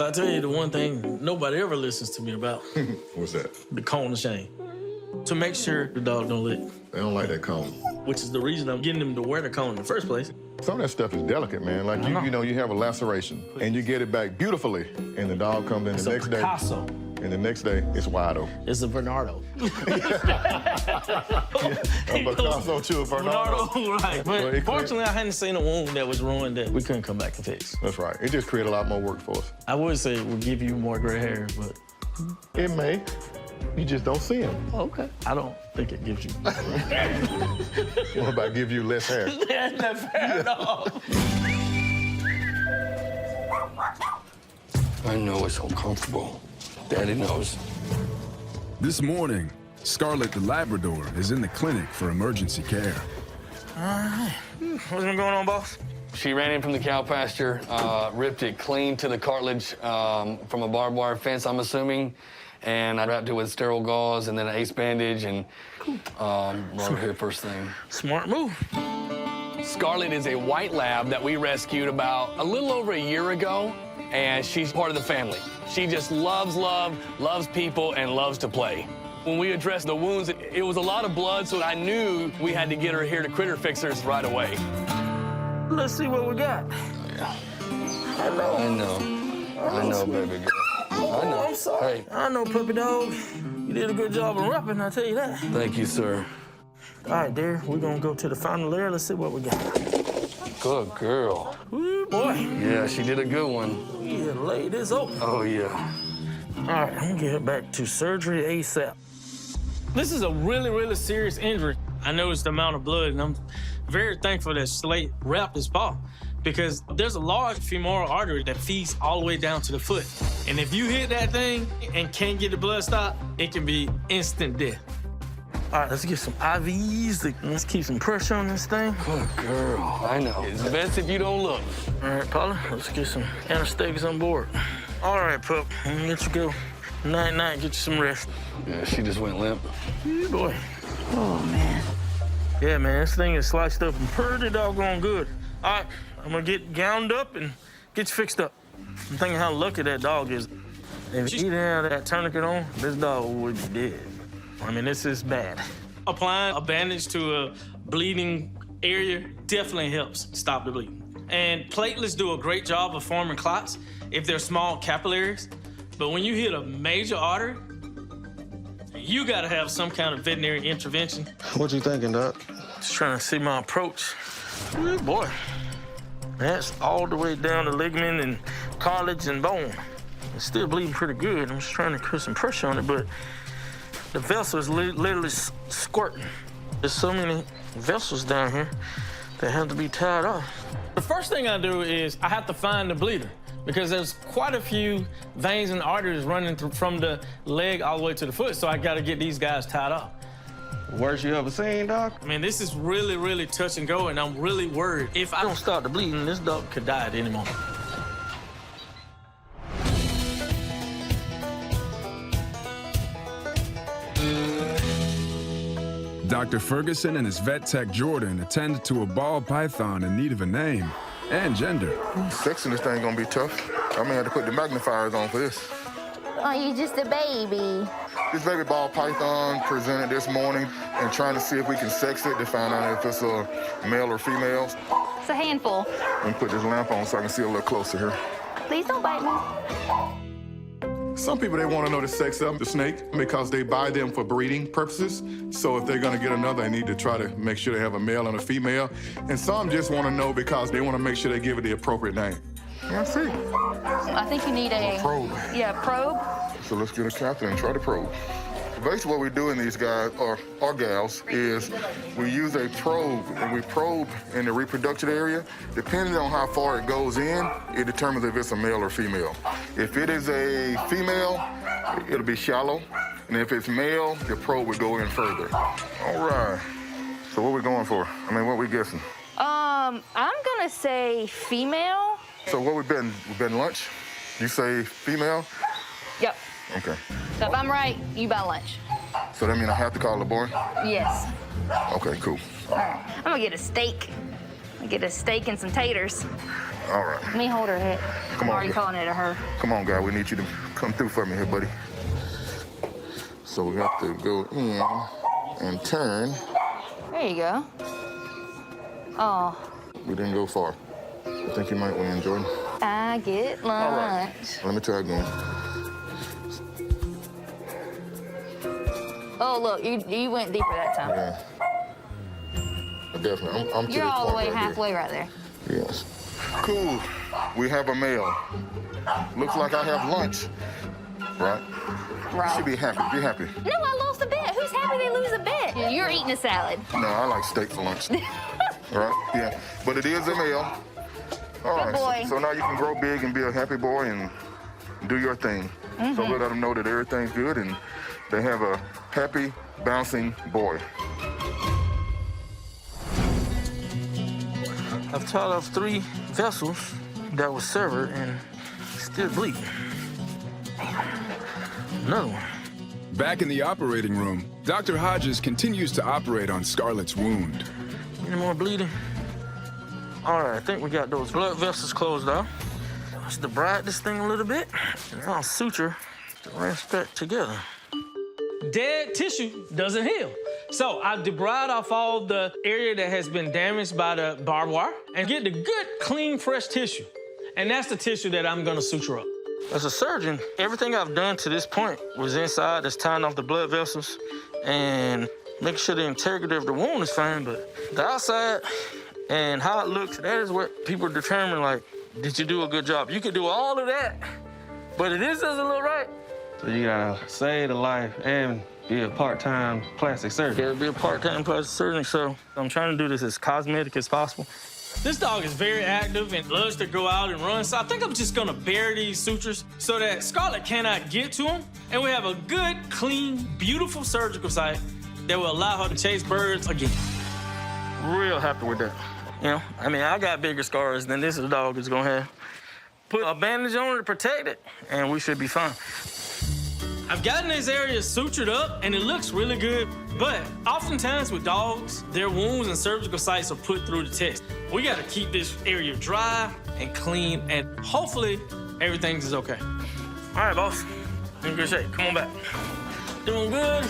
I'll tell you the one thing nobody ever listens to me about. What's that? The cone of shame. To make sure the dog don't lick. They don't like that cone. Which is the reason I'm getting them to wear the cone in the first place. Some of that stuff is delicate, man. Like, you have a laceration, and you get it back beautifully, and the dog comes in the next day. Picasso. And the next day, it's wide open. It's a Bernardo. A Picasso to a Bernardo. Right. But fortunately, I hadn't seen a wound that was ruined that we couldn't come back and fix. That's right. It just created a lot more work for us. I would say it would give you more gray hair, but... It may. You just don't see them. Okay. I don't think it gives you... What about give you less hair? That's not fair at all. I know it's uncomfortable. Daddy knows. This morning, Scarlett the Labrador is in the clinic for emergency care. All right. What's been going on, boss? She ran in from the cow pasture, ripped it clean to the cartilage from a barbed wire fence, I'm assuming, and I wrapped it with sterile gauze and then an ace bandage and brought her here first thing. Smart move. Scarlett is a white lab that we rescued about a little over a year ago, and she's part of the family. She just loves people, and loves to play. When we addressed the wounds, it was a lot of blood, so I knew we had to get her here to Critter Fixers right away. Let's see what we got. Yeah. I know, baby girl. I know. I'm sorry. Hey. I know, puppy dog. You did a good job of rapping, I'll tell you that. Thank you, sir. All right, dear, we're gonna go to the final layer. Let's see what we got. Good girl. Ooh, boy. Yeah, she did a good one. Yeah, lay this open. Oh, yeah. All right, I'm gonna get her back to surgery ASAP. This is a really, really serious injury. I noticed the amount of blood, and I'm very thankful that Slate wrapped his paw, because there's a large femoral artery that feeds all the way down to the foot. And if you hit that thing and can't get the blood stopped, it can be instant death. All right, let's get some IVs. Let's keep some pressure on this thing. Good girl. I know. It's best if you don't look. All right, Paula, let's get some anesthetics on board. All right, pup, I'm gonna let you go. Night-night, get you some rest. Yeah, she just went limp. Yeah, boy. Oh, man. Yeah, man, this thing is sliced up and pretty doggone good. All right, I'm gonna get gowned up and get you fixed up. I'm thinking how lucky that dog is. If he didn't have that tourniquet on, this dog would be dead. I mean, this is bad. Applying a bandage to a bleeding area definitely helps stop the bleeding. And platelets do a great job of forming clots if they're small capillaries. But when you hit a major artery, you gotta have some kind of veterinary intervention. What you thinking, Doc? Just trying to see my approach. Good boy. That's all the way down to ligament and cartilage and bone. It's still bleeding pretty good. I'm just trying to put some pressure on it, but the vessel is literally squirting. There's so many vessels down here that have to be tied off. The first thing I do is I have to find the bleeder, because there's quite a few veins and arteries running through from the leg all the way to the foot, so I gotta get these guys tied up. Worst you ever seen, Doc? I mean, this is really, really touch and go, and I'm really worried. If I don't start the bleeding, this dog could die at any moment. Dr. Ferguson and his vet tech Jordan attend to a ball python in need of a name and gender. Sexing this thing gonna be tough. I may have to put the magnifiers on for this. Oh, you just a baby. This baby ball python presented this morning, and trying to see if we can sex it to find out if it's a male or female. It's a handful. Let me put this lamp on so I can see a little closer here. Please don't bite me. Some people, they want to know the sex of the snake because they buy them for breeding purposes. So if they're going to get another, they need to try to make sure they have a male and a female. And some just want to know because they want to make sure they give it the appropriate name. Yeah, I see. I think you need a probe. Yeah, probe. So let's get a catheter and try to probe. Basically what we do in these guys, or gals, is we use a probe, and we probe in the reproductive area. Depending on how far it goes in, it determines if it's a male or female. If it is a female, it'll be shallow. And if it's male, the probe would go in further. All right. So what are we going for? I mean, what are we guessing? I'm gonna say female. So what we betting? We betting lunch? You say female? Yep. Okay. So if I'm right, you buy lunch. So that means I have to call the boy? Yes. Okay, cool. All right. I'm gonna get a steak. Get a steak and some taters. All right. Let me hold her head. Come I'm on, already girl. calling it a her. Come on, guy. We need you to come through for me here, buddy. So we got to go in and turn. There you go. Oh, We didn't go far. I think you might win, Jordan. I get lunch. Let me try again. Oh, look, you went deeper that time. Yeah. Definitely. I'm to You're this all the point way right halfway right there. Here. Yes. Cool. We have a meal. Looks like I have lunch. Right? Right. Should be happy. Be happy. No, I lost a bet. Who's happy they lose a bet? You're eating a salad. No, I like steak for lunch. Right? Yeah. But it is a meal. All right. boy. So now you can grow big and be a happy boy and do your thing. So we let them know that everything's good and they have a happy, bouncing boy. I've tied off 3 vessels that was severed and still bleeding. Damn. Another one. Back in the operating room, Dr. Hodges continues to operate on Scarlett's wound. Any more bleeding? All right, I think we got those blood vessels closed off. Let's debride this thing a little bit, and I'll suture the rest back together. Dead tissue doesn't heal. So I debride off all the area that has been damaged by the barbed wire and get the good, clean, fresh tissue. And that's the tissue that I'm gonna suture up. As a surgeon, everything I've done to this point was inside, that's tying off the blood vessels and making sure the integrity of the wound is fine, but the outside and how it looks, that is what people determine, like, did you do a good job? You could do all of that, but it is doesn't look right. So you gotta save the life and be a part-time plastic surgeon. Gotta be a part-time plastic surgeon, so I'm trying to do this as cosmetic as possible. This dog is very active and loves to go out and run, so I think I'm just gonna bury these sutures so that Scarlett cannot get to them, and we have a good, clean, beautiful surgical site that will allow her to chase birds again. Real happy with that. You know, I mean, I got bigger scars than this dog is gonna have. Put a bandage on it to protect it, and we should be fine. I've gotten this area sutured up, and it looks really good, but oftentimes with dogs, their wounds and surgical sites are put through the test. We gotta keep this area dry and clean, and hopefully everything is okay. All right, boss. In good shape. Come on back. Doing good?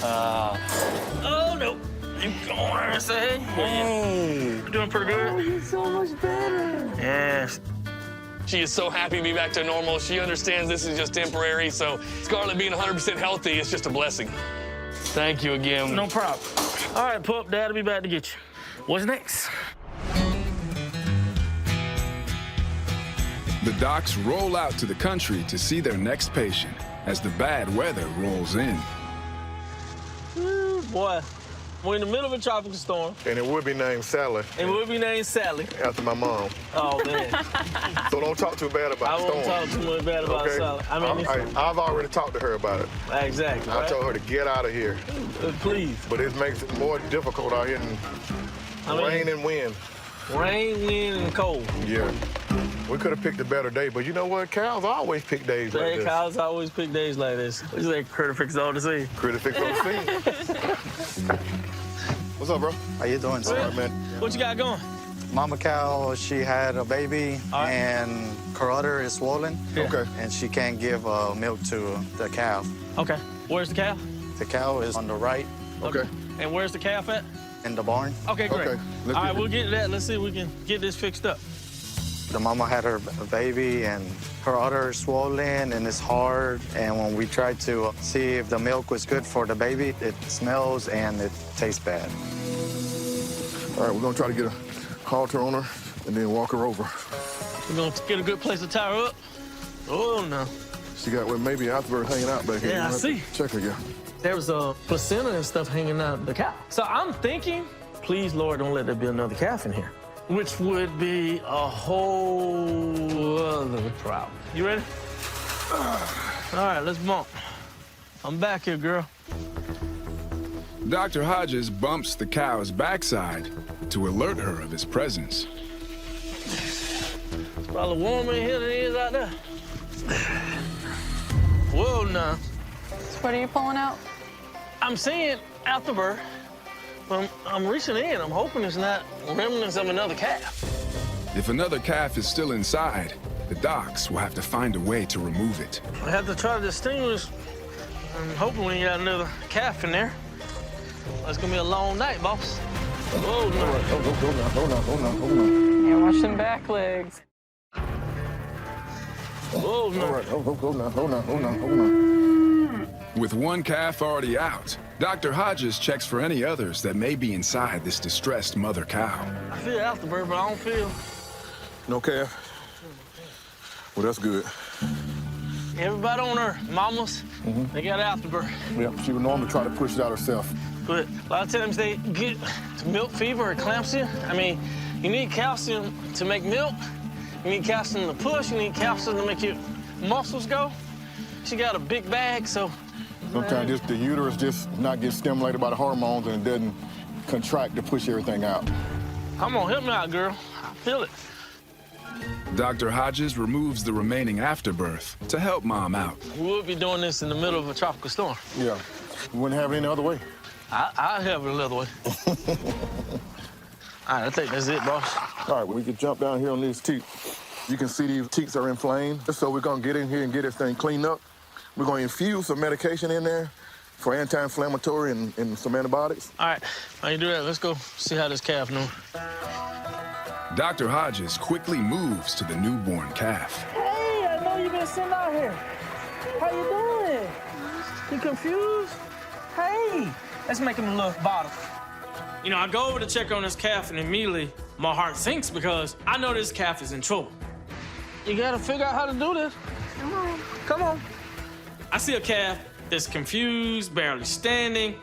Oh, no. You go on there and say, hey. You're doing pretty good? Oh, you're so much better. Yes. She is so happy to be back to normal. She understands this is just temporary, so Scarlett being 100% healthy is just a blessing. Thank you again. No problem. All right, pup, Dad'll be back to get you. What's next? The docs roll out to the country to see their next patient as the bad weather rolls in. Ooh, boy, we're in the middle of a tropical storm, And it would be named Sally and we'll be named Sally. after my mom. Oh, man. So don't talk too bad I about the won't storm. talk too much bad about Sally. I mean, I've already talked to her about it. exactly, I right? told her to get out of here. Please. But it makes it more difficult out here than I mean- rain and wind. Rain, wind, and cold. Yeah. We could have picked a better day, but you know what? Cows always pick days like Hey, this. cows always pick days like this. It's like Critter Fix all to see. Critter fix on the scene. What's up, bro? How you doing, sir? All right, man. What you got going? Mama cow, she had a baby, All right. and her udder is swollen, Okay. and she can't give milk to the calf. Okay. Where's the cow? The cow is on the right Okay. And where's the calf at? in the barn. Okay, great. Okay, let's All right, get it. we'll get to that. Let's see if we can get this fixed up. The mama had her baby, and her udder is swollen, and it's hard. And when we tried to see if the milk was good for the baby, it smells and it tastes bad. All right, we're gonna try to get a halter on her and then walk her over. We're gonna get a good place to tie her up. Oh, no. She got, well, maybe Alphabet hanging out back here. Yeah, I We'll have to see. Check her, yeah. There was a placenta and stuff hanging out of the cow. So I'm thinking, please, Lord, don't let there be another calf in here, which would be a whole other problem. You ready? All right, let's bump. I'm back here, girl. Dr. Hodges bumps the cow's backside to alert her of his presence. It's probably warmer in here than it is out there. Whoa, now. What are you pulling out? I'm seeing Alphabet I'm reaching in. I'm hoping it's not remnants of another calf. If another calf is still inside, the docs will have to find a way to remove it. I have to try to distinguish. I'm hoping we ain't got another calf in there. It's gonna be a long night, boss. Whoa, no. Yeah, watch them back legs. Whoa, no. All right, hold on. With one calf already out, Dr. Hodges checks for any others that may be inside this distressed mother cow. I feel afterbirth, but I don't feel. No calf? Well, that's good. Everybody on her, mamas, they got afterbirth. Yeah, she would normally try to push it out herself. But a lot of times they get milk fever or eclampsia. I mean, you need calcium to make milk. You need calcium to push. You need calcium to make your muscles go. She got a big bag, so. Sometimes the uterus just not get stimulated by the hormones and it doesn't contract to push everything out. Come on, help me out, girl. I feel it. Dr. Hodges removes the remaining afterbirth to help Mom out. We would be doing this in the middle of a tropical storm. Yeah, we wouldn't have it any other way. I'll have it another way. All right, I think that's it, boss. All right, well, we can jump down here on these teats. You can see these teats are inflamed. So we're gonna get in here and get this thing cleaned up. We're gonna infuse some medication in there for anti-inflammatory and some antibiotics. All right, while you do that, let's go see how this calf doing. Dr. Hodges quickly moves to the newborn calf. Hey, I know you've been sitting out here. How you doing? You confused? Hey, let's make him a little bottle. You know, I go over to check on this calf, and immediately my heart sinks because I know this calf is in trouble. You gotta figure out how to do this. Come on, come on. I see a calf that's confused, barely standing,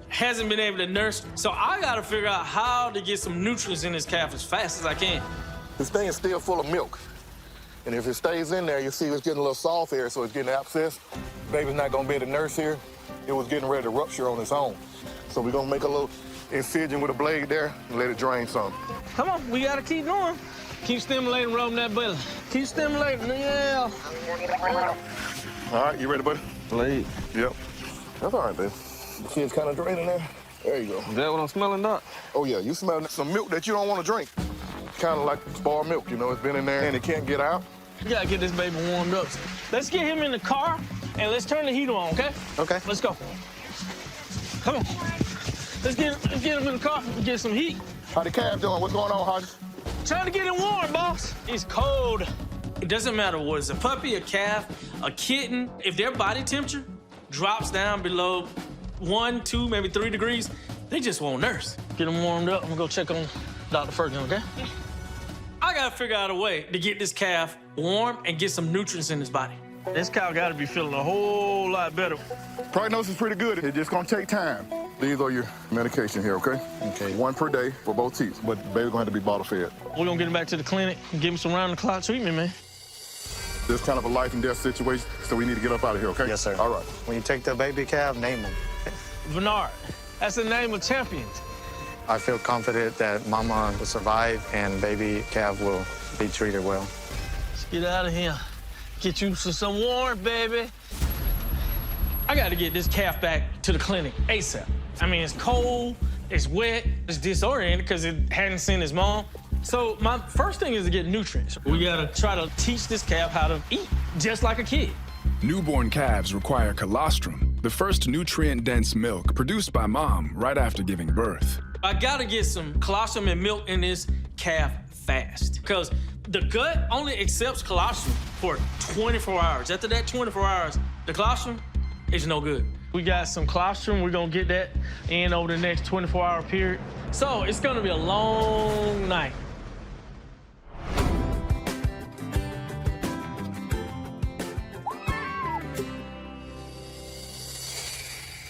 hasn't been able to nurse, so I gotta figure out how to get some nutrients in this calf as fast as I can. This thing is still full of milk. And if it stays in there, you see it's getting a little soft here, so it's getting abscess. Baby's not gonna be able to nurse here. It was getting ready to rupture on its own. So we're gonna make a little incision with a blade there and let it drain some. Come on, we gotta keep going. Keep stimulating, rubbing that belly. Keep stimulating, yeah. All right, you ready, buddy? Blade. Yep. That's all right, baby. See it's kind of draining there? There you go. Is that what I'm smelling, Doc? Oh, yeah, you smell some milk that you don't want to drink. Kind of like spoiled milk, you know, it's been in there and it can't get out. We gotta get this baby warmed up. Let's get him in the car and let's turn the heater on, okay? Okay. Let's go. Come on. Let's get him in the car and get some heat. How the calf doing? What's going on, Hodges? Trying to get it warm, boss. It's cold. It doesn't matter what it's a puppy, a calf, a kitten. If their body temperature drops down below 1, 2, maybe 3 degrees, they just won't nurse. Get them warmed up. I'm gonna go check on Dr. Ferguson, okay? I gotta figure out a way to get this calf warm and get some nutrients in his body. This cow gotta be feeling a whole lot better. Prognosis is pretty good. It's just gonna take time. These are your medication here, okay? Okay. 1 per day for both teats, but the baby's gonna have to be bottle fed. We're gonna get him back to the clinic and give him some round-the-clock treatment, man. This is kind of a life and death situation, so we need to get up out of here, okay? Yes, sir. All right. When you take the baby calf, name him. Bernard, that's the name of champions. I feel confident that mama will survive and baby calf will be treated well. Let's get out of here. Get you some warmth, baby. I gotta get this calf back to the clinic ASAP. I mean, it's cold, it's wet, it's disoriented because it hadn't seen his mom. So my first thing is to get nutrients. We gotta try to teach this calf how to eat, just like a kid. Newborn calves require colostrum, the first nutrient-dense milk produced by mom right after giving birth. I gotta get some colostrum and milk in this calf fast because the gut only accepts colostrum for 24 hours. After that 24 hours, the colostrum is no good. We got some colostrum. We're gonna get that in over the next 24-hour period. So it's gonna be a long night.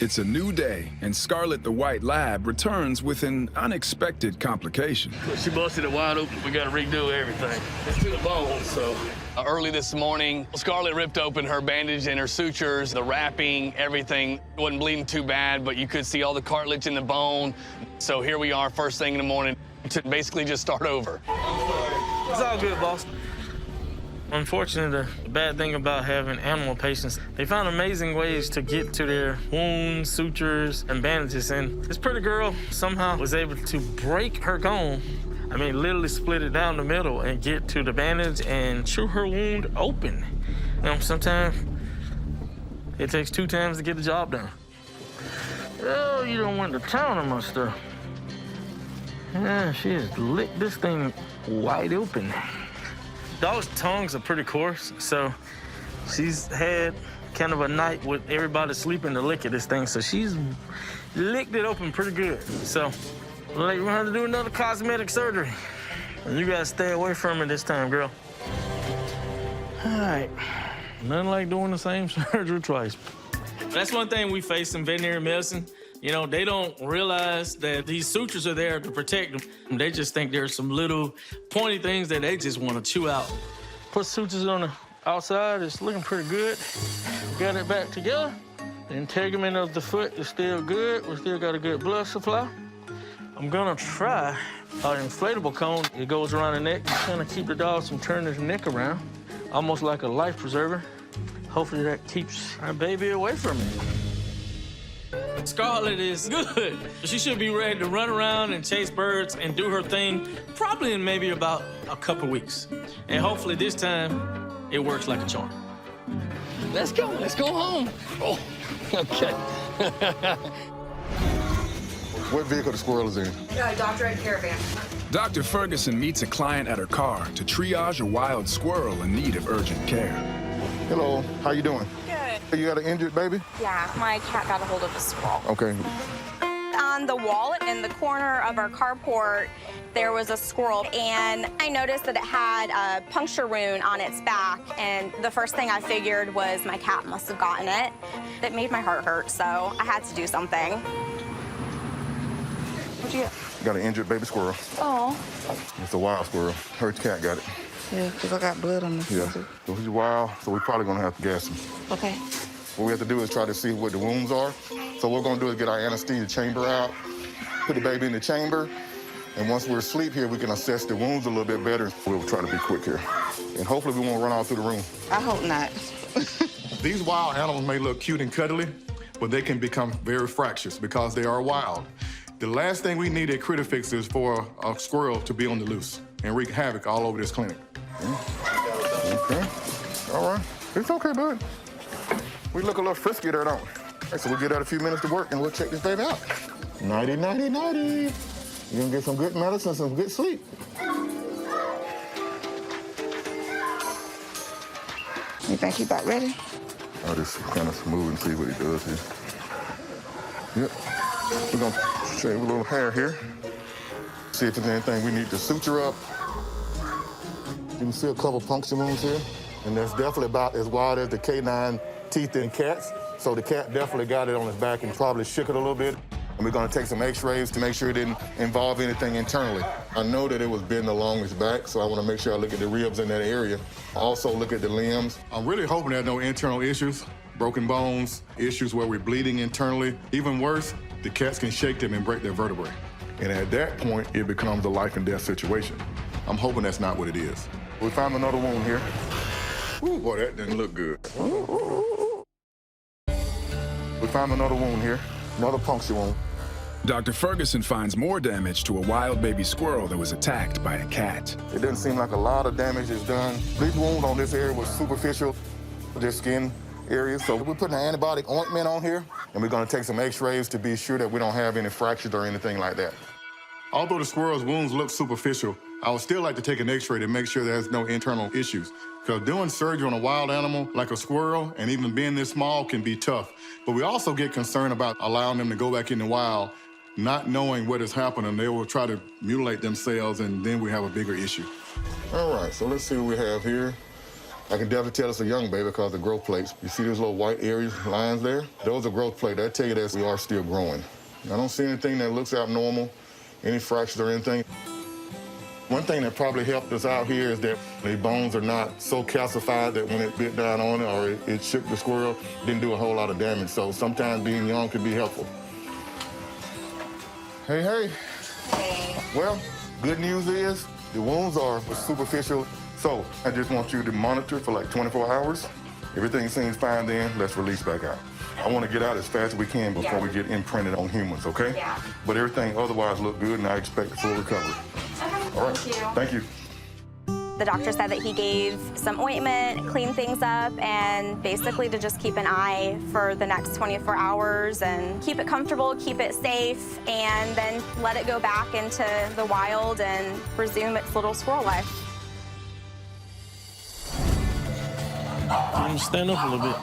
It's a new day, and Scarlett the White Lab returns with an unexpected complication. She busted it wide open. We gotta redo everything. It's to the bone, so. Early this morning, Scarlett ripped open her bandage and her sutures, the wrapping, everything. It wasn't bleeding too bad, but you could see all the cartilage in the bone. So here we are, first thing in the morning, to basically just start over. It's all good, boss. Unfortunately, the bad thing about having animal patients, they found amazing ways to get to their wounds, sutures, and bandages. And this pretty girl somehow was able to break her gone. I mean, literally split it down the middle and get to the bandage and chew her wound open. You know, sometimes it takes 2 times to get the job done. Oh, you don't want to town on my stuff. Yeah, she has licked this thing wide open. Dogs' tongues are pretty coarse, so she's had kind of a night with everybody sleeping to lick at this thing, so she's licked it open pretty good. So, like, we're gonna have to do another cosmetic surgery. And you gotta stay away from it this time, girl. All right, nothing like doing the same surgery twice. That's one thing we face in veterinary medicine. You know, they don't realize that these sutures are there to protect them. They just think there's some little pointy things that they just want to chew out. Put sutures on the outside. It's looking pretty good. Got it back together. The integument of the foot is still good. We still got a good blood supply. I'm gonna try an inflatable cone. It goes around the neck and kind of keep the dog from turning his neck around, almost like a life preserver. Hopefully that keeps our baby away from me. Scarlet is good. She should be ready to run around and chase birds and do her thing probably in maybe about a couple weeks. And hopefully this time it works like a charm. Let's go home. Oh, okay. What vehicle the squirrel is in? Dr. Ed Caravan. Dr. Ferguson meets a client at her car to triage a wild squirrel in need of urgent care. Hello, how you doing? Good. You got an injured baby? Yeah, my cat got a hold of a squirrel. Okay. On the wall in the corner of our carport, there was a squirrel, and I noticed that it had a puncture wound on its back, and the first thing I figured was my cat must have gotten it. It made my heart hurt, so I had to do something. What'd you get? Got an injured baby squirrel. Oh. It's a wild squirrel. Her cat got it. Yeah, because I got blood on the Yeah. So he's wild, so we're probably gonna have to gas him. Okay. What we have to do is try to see what the wounds are. So what we're gonna do is get our anesthesia chamber out, put the baby in the chamber, and once we're asleep here, we can assess the wounds a little bit better. We'll try to be quick here. And hopefully we won't run all through the room. I hope not. These wild animals may look cute and cuddly, but they can become very fractious because they are wild. The last thing we need at Critifix is for a squirrel to be on the loose and wreak havoc all over this clinic. Okay. All right. It's okay, bud. We look a little frisky there, don't we? All right, so we'll get out a few minutes to work and we'll check this baby out. Nighty, nighty, nighty. You're gonna get some good medicine, some good sleep. You think he about ready? I'll just kind of smooth and see what he does here. Yep. We're gonna shave a little hair here. See if there's anything we need to suture up. You can see a couple puncture wounds here, and that's definitely about as wide as the canine teeth in cats. So the cat definitely got it on his back and probably shook it a little bit. And we're gonna take some x-rays to make sure it didn't involve anything internally. I know that it was bent along his back, so I wanna make sure I look at the ribs in that area. Also look at the limbs. I'm really hoping there are no internal issues, broken bones, issues where we're bleeding internally. Even worse, the cats can shake them and break their vertebrae. And at that point, it becomes a life and death situation. I'm hoping that's not what it is. We found another wound here. Ooh, boy, that didn't look good. We found another wound here, another puncture wound. Dr. Ferguson finds more damage to a wild baby squirrel that was attacked by a cat. It doesn't seem like a lot of damage is done. This wound on this area was superficial, their skin area. So we're putting an antibiotic ointment on here, and we're gonna take some x-rays to be sure that we don't have any fractures or anything like that. Although the squirrel's wounds look superficial, I would still like to take an x-ray to make sure there's no internal issues. Because doing surgery on a wild animal like a squirrel, and even being this small, can be tough. But we also get concerned about allowing them to go back in the wild, not knowing what is happening. They will try to mutilate themselves, and then we have a bigger issue. All right, so let's see what we have here. I can definitely tell it's a young baby because of the growth plates. You see those little white areas, lines there? Those are growth plates. That tell you that we are still growing. I don't see anything that looks abnormal, any fractures or anything. One thing that probably helped us out here is that the bones are not so calcified that when it bit down on it or it shook the squirrel, it didn't do a whole lot of damage. So sometimes being young can be helpful. Hey, hey. Hey. Well, good news is the wounds are superficial, So I just want you to monitor for like 24 hours. Everything seems fine then, let's release back out. I want to get out as fast as we can before we get imprinted on humans, okay? Yeah. But everything otherwise looked good and I expect a full recovery. All right, thank you. The doctor said that he gave some ointment, cleaned things up, and basically to just keep an eye for the next 24 hours and keep it comfortable, keep it safe, and then let it go back into the wild and resume its little squirrel life. Let me stand up a little bit.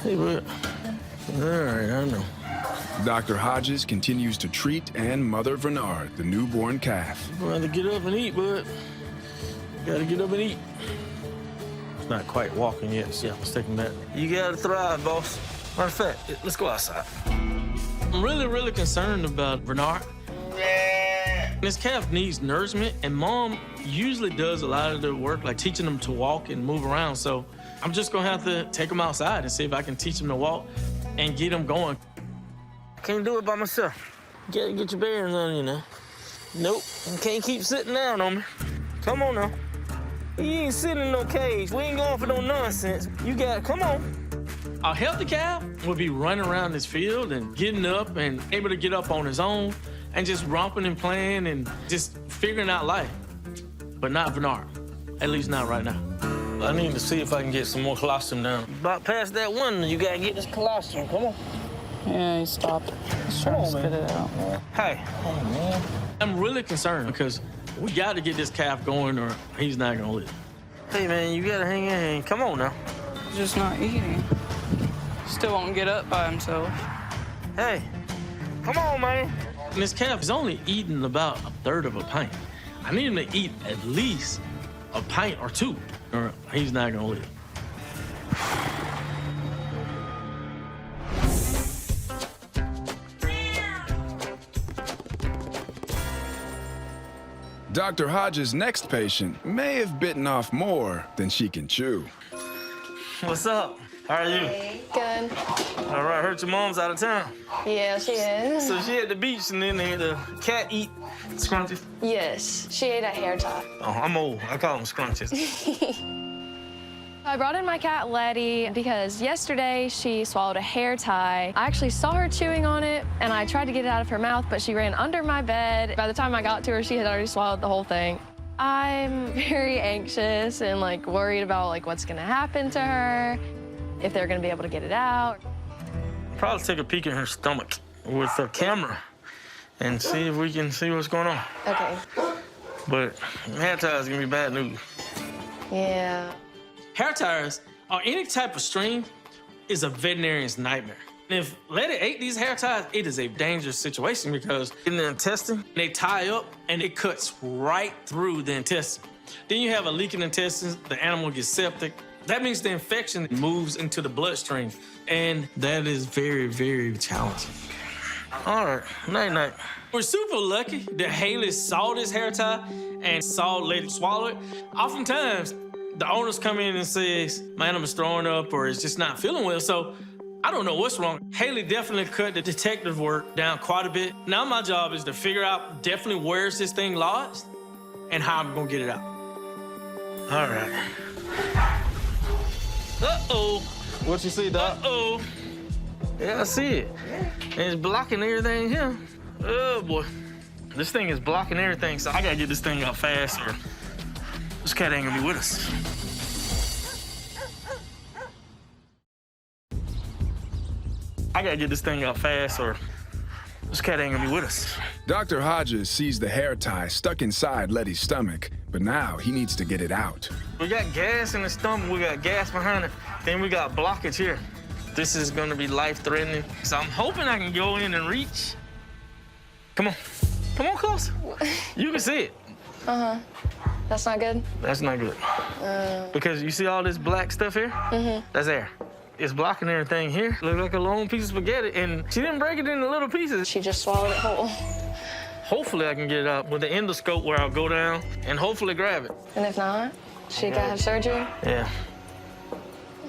Hey, bud. All right, I know. Dr. Hodges continues to treat and mother Bernard, the newborn calf. You gotta get up and eat, bud. You gotta get up and eat. It's not quite walking yet, so let's take him back. You gotta thrive, boss. Matter of fact, let's go outside. I'm really concerned about Bernard. This calf needs nourishment, and Mom usually does a lot of the work, like teaching him to walk and move around. So I'm just gonna have to take him outside and see if I can teach him to walk and get him going. I can't do it by myself. You gotta get your bearings on you now. Nope, you can't keep sitting down on me. Come on now. You ain't sitting in no cage. We ain't going for no nonsense. You got, come on. A healthy calf would be running around this field and getting up and able to get up on his own and just romping and playing and just figuring out life. But not Bernard, at least not right now. I need to see if I can get some more colostrum down. About past that one, you gotta get this colostrum. Come on. Yeah, he stopped. He's trying to spit it out. Hey. Hey, man. I'm really concerned because we got to get this calf going or he's not gonna live. Hey, man, you gotta hang in. Come on now. He's just not eating. Still won't get up by himself. Hey, come on, man. And this calf is only eating about a third of a pint. I need him to eat at least a pint or two, or he's not gonna live. Dr. Hodges' next patient may have bitten off more than she can chew. What's up? How are you? Good. All right, heard your mom's out of town. Yeah, she is. So she at the beach and then the cat eat scrunchies? Yes, she ate a hair tie. Oh, I'm old. I call them scrunchies. I brought in my cat, Letty, because yesterday she swallowed a hair tie. I actually saw her chewing on it, and I tried to get it out of her mouth, but she ran under my bed. By the time I got to her, she had already swallowed the whole thing. I'm very anxious and, worried about, what's gonna happen to her, if they're gonna be able to get it out. Probably take a peek in her stomach with a camera and see if we can see what's going on. Okay. But hair tie is gonna be bad news. Yeah. Hair ties or any type of string is a veterinarian's nightmare. And if Letty ate these hair ties, it is a dangerous situation because In the intestine, they tie up and it cuts right through the intestine. Then you have a leaking intestines, the animal gets septic. That means the infection moves into the bloodstream, and that is very challenging. all right, night-night. We're super lucky that Haley saw this hair tie and saw Letty swallow it. Oftentimes, the owners come in and says, my animal's throwing up or is just not feeling well, so I don't know what's wrong. Haley definitely cut the detective work down quite a bit. Now my job is to figure out definitely where's this thing lodged and how I'm gonna get it out. All right. Uh-oh. What you see, Doc? Uh-oh. Yeah, I see it. And it's blocking everything here. Oh, boy. This thing is blocking everything, so I gotta get this thing out fast or this cat ain't gonna be with us. I gotta get this thing out fast or this cat ain't gonna be with us. Dr. Hodges sees the hair tie stuck inside Letty's stomach, but now he needs to get it out. We got gas in the stomach, we got gas behind it, then we got blockage here. This is gonna be life-threatening, so I'm hoping I can go in and reach. Come on. Come on close. You can see it. Uh-huh. That's not good? That's not good. Because you see all this black stuff here? Mm-hmm. That's air. It's blocking everything here. Look like a long piece of spaghetti, and she didn't break it into little pieces. She just swallowed it whole. Hopefully I can get it out with the endoscope where I'll go down and hopefully grab it. And if not, she gotta have surgery? Yeah.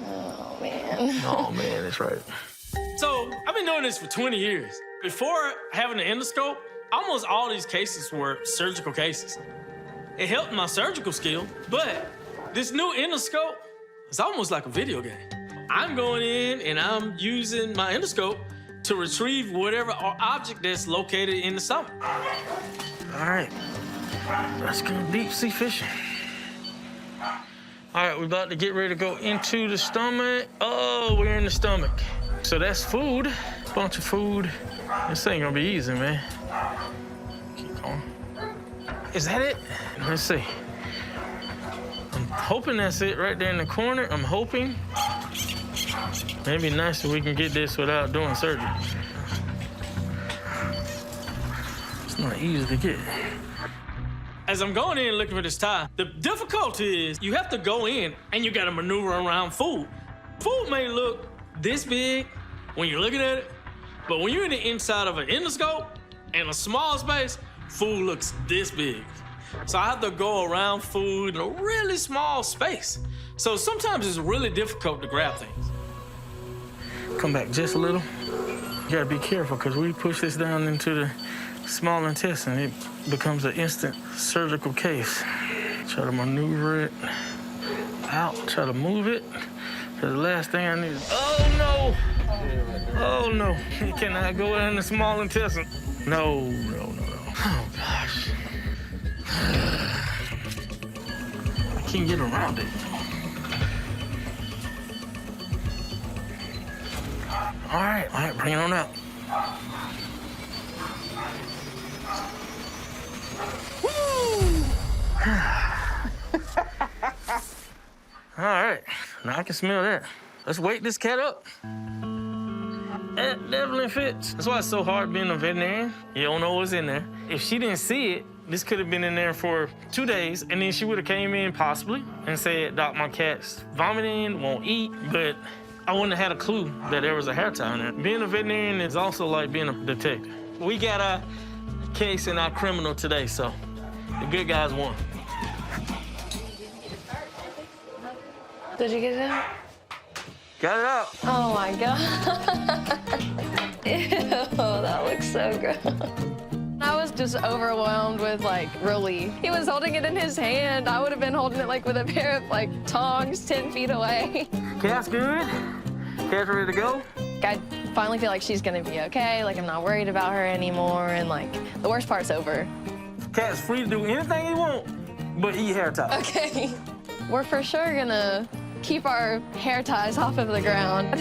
Oh, man. Oh, man, that's right. So I've been doing this for 20 years. Before having the endoscope, almost all these cases were surgical cases. It helped my surgical skill, but this new endoscope is almost like a video game. I'm going in and I'm using my endoscope to retrieve whatever object that's located in the stomach. All right, let's go deep sea fishing. All right, we're about to get ready to go into the stomach. Oh, we're in the stomach. So that's food, bunch of food. This ain't gonna be easy, man. Keep going. Is that it? Let's see. I'm hoping that's it right there in the corner. I'm hoping. Maybe nice if we can get this without doing surgery. It's not easy to get. As I'm going in looking for this tie, the difficulty is you have to go in and you gotta maneuver around food. Food may look this big when you're looking at it, but when you're in the inside of an endoscope in a small space, food looks this big. So I have to go around food in a really small space. So sometimes it's really difficult to grab things. Come back just a little. You gotta be careful because we push this down into the small intestine. It becomes an instant surgical case. Try to maneuver it out, try to move it. The last thing I need is, oh no! Oh no, it cannot go in the small intestine. No, no, no, no. Oh gosh. I can't get around it. All right, bring it on out. Woo! All right, now I can smell that. Let's wake this cat up. That definitely fits. That's why it's so hard being a veterinarian. You don't know what's in there. If she didn't see it, this could have been in there for 2 days, and then she would have came in possibly and said, Doc, my cat's vomiting, won't eat, but I wouldn't have had a clue that there was a hair tie in there. Being a veterinarian is also like being a detective. We got a case in our criminal today, so the good guys won. Did you get it out? Got it out. Oh my God. Ew, that looks so gross. I was just overwhelmed with like relief. He was holding it in his hand. I would have been holding it like with a pair of like tongs 10 feet away. Cat's good. Cat's ready to go. I finally feel like she's gonna be okay. Like I'm not worried about her anymore, and like the worst part's over. Cat's free to do anything he wants, but eat hair ties. Okay. We're for sure gonna keep our hair ties off of the ground.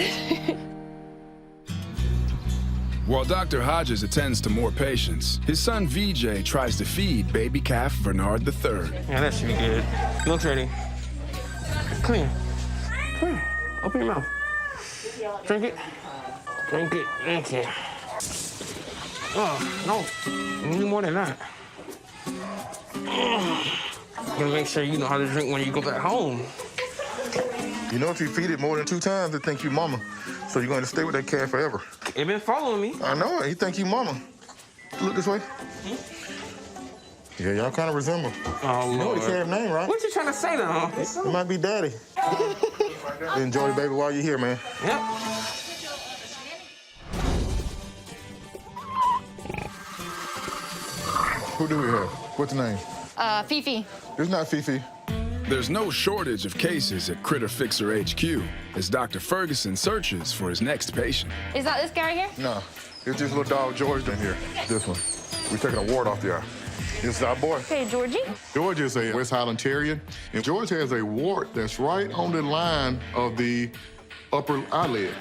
While Dr. Hodges attends to more patients, his son VJ tries to feed baby calf Bernard III. Yeah, that should be good. Looks ready. Come here. Come here. Open your mouth. Drink it. Drink it. Thank you. Oh, no. You need more than that. You gotta make sure you know how to drink when you go back home. You know, if you feed it more than 2 times, it think you mama. So you're going to stay with that cat forever. It been following me. I know it. He think you mama. Look this way. Yeah, y'all kind of resemble. Oh, you know Lord. the cat name, right? What you trying to say now? It might be Daddy. Enjoy the baby while you're here, man. Yep. Who do we have? What's the name? Fifi. It's not Fifi. There's no shortage of cases at Critter Fixer HQ as Dr. Ferguson searches for his next patient. Is that this guy right here? No, it's this little dog George in here. This one. We're taking a wart off the eye. This is our boy. Hey, Georgie. George is a West Highland Terrier, and George has a wart that's right on the line of the upper eyelid.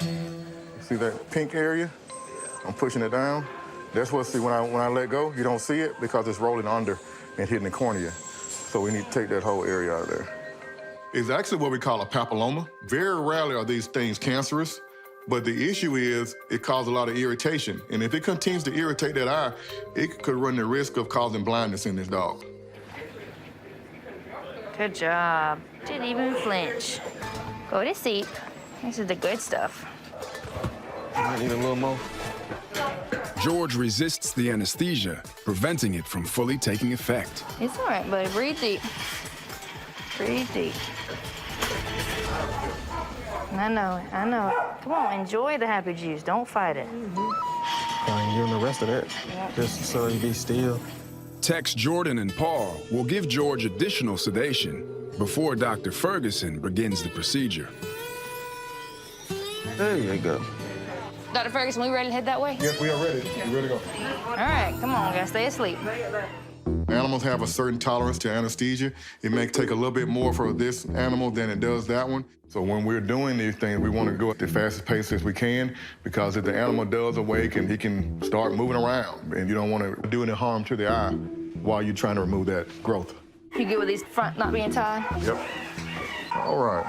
See that pink area? I'm pushing it down. That's what, see, when I let go, you don't see it because it's rolling under and hitting the cornea. So we need to take that whole area out of there. It's actually what we call a papilloma. Very rarely are these things cancerous, but the issue is it causes a lot of irritation. And if it continues to irritate that eye, it could run the risk of causing blindness in this dog. Good job. Didn't even flinch. Go to sleep. This is the good stuff. I need a little more. George resists the anesthesia, preventing it from fully taking effect. It's all right, buddy. Breathe deep. Breathe deep. I know it. I know it. Come on, enjoy the happy juice. Don't fight it. I ain't doing the rest of that. Just so you be still. Techs Jordan and Paul will give George additional sedation before Dr. Ferguson begins the procedure. There you go. Dr. Ferguson, we ready to head that way? Yes, we are ready. You ready to go? All right, come on, guys, stay asleep. Animals have a certain tolerance to anesthesia. It may take a little bit more for this animal than it does that one. So when we're doing these things, we want to go at the fastest pace as we can, because if the animal does awake, he can start moving around, and you don't want to do any harm to the eye while you're trying to remove that growth. You good with these front not being tied? Yep. All right.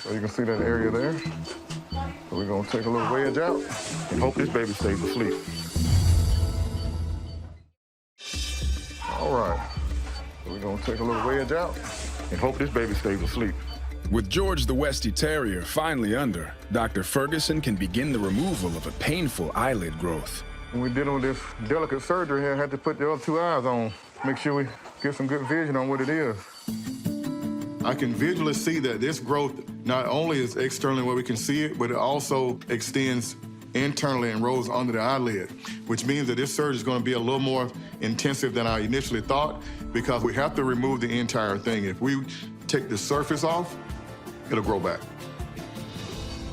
So you can see that area there. So we're gonna take a little wedge out and hope this baby stays asleep. All right. So we're gonna take a little wedge out and hope this baby stays asleep. With George the Westie Terrier finally under, Dr. Ferguson can begin the removal of a painful eyelid growth. When we're dealing with this delicate surgery here, I had to put the other two eyes on, make sure we get some good vision on what it is. I can visually see that this growth not only is externally where we can see it, but it also extends internally and rolls under the eyelid, which means that this surgery is going to be a little more intensive than I initially thought, because we have to remove the entire thing. If we take the surface off, it'll grow back.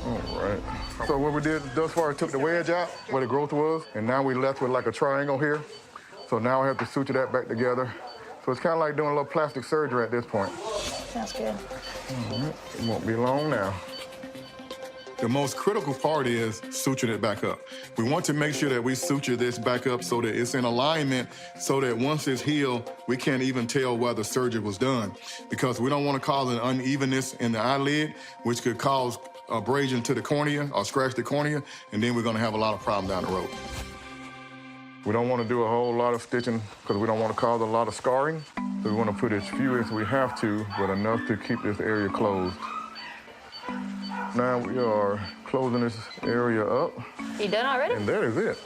All right. So what we did thus far, I took the wedge out where the growth was, and now we're left with like a triangle here. So now I have to suture that back together. So it's kind of like doing a little plastic surgery at this point. Sounds good. It won't be long now. The most critical part is suturing it back up. We want to make sure that we suture this back up so that it's in alignment, so that once it's healed, we can't even tell where the surgery was done, because we don't want to cause an unevenness in the eyelid, which could cause abrasion to the cornea or scratch the cornea, and then we're going to have a lot of problems down the road. We don't want to do a whole lot of stitching because we don't want to cause a lot of scarring. So we want to put as few as we have to, but enough to keep this area closed. Now we are closing this area up. You done already? And that is it.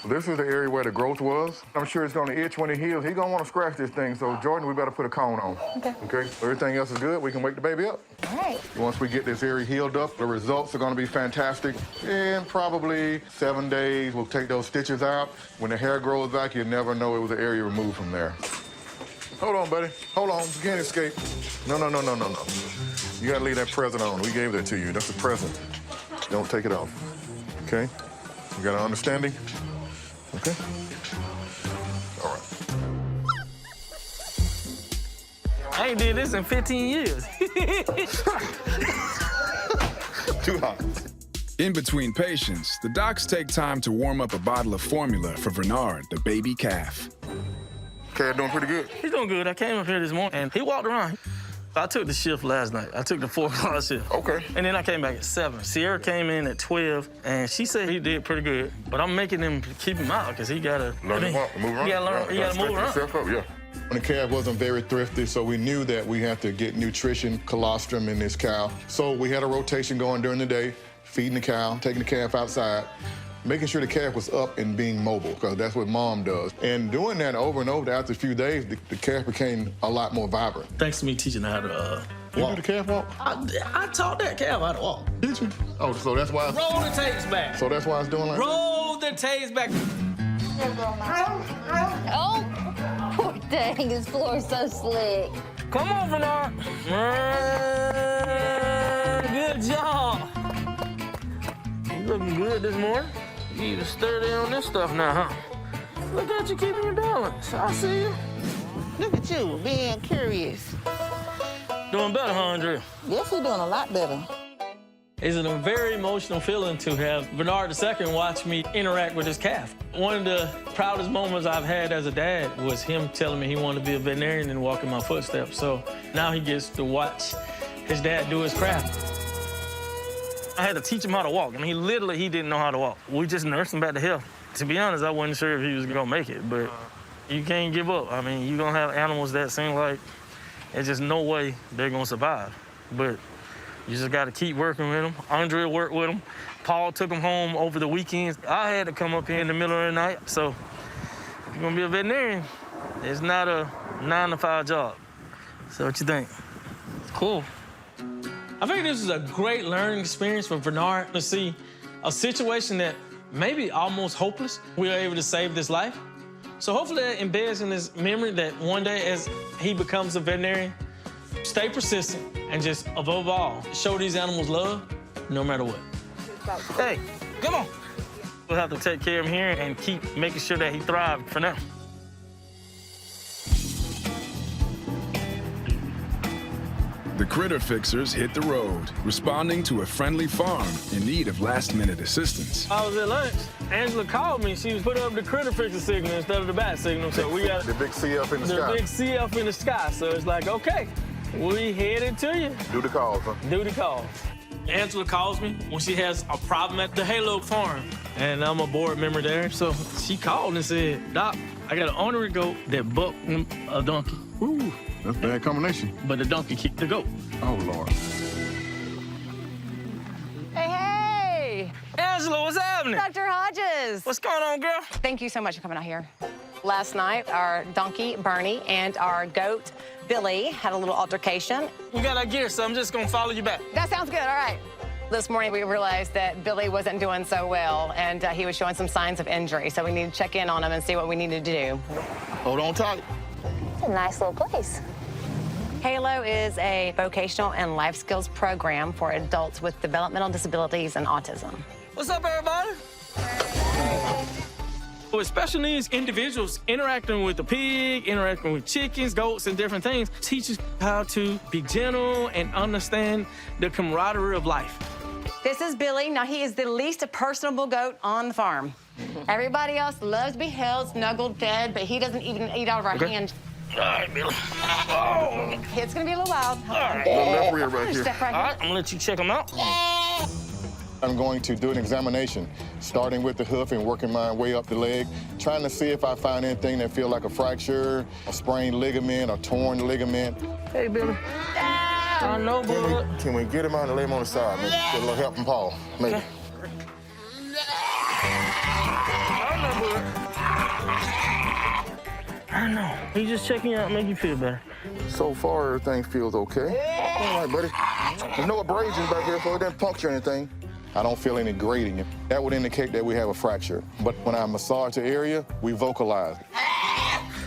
This is the area where the growth was. I'm sure it's going to itch when it heals. He's going to want to scratch this thing, so Jordan, we better put a cone on. Okay. Okay? Everything else is good. We can wake the baby up. All right. Once we get this area healed up, the results are going to be fantastic. In probably 7 days, we'll take those stitches out. When the hair grows back, you'll never know it was an area removed from there. Hold on, buddy. Hold on. You can't escape. No. You got to leave that present on. We gave that to you. That's a present. Don't take it off. Okay? You got an understanding? Okay? All right. I ain't did this in 15 years. Too hot. In between patients, the docs take time to warm up a bottle of formula for Bernard, the baby calf. Calf doing pretty good. He's doing good. I came up here this morning, and he walked around. I took the shift last night. I took the 4 o'clock shift. Okay. And then I came back at 7. Sierra came in at 12, and she said he did pretty good. But I'm making him keep him out because he got to Learn to walk, move around. He got to learn. He got to move around. Yourself up, yeah. The calf wasn't very thrifty, so we knew that we had to get nutrition, colostrum in this cow. So we had a rotation going during the day, feeding the cow, taking the calf outside, making sure the calf was up and being mobile, because that's what mom does. And doing that over and over, after a few days, the calf became a lot more vibrant. Thanks to me teaching her how to You walk. do the calf walk? I taught that calf how to walk. Did you? Oh, so that's why. Roll the tapes back. So that's why it's doing like. Roll the tapes back. Oh, poor dang, his floor is so slick. Come on, Bernard. Good job. You looking good this morning. You need to sturdy on this stuff now, huh? Look at you keeping your balance. I see you. Look at you, being curious. Doing better, huh, Andrea? Yes, you're doing a lot better. It's a very emotional feeling to have Bernard II watch me interact with his calf. One of the proudest moments I've had as a dad was him telling me he wanted to be a veterinarian and walk in my footsteps. So now he gets to watch his dad do his craft. I had to teach him how to walk. I mean, he didn't know how to walk. We just nursed him back to health. To be honest, I wasn't sure if he was gonna make it, but you can't give up. I mean, you're gonna have animals that seem like there's just no way they're gonna survive. But you just gotta keep working with them. Andrea worked with them. Paul took them home over the weekends. I had to come up here in the middle of the night. So if you're gonna be a veterinarian, it's not a 9-to-5 job. So what you think? Cool. I think this is a great learning experience for Bernard to see a situation that maybe almost hopeless. We were able to save this life. So hopefully that embeds in his memory that one day as he becomes a veterinarian, stay persistent and just, above all, show these animals love no matter what. Hey, come on. We'll have to take care of him here and keep making sure that he thrives for now. The critter fixers hit the road, responding to a friendly farm in need of last-minute assistance. I was at lunch. Angela called me. She was putting up the critter fixer signal instead of the bat signal. So we got the big CF in the sky. The big CF in the sky. So it's like, okay, we headed to you. Do the calls, huh? Do the calls. Angela calls me when she has a problem at the Halo farm. And I'm a board member there. So she called and said, Doc, I got an ornery goat that bucked a donkey. Ooh, that's a bad combination. But the donkey kicked the goat. Oh, Lord. Hey, Angela, what's happening? Dr. Hodges. What's going on, girl? Thank you so much for coming out here. Last night, our donkey, Bernie, and our goat, Billy, had a little altercation. We got our gear, so I'm just gonna follow you back. That sounds good, all right. This morning, we realized that Billy wasn't doing so well, and he was showing some signs of injury, so we need to check in on him and see what we needed to do. Hold on tight. It's a nice little place. Halo is a vocational and life skills program for adults with developmental disabilities and autism. What's up, everybody? With special needs individuals interacting with the pig, interacting with chickens, goats, and different things, teaches how to be gentle and understand the camaraderie of life. This is Billy. Now, he is the least personable goat on the farm. Everybody else loves to be held, snuggled, fed, but he doesn't even eat out of our hands. All right, Billy. Oh. It's gonna be a little wild. All right. Left rear right here. Step right All here. right, I'm gonna let you check them out. I'm going to do an examination, starting with the hoof and working my way up the leg, trying to see if I find anything that feels like a fracture, a sprained ligament, a torn ligament. Hey, Billy. I know, bud. Can we get him out and lay him on the side? Maybe get a little helping paw, maybe. Okay. I know, bud. I know. He's just checking you out, make you feel better. So far, everything feels okay. All right, buddy. There's no abrasions back here, so it didn't puncture anything. I don't feel any grating. That would indicate that we have a fracture. But when I massage the area, we vocalize.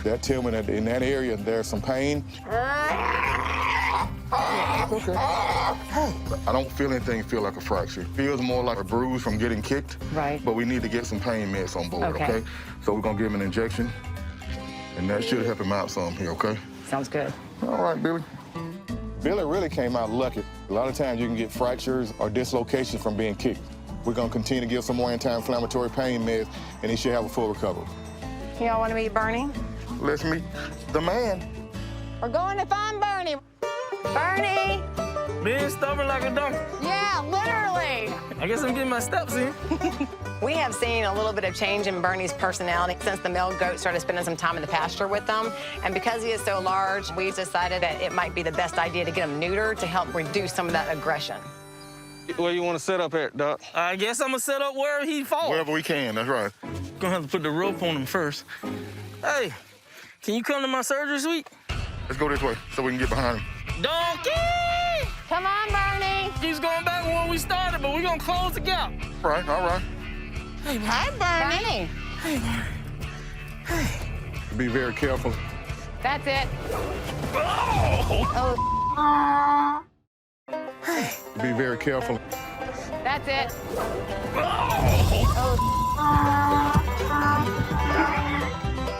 That tells me that in that area, there's some pain. Okay. I don't feel anything feel like a fracture. It feels more like a bruise from getting kicked. Right. But we need to get some pain meds on board, Okay. okay? So we're gonna give him an injection, and that should help him out some here, okay? Sounds good. All right, Billy. Billy really came out lucky. A lot of times you can get fractures or dislocations from being kicked. We're gonna continue to give some more anti-inflammatory pain meds, and he should have a full recovery. Y'all want to meet Bernie? Let's meet the man. We're going to find Bernie. Bernie! Being stubborn like a donkey. Yeah, literally. I guess I'm getting my steps in. We have seen a little bit of change in Bernie's personality since the male goat started spending some time in the pasture with them. And because he is so large, we decided that it might be the best idea to get him neutered to help reduce some of that aggression. Where you want to set up at, Doc? I guess I'm gonna set up wherever he falls. Wherever we can, that's right. Gonna have to put the rope on him first. Hey, can you come to my surgery suite? Let's go this way so we can get behind him. Donkey! Come on, Bernie. He's going back where we started, but we're gonna close the gap. All right. Hey, Hi, Bernie. Bernie. Be very careful. That's it. Oh! Oh, Be very careful. that's it.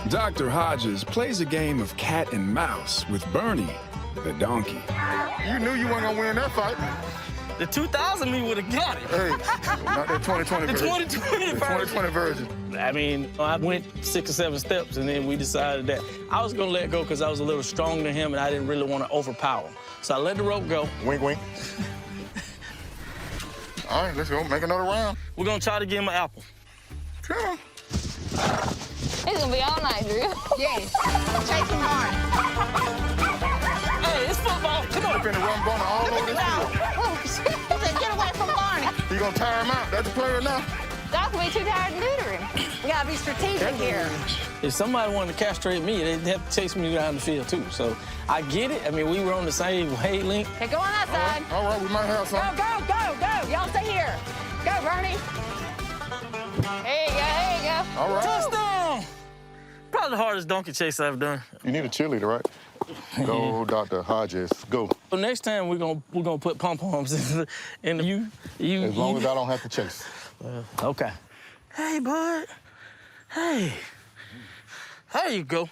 Dr. Hodges plays a game of cat and mouse with Bernie, the donkey. You knew you weren't gonna win that fight. The 2000 me would have got it. Hey, not that 2020 The version. 2020 The 2020 version. I mean, I went 6 or 7 steps, and then we decided that I was gonna let go because I was a little stronger than him, and I didn't really want to overpower him. So I let the rope go. Wink, wink. All right, let's go make another round. We're gonna try to get him an apple. Come on. It's gonna be all night, Drew. Yes. Chase him hard. Hey, it's football. Come on. We're finna run Bonner all over this field. Oh, shit. He said, get away from Barney. You gonna tire him out? That's the player now. Doc will be too tired to neuter him. You gotta be strategic here. If somebody wanted to castrate me, they'd have to chase me down the field, too. So I get it. I mean, we were on the same wavelength. Okay, go on that side. All right, we might have Go, some. go, go, go. Y'all stay here. Go, Bernie. There you go, there you go. All right. Touchdown! Probably the hardest donkey chase I've done. You need a cheerleader, right? Go, Dr. Hodges, go. So next time we're gonna put pom-poms in you. As long as I don't have to chase. Okay. Hey, bud. Hey. There you go.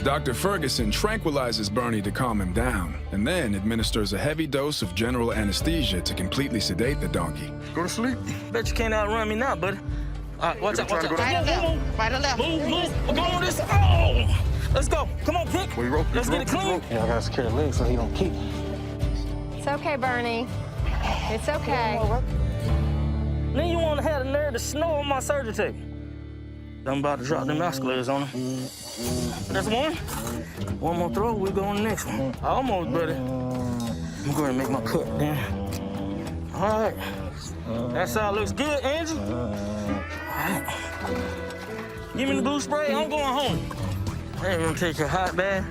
Dr. Ferguson tranquilizes Bernie to calm him down and then administers a heavy dose of general anesthesia to completely sedate the donkey. Go to sleep. Bet you can't outrun me now, buddy. All right, watch out, watch out. Right or left? Right or left? Move. We're going on this. Oh! Let's go. Come on, pick. We rope, Let's get it clean. Yeah, I gotta secure the leg so he don't keep. It's okay, Bernie. It's okay. Then you want to have the nerve to snore on my surgery table. I'm about to drop them escalators on him. That's one. One more throw, we go on the next one. Almost, buddy. I'm going to make my cut then. All right. That side looks good, Angie. All right. Give me the blue spray, I'm going home. I ain't gonna take a hot bath.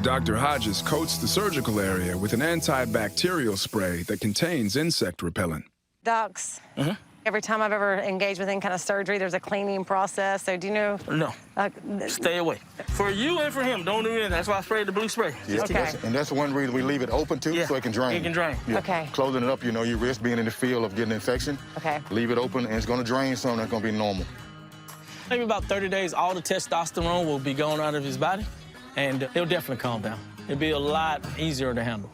Dr. Hodges coats the surgical area with an antibacterial spray that contains insect repellent. Docs, every time I've ever engaged with any kind of surgery, there's a cleaning process. So do you know? No. Stay away. For you and for him, don't do anything. That's why I sprayed the blue spray. Yeah, Okay. and that's one reason we leave it open too, so it can drain. It can drain. Yeah. Okay. Closing it up, you know, you risk being in the field of getting infection. Okay. Leave it open, and it's gonna drain some. That's gonna be normal. Maybe about 30 days, all the testosterone will be gone out of his body, and he'll definitely calm down. It'll be a lot easier to handle.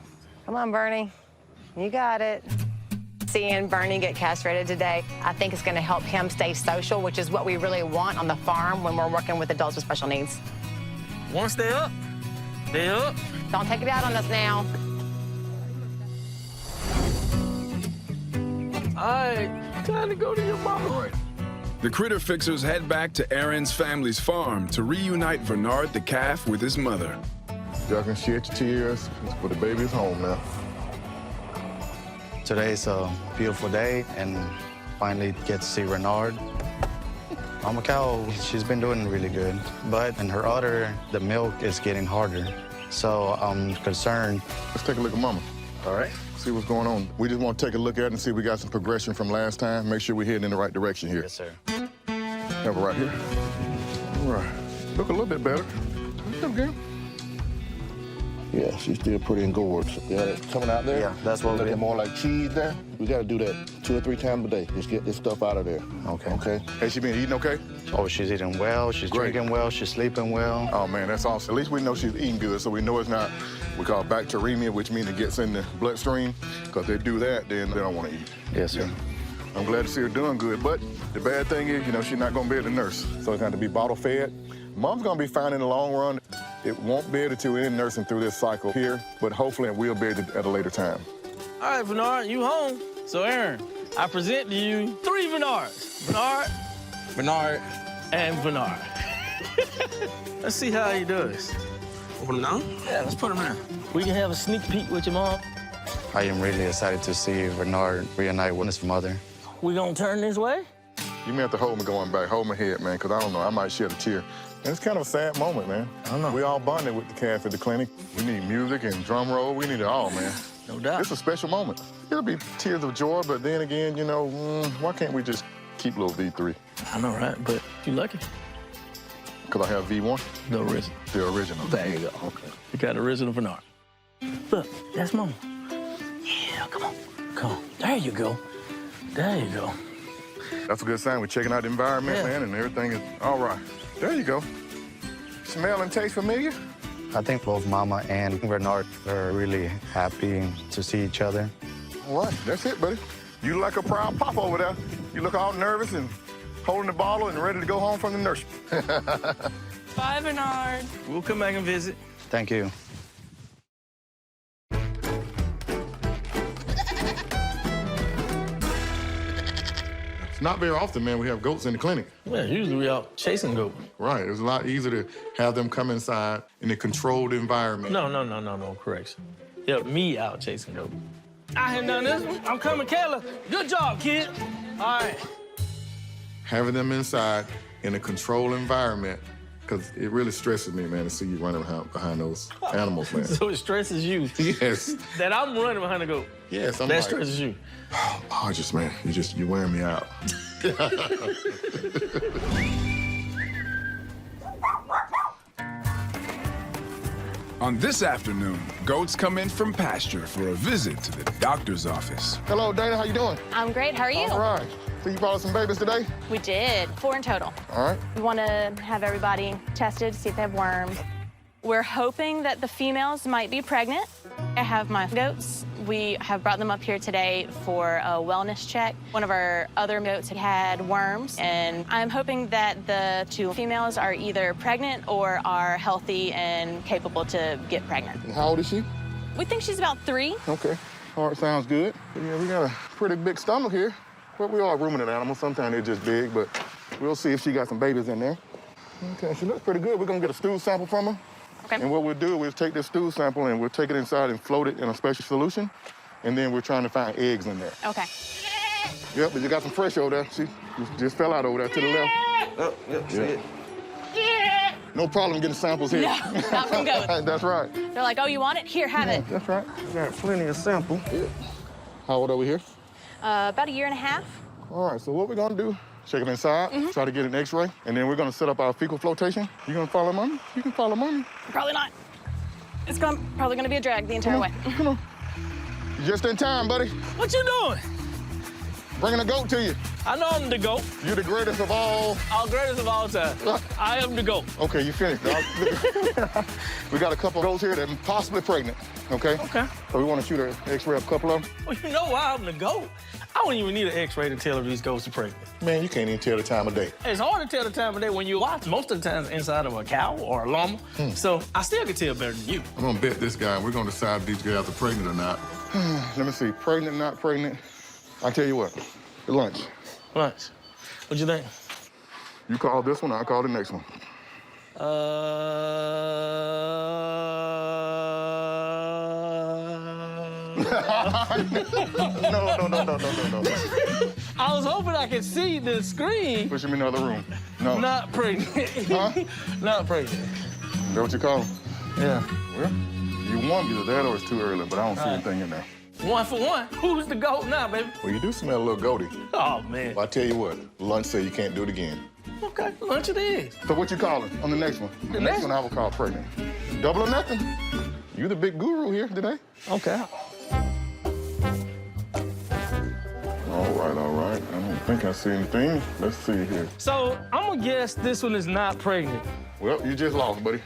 Come on, Bernie. You got it. Seeing Bernie get castrated today, I think it's going to help him stay social, which is what we really want on the farm when we're working with adults with special needs. Once they're up, they're up. Don't take it out on us now. Time to go to your mama. The critter fixers head back to Aaron's family's farm to reunite Bernard the calf with his mother. Y'all can shed your tears, but the baby's home now. Today's a beautiful day, and finally get to see Renard. Mama cow, she's been doing really good, but in her udder, the milk is getting harder. So I'm concerned. Let's take a look at Mama. All right. See what's going on. We just want to take a look at it and see if we got some progression from last time. Make sure we're heading in the right direction here. Yes, sir. Have it right here. All right. Look a little bit better. Look good. Yeah, she's still pretty engorged. Yeah, it's coming out there. Yeah, that's what looking more like cheese there. We got to do that 2 or 3 times a day. Just get this stuff out of there. Okay. Okay. Hey, she been eating okay? Oh, she's eating well, she's drinking well, she's sleeping well. Oh, man, that's awesome. At least we know she's eating good, so we know it's not, we call it bacteremia, which means it gets in the bloodstream. Because they do that, then they don't want to eat. Yes, sir. Yeah. I'm glad to see her doing good, but the bad thing is, you know, she's not going to be able to nurse. So it's going to be bottle fed. Mom's going to be fine in the long run. It won't be able to end nursing through this cycle here, but hopefully it will be able to at a later time. All right, Bernard, you home. So, Aaron, I present to you 3 Bernards. Bernard, and Bernard. Let's see how he does. Open them down? Yeah, let's put him in. We can have a sneak peek with your mom. I am really excited to see Renard reunite with his mother. We gonna turn this way? You may have to hold me going back. Hold my head, man, because I don't know. I might shed a tear. And it's kind of a sad moment, man. I know. We all bonded with the calf at the clinic. We need music and drum roll. We need it all, man. No doubt. It's a special moment. It'll be tears of joy, but then again, you know, why can't we just keep little V3? I know, right? But you lucky. Because I have V1? The original. The original. There you go. Okay. You got original Bernard. Look, that's Mama. Yeah, come on. Come on. There you go. There you go. That's a good sign. We're checking out the environment, man, and everything is all right. There you go. Smell and taste familiar? I think both Mama and Renard are really happy to see each other. All right, that's it, buddy. You look like a proud pop over there. You look all nervous and holding the bottle and ready to go home from the nursery. Bye, Bernard. We'll come back and visit. Thank you. It's not very often, man, we have goats in the clinic. Yeah, usually we out chasing goat. Right, it's a lot easier to have them come inside in a controlled environment. No, correction. Help me out chasing goat. I ain't done this one. I'm coming, Kayla. Good job, kid. All right. Having them inside in a controlled environment, because it really stresses me, man, to see you running behind those animals, man. So it stresses you. Yes. That I'm running behind the goat. Yes, I'm That like, stresses you. Oh, just, man, you're wearing me out. On this afternoon, goats come in from pasture for a visit to the doctor's office. Hello, Dana, how you doing? I'm great. How are you? All right. So you brought us some babies today? We did. 4 in total. All right. We want to have everybody tested to see if they have worms. We're hoping that the females might be pregnant. I have my goats. We have brought them up here today for a wellness check. One of our other goats had worms, and I'm hoping that the 2 females are either pregnant or are healthy and capable to get pregnant. And how old is she? We think she's about 3. Okay. All right, sounds good. Yeah, we got a pretty big stomach here. But we are ruminant animals. Sometimes they're just big, but we'll see if she got some babies in there. Okay, she looks pretty good. We're gonna get a stool sample from her. Okay. And what we'll do is take this stool sample and we'll take it inside and float it in a special solution. And then we're trying to find eggs in there. Okay. Yep, but you got some fresh over there. She just fell out over there to the left. Oh, yep, see it. No problem getting samples here. No, not from goats. That's right. They're like, oh, you want it? Here, have it. That's right. We got plenty of sample. Yeah. How old over here? About 1.5 years. All right, so what we're gonna do, check it inside, try to get an x-ray, and then we're gonna set up our fecal flotation. You gonna follow mommy? You can follow mommy. Probably not. It's probably gonna be a drag the entire way. Come on. You're just in time, buddy. What you doing? Bringing a goat to you. I know I'm the GOAT. You're the greatest of all. Our greatest of all time. I am the GOAT. Okay, you finished. We got a couple of goats here that are possibly pregnant, okay? Okay. So we want to shoot an x-ray of a couple of them. Well, you know why I'm the GOAT? I don't even need an x-ray to tell if these goats are pregnant. Man, you can't even tell the time of day. It's hard to tell the time of day when you watch most of the time inside of a cow or a llama. So I still can tell better than you. I'm gonna bet this guy, and we're gonna decide if these guys are pregnant or not. Let me see, pregnant, not pregnant. I'll tell you what, lunch. Lunch. What you think? You call this one, I'll call the next one. No. I was hoping I could see the screen. Push him in the other room. No. Not pregnant. Huh? Not pregnant. Is that what you call him? Yeah. Well, you won either that or it's too early, but I don't see anything in there. 1 for 1. Who's the GOAT now, baby? Well, you do smell a little goaty. Oh, man. But I tell you what, lunch said you can't do it again. Okay, lunch it is. So what you calling on the next one? The next one I will call pregnant. Double or nothing. You the big guru here today. Okay. All right. I don't think I see anything. Let's see here. So I'm gonna guess this one is not pregnant. Well, you just lost, buddy.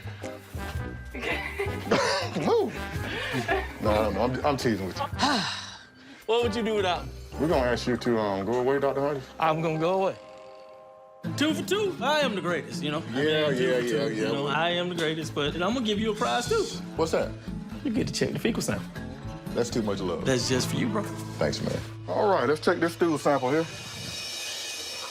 Move. No, I'm teasing with you. What would you do without me? We're gonna ask you to go away, Dr. Hodges. I'm gonna go away. 2 for 2. I am the greatest, you know. Yeah. You know, I am the greatest, but I'm gonna give you a prize too. What's that? You get to check the fecal sample. That's too much love. That's just for you, bro. Thanks, man. All right, let's check this stool sample here.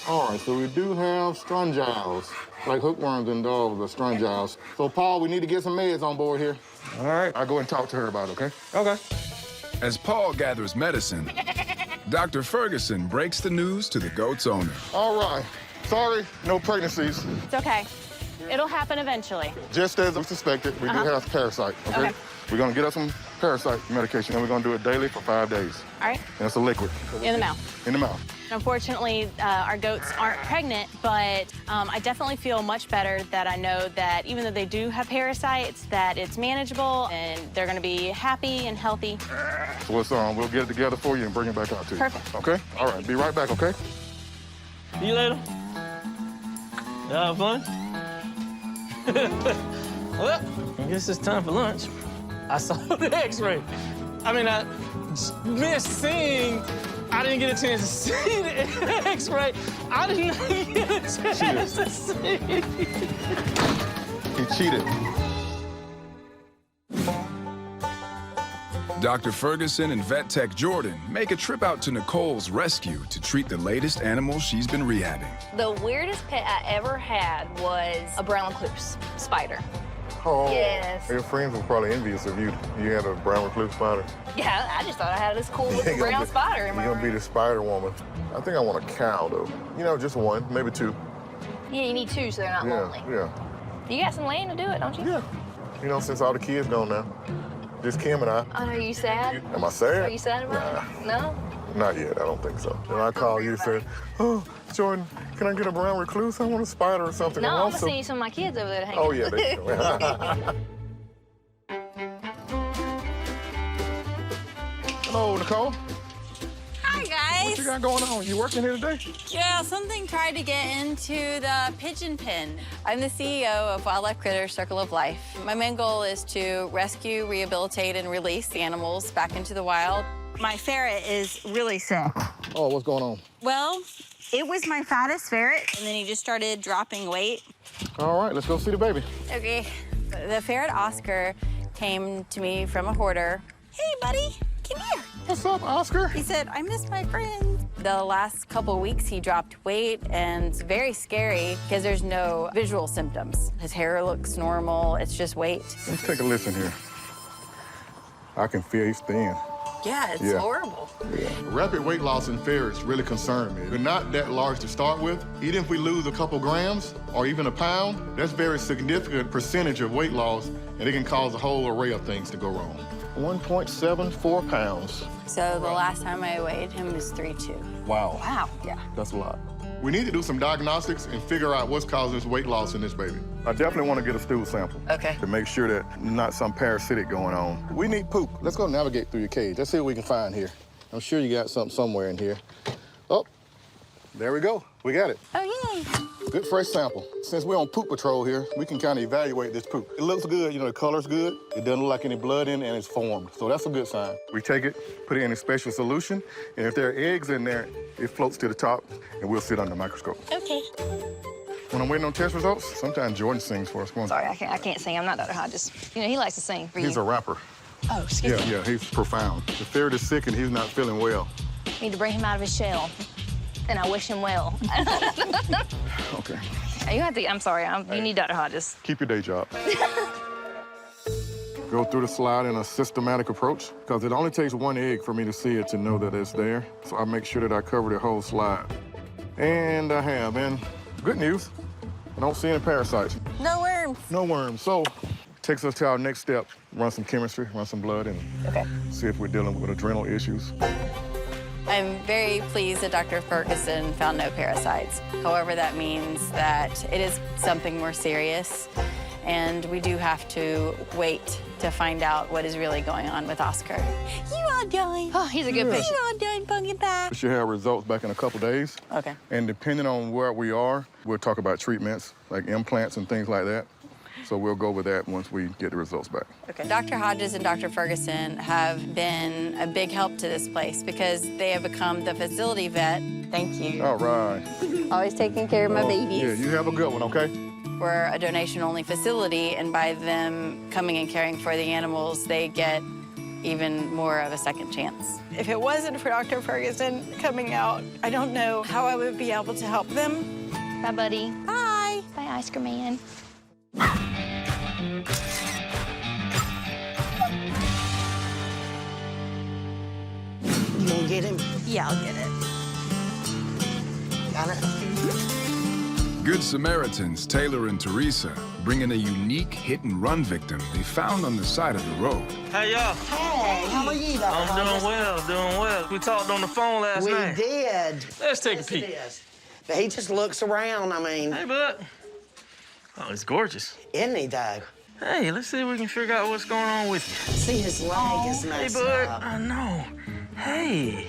All right, so we do have strongyles, like hookworms in dogs are strongyles. So, Paul, we need to get some meds on board here. All right. I'll go and talk to her about it, okay? Okay. As Paul gathers medicine, Dr. Ferguson breaks the news to the goat's owner. All right. Sorry, no pregnancies. It's okay. It'll happen eventually. Just as we suspected, we do have parasite, okay? We're gonna get us some parasite medication, and we're gonna do it daily for 5 days. All right. And it's a liquid. In the mouth. In the mouth. Unfortunately, our goats aren't pregnant, but I definitely feel much better that I know that even though they do have parasites, that it's manageable and they're gonna be happy and healthy. So let's, we'll get it together for you and bring it back out to you. Perfect. Okay? All right, be right back, okay? See you later. Y'all have fun? Well, I guess it's time for lunch. I saw the x-ray. I mean, I missed seeing. I didn't get a chance to see the x-ray. I didn't get a chance to see. He cheated. Dr. Ferguson and vet tech Jordan make a trip out to Nicole's rescue to treat the latest animal she's been rehabbing. The weirdest pet I ever had was a brown recluse spider. Oh, Yes. Your friends were probably envious of you. You had a brown recluse spider. Yeah, I just thought I had this cool little brown spider in my You're gonna be room. the spider woman. I think I want a cow, though. You know, just one, maybe 2. Yeah, you need 2 so they're not lonely. Yeah. You got some land to do it, don't you? Yeah. You know, since all the kids gone now, just Kim and I. Are you sad? Am I sad? Are you sad about it? No? Not yet, I don't think so. And I called you and said, oh, Jordan, can I get a brown recluse? I want a spider or something. No, And I'm also- gonna send you some of my kids over there to hang Oh, out. yeah, they Hello, Nicole. Hi, guys. What you got going on? You working here today? Yeah, something tried to get into the pigeon pen. I'm the CEO of Wildlife Critters Circle of Life. My main goal is to rescue, rehabilitate, and release the animals back into the wild. My ferret is really sick. Oh, what's going on? Well, it was my fattest ferret, and then he just started dropping weight. All right, let's go see the baby. Okay. The ferret Oscar came to me from a hoarder. Hey, buddy, come here. What's up, Oscar? He said, I miss my friends. The last couple of weeks, he dropped weight, and it's very scary because there's no visual symptoms. His hair looks normal. It's just weight. Let's take a listen here. I can feel he's thin. Yeah, it's horrible. Yeah. Rapid weight loss in ferrets really concern me. They're not that large to start with. Even if we lose a couple grams or even a pound, that's a very significant percentage of weight loss, and it can cause a whole array of things to go wrong. 1.74 pounds. So the last time I weighed him was 3.2. Wow. Wow, yeah. That's a lot. We need to do some diagnostics and figure out what's causing this weight loss in this baby. I definitely want to get a stool sample. Okay. To make sure that not some parasitic going on. We need poop. Let's go navigate through your cage. Let's see what we can find here. I'm sure you got something somewhere in here. Oh, there we go. We got it. Oh, yay. Good fresh sample. Since we're on poop patrol here, we can kind of evaluate this poop. It looks good, you know, the color's good. It doesn't look like any blood in it, and it's formed. So that's a good sign. We take it, put it in a special solution, and if there are eggs in there, it floats to the top, and we'll sit under the microscope. Okay. When I'm waiting on test results, sometimes Jordan sings for us. Come on. Sorry, I can't sing. I'm not Dr. Hodges. You know, he likes to sing for you. He's a rapper. Oh, excuse me. Yeah, he's profound. The ferret is sick, and he's not feeling well. Need to bring him out of his shell. And I wish him well. Okay. You have to, I'm sorry, you need Dr. Hodges. Keep your day job. Go through the slide in a systematic approach, because it only takes one egg for me to see it to know that it's there. So I make sure that I cover the whole slide. And I have, and good news, I don't see any parasites. No worms. No worms. So takes us to our next step, run some chemistry, run some blood, and see if we're dealing with adrenal issues. I'm very pleased that Dr. Ferguson found no parasites. However, that means that it is something more serious, and we do have to wait to find out what is really going on with Oscar. You all done? Oh, he's a good patient. You all done, pumpkin pie? We should have results back in a couple days. Okay. And depending on where we are, we'll talk about treatments, like implants and things like that. So we'll go with that once we get the results back. Okay. Dr. Hodges and Dr. Ferguson have been a big help to this place because they have become the facility vet. Thank you. All right. Always taking care of my babies. Yeah, you have a good one, okay? We're a donation-only facility, and by them coming and caring for the animals, they get even more of a second chance. If it wasn't for Dr. Ferguson coming out, I don't know how I would be able to help them. Bye, buddy. Bye. Bye, Oscar Man. You gonna get him? Yeah, I'll get it. Got it? Good Samaritans, Taylor and Teresa, bring in a unique hit-and-run victim they found on the side of the road. Hey, y'all. Hey, how are you, Dr. I'm Hodges? doing well. We talked on the phone last night. We did. Let's take a Yes, peek. it is. But he just looks around, I mean. Hey, bud. Oh, it's gorgeous. Isn't he, Doug? Hey, let's see if we can figure out what's going on with you. See, his leg is Hey, messed bud. up. I know. Hey.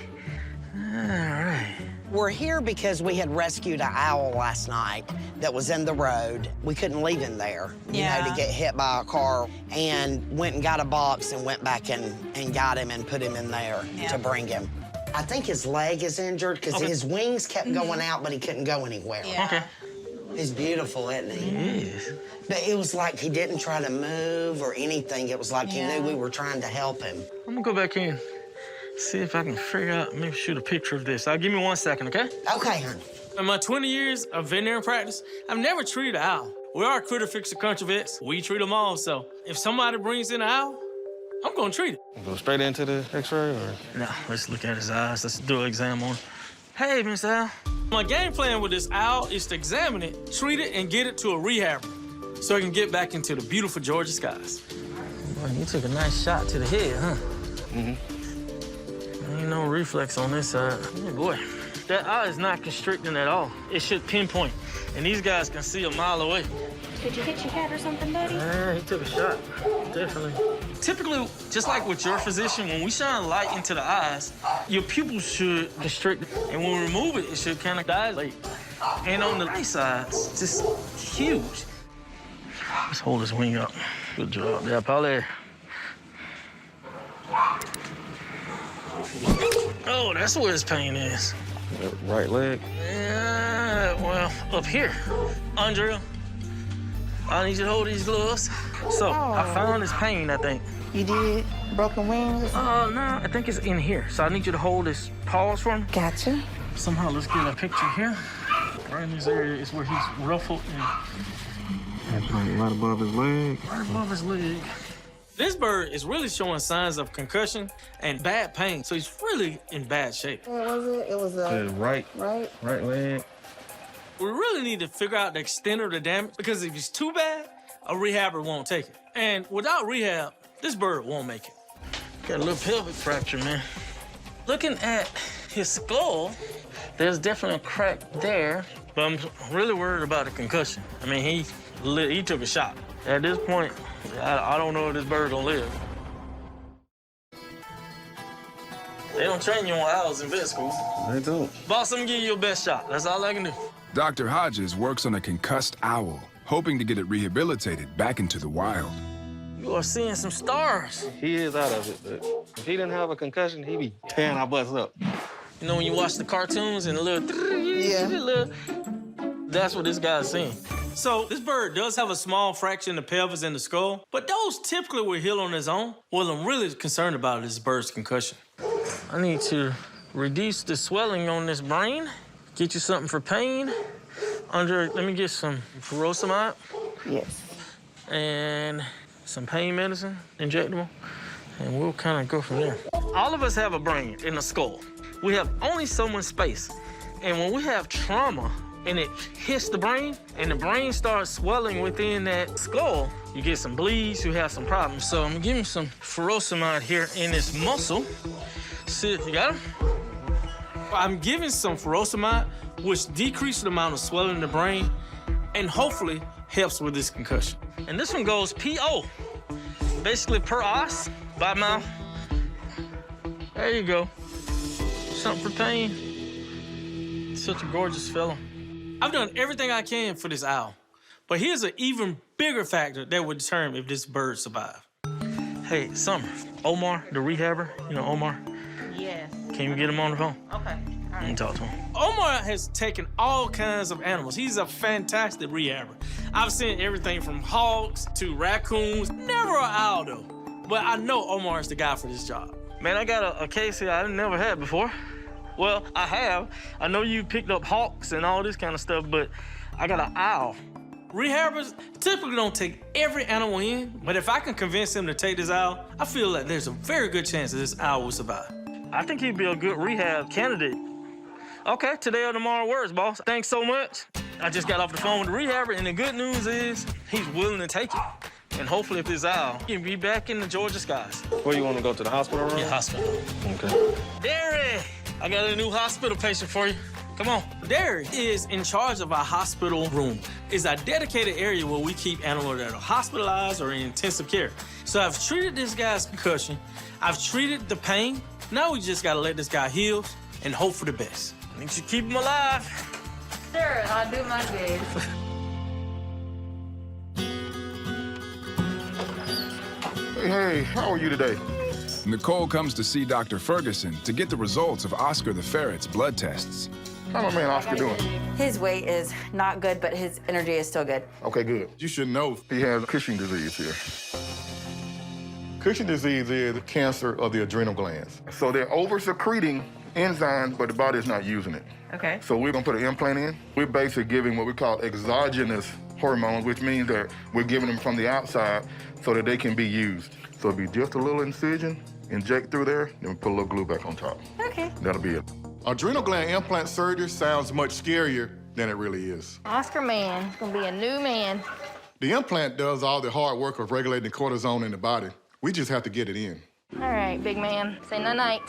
All right. We're here because we had rescued an owl last night that was in the road. We couldn't leave him there, you know, to get hit by a car, and went and got a box and went back and got him and put him in there to bring him. I think his leg is injured because his wings kept going out, but he couldn't go anywhere. Okay. He's beautiful, isn't he? He is. But it was like he didn't try to move or anything. It was like he knew we were trying to help him. I'm gonna go back in, see if I can figure out, maybe shoot a picture of this. Give me 1 second, okay? Okay, honey. In my 20 years of veterinary practice, I've never treated an owl. We are critter fixer country vets. We treat them all, so if somebody brings in an owl, I'm gonna treat it. Go straight into the x-ray, or? No, let's look at his eyes. Let's do an exam on him. Hey, Miss Al. My game plan with this owl is to examine it, treat it, and get it to a rehabber so it can get back into the beautiful Georgia skies. Boy, you took a nice shot to the head, huh? Mm-hmm. Ain't no reflex on this side. Oh, boy. That eye is not constricting at all. It should pinpoint, and these guys can see a mile away. Did you hit your head or something, buddy? Yeah, he took a shot, definitely. Typically, just like with your physician, when we shine light into the eyes, your pupils should constrict, and when we remove it, it should kind of dilate. And on the right side, it's just huge. Let's hold this wing up. Good job there, Polly. Oh, that's where his pain is. Right leg. Yeah, well, up here. Andrea, I need you to hold these gloves. So, I found his pain, I think. You did? Broken wings? Oh, no, I think it's in here. So I need you to hold his paws for me. Gotcha. Somehow, let's get a picture here. Right in this area is where he's ruffled and Right above his leg. right above his leg. This bird is really showing signs of concussion and bad pain, so he's really in bad shape. What was it? It was a Right leg. We really need to figure out the extent of the damage, because if it's too bad, a rehabber won't take it. And without rehab, this bird won't make it. Got a little pelvic fracture, man. Looking at his skull, there's definitely a crack there, but I'm really worried about a concussion. I mean, he took a shot. At this point, I don't know if this bird gonna live. They don't train you on owls in vet school. They don't. Boss, I'm gonna give you your best shot. That's all I can do. Dr. Hodges works on a concussed owl, hoping to get it rehabilitated back into the wild. You are seeing some stars. He is out of it, but if he didn't have a concussion, he'd be tearing our butts up. You know when you watch the cartoons and the little, that's what this guy's seeing. So this bird does have a small fracture in the pelvis and the skull, but those typically will heal on his own. What I'm really concerned about is this bird's concussion. I need to reduce the swelling on this brain, get you something for pain. Andre, let me get some furosemide. Yes. And some pain medicine, injectable, and we'll kind of go from there. All of us have a brain and a skull. We have only so much space. And when we have trauma and it hits the brain and the brain starts swelling within that skull, you get some bleeds, you have some problems. So I'm gonna give him some furosemide here in this muscle. See, you got him? I'm giving some furosemide, which decreases the amount of swelling in the brain and hopefully helps with this concussion. And this one goes PO, basically per os, by mouth. There you go. Something for pain. Such a gorgeous fellow. I've done everything I can for this owl, but here's an even bigger factor that would determine if this bird survived. Hey, Summer, Omar, the rehabber, you know Omar? Yes. Can you get him on the phone? Okay. Let me talk to him. Omar has taken all kinds of animals. He's a fantastic rehabber. I've seen everything from hogs to raccoons. Never an owl, though. But I know Omar is the guy for this job. Man, I got a case here I never had before. Well, I have. I know you picked up hawks and all this kind of stuff, but I got an owl. Rehabbers typically don't take every animal in, but if I can convince him to take this owl, I feel like there's a very good chance that this owl will survive. I think he'd be a good rehab candidate. Okay, today or tomorrow works, boss. Thanks so much. I just got off the phone with the rehabber, and the good news is he's willing to take it. And hopefully if this owl can be back in the Georgia skies. Where you want to go, to the hospital room? Yeah, hospital. Okay. Derry, I got a new hospital patient for you. Come on. Derry is in charge of our hospital room. It's a dedicated area where we keep animals that are hospitalized or in intensive care. So I've treated this guy's concussion. I've treated the pain. Now we just gotta let this guy heal and hope for the best. I need you to keep him alive. Sure, I'll do my best. Hey, how are you today? Nicole comes to see Dr. Ferguson to get the results of Oscar the ferret's blood tests. How my man Oscar doing? His weight is not good, but his energy is still good. Okay, good. You should know he has Cushing disease here. Cushing disease is cancer of the adrenal glands. So they're over-secreting enzymes, but the body's not using it. Okay. So we're gonna put an implant in. We're basically giving what we call exogenous hormones, which means that we're giving them from the outside so that they can be used. So it'll be just a little incision, inject through there, then we put a little glue back on top. Okay. That'll be it. Adrenal gland implant surgery sounds much scarier than it really is. Oscar man, gonna be a new man. The implant does all the hard work of regulating cortisone in the body. We just have to get it in. All right, big man. Say night-night.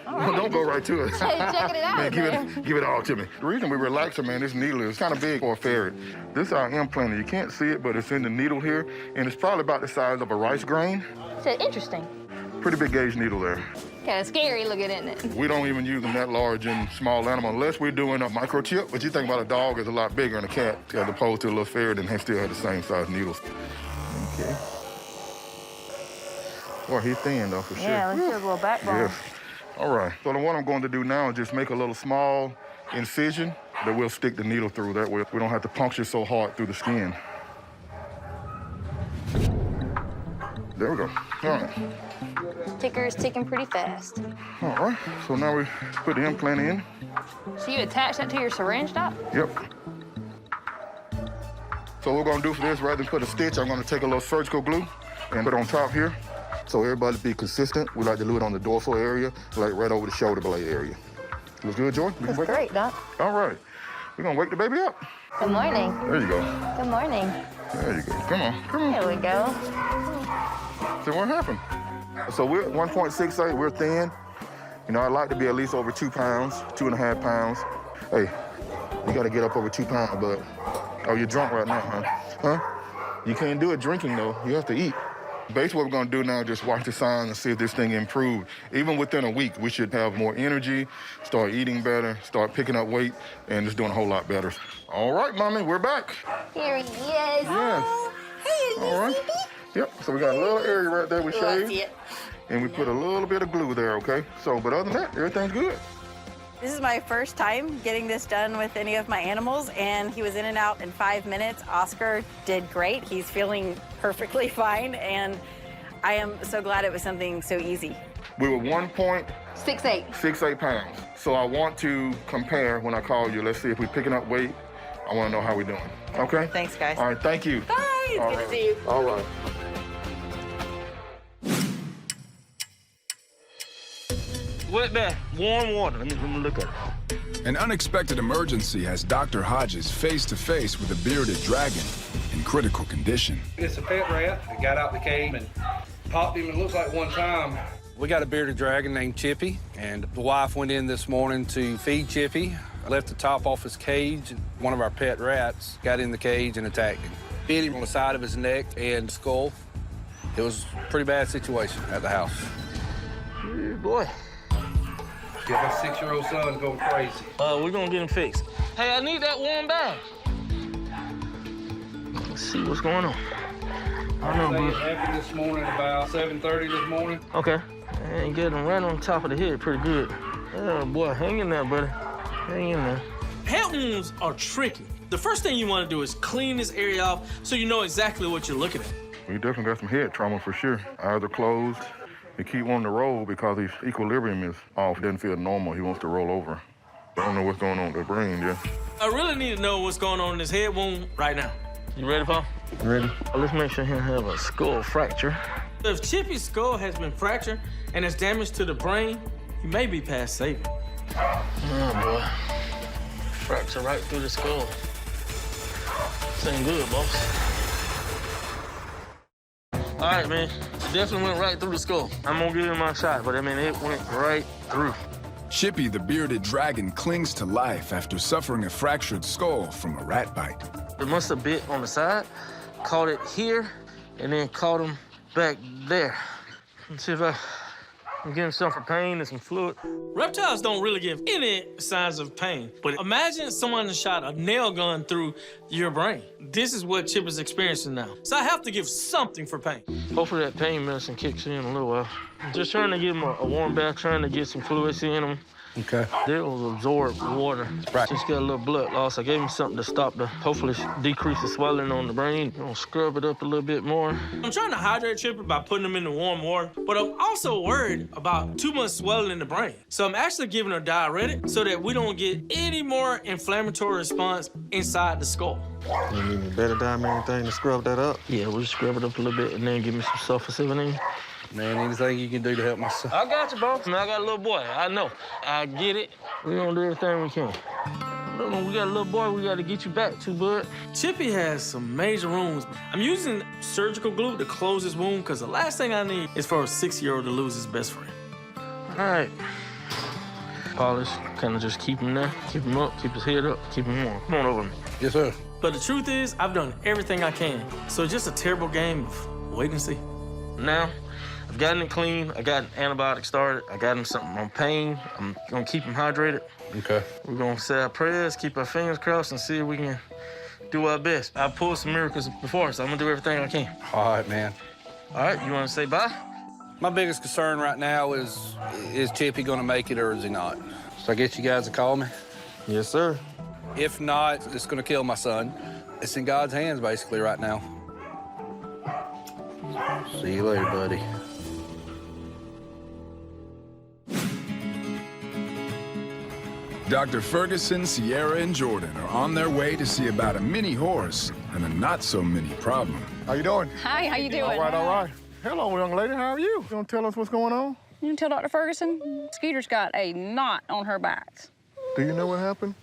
All right. Don't go right to it. Hey, checking it out, man. Give it all to me. The reason we relax it, man, this needle is kind of big for a ferret. This is our implanter. You can't see it, but it's in the needle here, and it's probably about the size of a rice grain. So interesting. Pretty big gauge needle there. Kind of scary looking, isn't it? We don't even use them that large in small animal unless we're doing a microchip. But you think about a dog is a lot bigger than a cat as opposed to a little ferret, and they still have the same size needles. Okay. Boy, he's thin though, for sure. Yeah, let's do a little backbone. Yes. All right. So then what I'm going to do now is just make a little small incision that we'll stick the needle through. That way we don't have to puncture so hard through the skin. There we go. All right. Ticker is ticking pretty fast. All right. So now we put the implant in. So you attach that to your syringe, Doc? Yep. So what we're going to do for this, rather than put a stitch, I'm going to take a little surgical glue and put it on top here. So everybody be consistent. We like to do it on the dorsal area, like right over the shoulder blade area. Looks good, Joy? That's great, Doc. All right. We're going to wake the baby up. Good morning. There you go. Good morning. There you go. Come on. Come on. There we go. So what happened? So we're at 1.68. We're thin. You know, I'd like to be at least over 2 pounds, 2.5 pounds. Hey, you got to get up over 2 pounds, bud. Oh, you're drunk right now, huh? Huh? You can't do it drinking, though. You have to eat. Basically, what we're going to do now is just watch the signs and see if this thing improved. Even within a week, we should have more energy, start eating better, start picking up weight, and just doing a whole lot better. All right, Mommy, we're back. Here he is. Yes. Oh, hey, all right. Yep, so we got a little area right there we shaved. it. And we put a little bit of glue there, okay? So, but other than that, everything's good. This is my first time getting this done with any of my animals, and he was in and out in 5 minutes. Oscar did great. He's feeling perfectly fine, and I am so glad it was something so easy. We were 1.68 pounds. So I want to compare when I call you. Let's see if we're picking up weight. I want to know how we're doing. Okay? Thanks, guys. All right, thank you. Bye. It's All good right. to see you. All right. Wet bath, warm water. Let me look at it. An unexpected emergency has Dr. Hodges face to face with a bearded dragon in critical condition. It's a pet rat. We got out the cave and popped him. It looks like one time. We got a bearded dragon named Chippy, and the wife went in this morning to feed Chippy. Left the top off his cage, and one of our pet rats got in the cage and attacked him. Bit him on the side of his neck and skull. It was a pretty bad situation at the house. Yeah, boy. Yeah, my 6-year-old son going crazy. We're gonna get him fixed. Hey, I need that warm bath. Let's see what's going on. I know, It bro. happened this morning about 7:30 this morning. Okay. And get him right on top of the head pretty good. Oh, boy, hang in there, buddy. Hang in there. Head wounds are tricky. The first thing you want to do is clean this area off so you know exactly what you're looking at. We definitely got some head trauma for sure. Eyes are closed. He keep wanting to roll because his equilibrium is off. Doesn't feel normal. He wants to roll over. I don't know what's going on with the brain, yeah. I really need to know what's going on in this head wound right now. You ready, Paul? Ready. Let's make sure he don't have a skull fracture. If Chippy's skull has been fractured and has damage to the brain, he may be past saving. Oh, boy. Fracture right through the skull. This ain't good, boss. All right, man. It definitely went right through the skull. I'm gonna give him my shot, but I mean, it went right through. Chippy, the bearded dragon, clings to life after suffering a fractured skull from a rat bite. It must have bit on the side, caught it here, and then caught him back there. Let's see if I can get him some for pain and some fluid. Reptiles don't really give any signs of pain, but imagine someone shot a nail gun through your brain. This is what Chip is experiencing now. So I have to give something for pain. Hopefully that pain medicine kicks in a little while. Just trying to give him a warm bath, trying to get some fluids in him. Okay. They will absorb water. Right. Just got a little blood loss. I gave him something to stop hopefully decrease the swelling on the brain. I'm gonna scrub it up a little bit more. I'm trying to hydrate Chipper by putting him in the warm water, but I'm also worried about too much swelling in the brain. So I'm actually giving her a diuretic so that we don't get any more inflammatory response inside the skull. You need a better dime anything to scrub that up? Yeah, we'll scrub it up a little bit and then give me some sulfacetamine. Man, anything you can do to help my son. I got you, boss. I got a little boy. I know. I get it. We're gonna do everything we can. We got a little boy we got to get you back to, bud. Chippy has some major wounds. I'm using surgical glue to close his wound because the last thing I need is for a 6-year-old to lose his best friend. All right. Polish, kind of just keep him there, keep him up, keep his head up, keep him warm. Come on over. Yes, sir. But the truth is, I've done everything I can. So it's just a terrible game of wait and see. Now, I've gotten it clean. I got an antibiotic started. I got him something on pain. I'm gonna keep him hydrated. Okay. We're gonna say our prayers, keep our fingers crossed, and see if we can do our best. I've pulled some miracles before, so I'm gonna do everything I can. All right, man. All right, you wanna say bye? My biggest concern right now is Chippy gonna make it or is he not? So I guess you guys will call me? Yes, sir. If not, it's gonna kill my son. It's in God's hands, basically, right now. See you later, buddy. Dr. Ferguson, Sierra, and Jordan are on their way to see about a mini horse and a not-so-mini problem. How you doing? Hi, how you doing? All right, all right. Hello, young lady. How are you? You gonna tell us what's going on? You can tell Dr. Ferguson, Skeeter's got a knot on her back. Do you know what happened?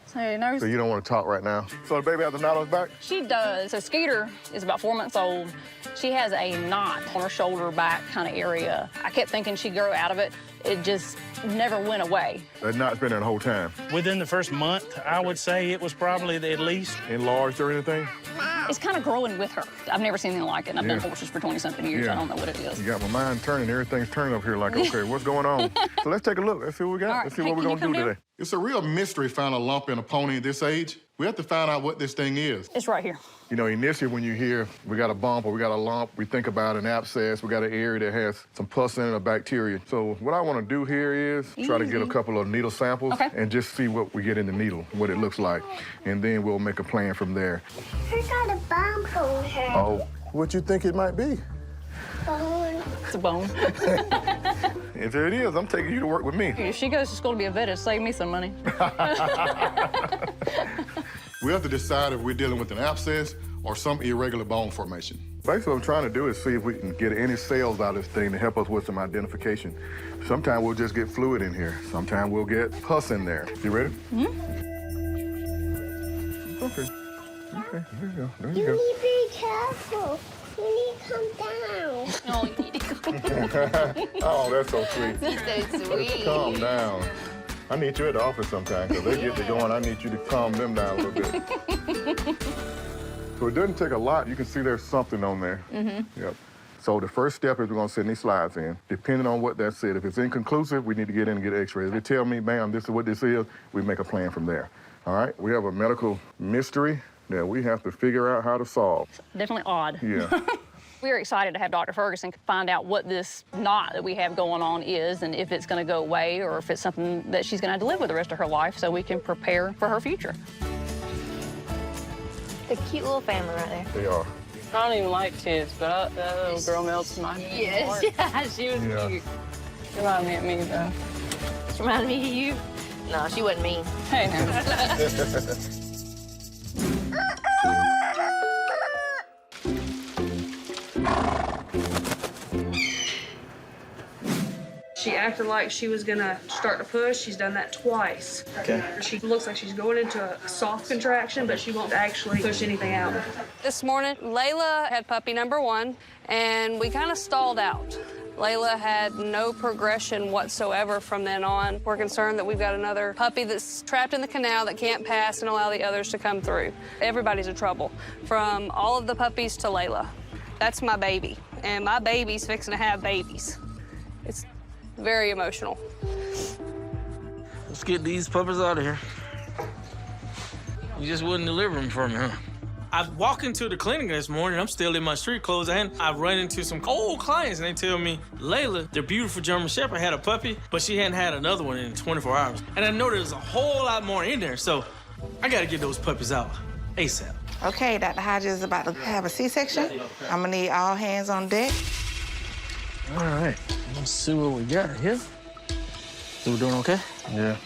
So you don't want to talk right now. So the baby has a knot on his back? She does. So Skeeter is about 4 months old. She has a knot on her shoulder back kind of area. I kept thinking she'd grow out of it. It just never went away. That knot's been there the whole time. Within the first month, I would say it was probably at least. Enlarged or anything? It's kind of growing with her. I've never seen anything like it, and I've done horses for 20-something years. I don't know what it is. You got my mind turning. Everything's turning up here like, okay, what's going on? So let's take a look. Let's see what we got. All right. Let's see what we're going to do today. It's a real mystery finding a lump in a pony at this age. We have to find out what this thing is. It's right here. You know, initially when you hear we got a bump or we got a lump, we think about an abscess. We got an area that has some pus in it or bacteria. So what I want to do here is try to get a couple of needle samples and just see what we get in the needle, what it looks like. And then we'll make a plan from there. She got a bump on her. Oh, what you think it might be? Bone. It's a bone. If it is, I'm taking you to work with me. If she goes to school to be a vet, it'll save me some money. We have to decide if we're dealing with an abscess or some irregular bone formation. Basically, what I'm trying to do is see if we can get any cells out of this thing to help us with some identification. Sometimes we'll just get fluid in here. Sometimes we'll get pus in there. You ready? Mm-hmm. Okay. Okay, there you go. There You you go. need to be careful. You need to come down. Oh, you need to come down. Oh, that's so sweet. That's so sweet. Calm down. I need you at the office sometime, because they get to going. I need you to calm them down a little bit. So it doesn't take a lot. You can see there's something on there. Mm-hmm. Yep. So the first step is we're going to send these slides in. Depending on what that said, if it's inconclusive, we need to get in and get x-rays. If they tell me, bam, this is what this is, we make a plan from there. All right? We have a medical mystery that we have to figure out how to solve. Definitely odd. Yeah. We're excited to have Dr. Ferguson find out what this knot that we have going on is and if it's going to go away or if it's something that she's going to have to live with the rest of her life so we can prepare for her future. The cute little family right there. They are. I don't even like kids, but that little girl melts my heart. Yes, yeah, she was cute. She reminded me of me, though. She reminded me of you? No, she wasn't mean. Hey, now. She acted like she was gonna start to push. She's done that twice. Okay. She looks like she's going into a soft contraction, but she won't actually push anything out. This morning, Layla had puppy number 1, and we kind of stalled out. Layla had no progression whatsoever from then on. We're concerned that we've got another puppy that's trapped in the canal that can't pass and allow the others to come through. Everybody's in trouble, from all of the puppies to Layla. That's my baby, and my baby's fixing to have babies. It's very emotional. Let's get these puppies out of here. You just wouldn't deliver them for me, huh? I walk into the clinic this morning, I'm still in my street clothes, and I run into some old clients, and they tell me, Layla, the beautiful German Shepherd, had a puppy, but she hadn't had another one in 24 hours. And I know there's a whole lot more in there, so I gotta get those puppies out ASAP. Okay, Dr. Hodges is about to have a C-section. I'm gonna need all hands on deck. All right, let's see what we got here. So we're doing okay? Yeah.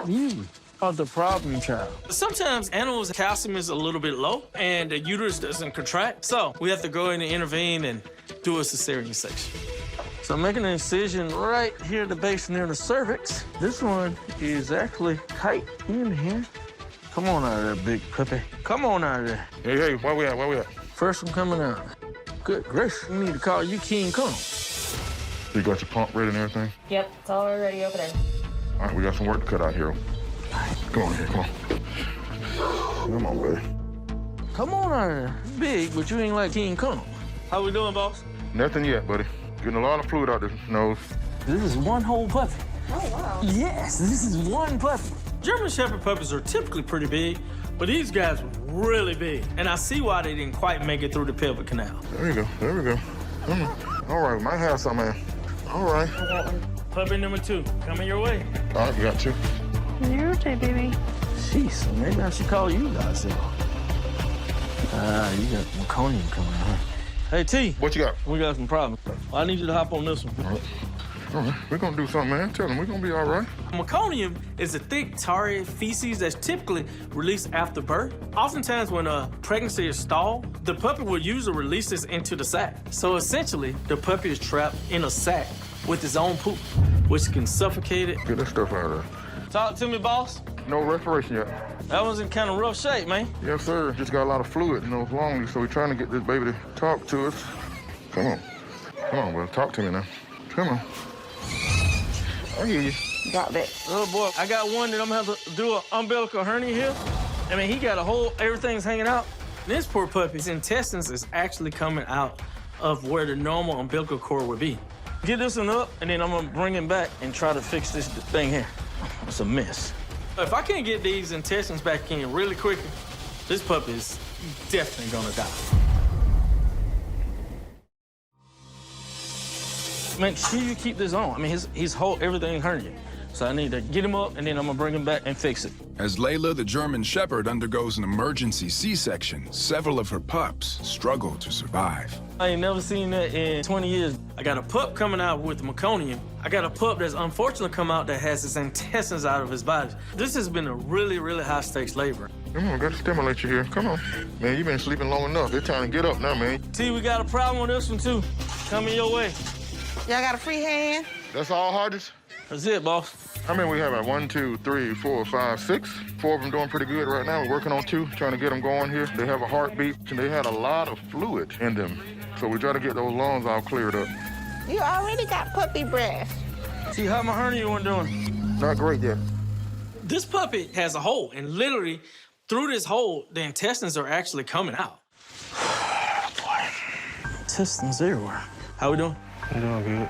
You are the problem child. Sometimes animals' calcium is a little bit low, and the uterus doesn't contract, so we have to go in and intervene and do a cesarean section. So I'm making an incision right here at the base near the cervix. This one is actually tight in here. Come on out of there, big puppy. Come on out of there. Hey, where we at? First one coming out. Good gracious, we need to call you King Kong. You got your pump ready and everything? Yep, it's all already over there. All right, we got some work to cut out here. Come on here, come on. Come on, baby. Come on out of there. Big, but you ain't like King Kong. How we doing, boss? Nothing yet, buddy. Getting a lot of fluid out the nose. This is one whole puppy. Oh, wow. Yes, this is one puppy. German Shepherd puppies are typically pretty big, but these guys were really big. And I see why they didn't quite make it through the pelvic canal. There we go. Come on. All right, we might have some, man. All right. Puppy number 2, coming your way. All right, we got 2. You're okay, baby. Jeez, so maybe I should call you guys in. You got meconium coming on. Hey, T. What you got? We got some problems. I need you to hop on this one. All right, we're gonna do something, man. Tell them we're gonna be all right. Meconium is a thick, tarry feces that's typically released after birth. Oftentimes when a pregnancy is stalled, the puppy will usually release this into the sac. So essentially, the puppy is trapped in a sac with his own poop, which can suffocate it. Get that stuff out of there. Talk to me, boss. No respiration yet. That one's in kind of rough shape, man. Yes, sir. Just got a lot of fluid in those longlies, so we're trying to get this baby to talk to us. Come on, brother. Talk to me now. Come on. I hear you. Got it. Oh, boy, I got one that I'm gonna have to do an umbilical hernia here. I mean, he got a whole, everything's hanging out. This poor puppy's intestines is actually coming out of where the normal umbilical cord would be. Get this one up, and then I'm gonna bring him back and try to fix this thing here. It's a mess. If I can't get these intestines back in really quickly, this puppy is definitely gonna die. Make sure you keep this on. I mean, his whole, everything hernia. So I need to get him up, and then I'm gonna bring him back and fix it. As Layla, the German Shepherd, undergoes an emergency C-section, several of her pups struggle to survive. I ain't never seen that in 20 years. I got a pup coming out with meconium. I got a pup that's unfortunately come out that has his intestines out of his body. This has been a really, really high-stakes labor. Come on, gotta stimulate you here. Come on. Man, you've been sleeping long enough. It's time to get up now, man. T, we got a problem with this one, too. Coming your way. Y'all got a free hand? That's all, Hodges? That's it, boss. How many we have? 1, 2, 3, 4, 5, 6. 4 of them doing pretty good right now. We're working on 2, trying to get them going here. They have a heartbeat, and they had a lot of fluid in them. So we try to get those lungs all cleared up. You already got puppy breath. See how my hernia one doing? Not great yet. This puppy has a hole, and literally through this hole, the intestines are actually coming out. Boy, intestines everywhere. How we doing? We're doing good.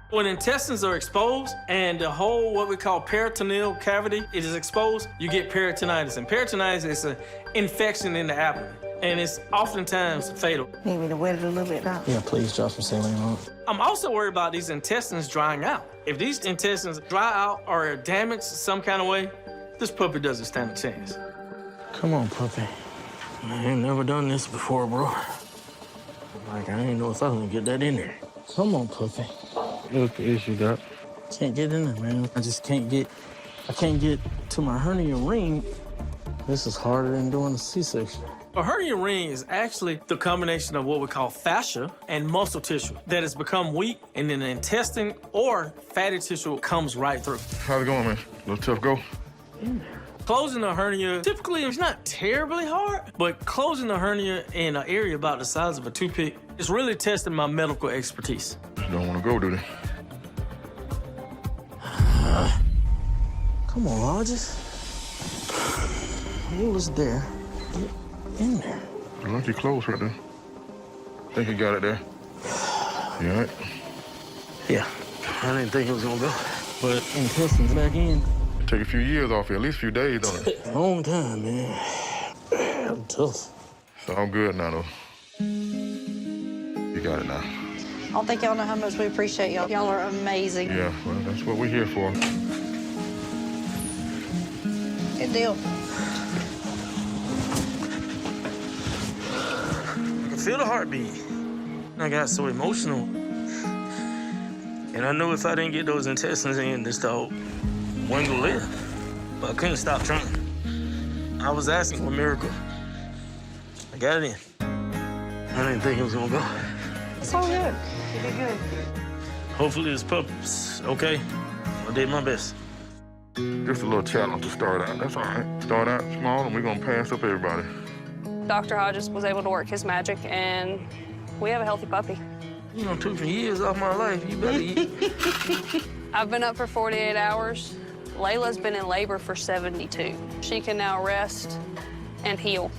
When intestines are exposed and the whole, what we call peritoneal cavity, it is exposed, you get peritonitis. And peritonitis is an infection in the abdomen, and it's oftentimes fatal. Need me to wet it a little bit out? Yeah, please drop some saline on it. I'm also worried about these intestines drying out. If these intestines dry out or are damaged some kind of way, this puppy doesn't stand a chance. Come on, puppy. I ain't never done this before, bro. Like, I ain't know if I was gonna get that in there. Come on, puppy. What's the issue, Doc? Can't get in there, man. I can't get to my hernia ring. This is harder than doing a C-section. A hernia ring is actually the combination of what we call fascia and muscle tissue that has become weak, and then the intestine or fatty tissue comes right through. How's it going, man? A little tough go? Closing a hernia, typically it's not terribly hard, but closing a hernia in an area about the size of a toothpick is really testing my medical expertise. You don't want to go, do they? Come on, Hodges. What was there? Get in there. I like your clothes right there. I think you got it there. You all right? Yeah. I didn't think it was gonna go, but intestines back in. Take a few years off here, at least a few days, don't it? Long time, man. I'm tough. It's all good now, though. You got it now. I don't think y'all know how much we appreciate y'all. Y'all are amazing. Yeah, well, that's what we're here for. Good deal. I can feel the heartbeat. I got so emotional. And I knew if I didn't get those intestines in, this dog wasn't gonna live. But I couldn't stop trying. I was asking for a miracle. I got it in. I didn't think it was gonna go. It's all good. You did good. Hopefully this pup's okay. I did my best. Just a little challenge to start out. That's all right. Start out small, and we're gonna pass up everybody. Dr. Hodges was able to work his magic, and we have a healthy puppy. You know, took years off my life. You better eat. I've been up for 48 hours. Layla's been in labor for 72. She can now rest and heal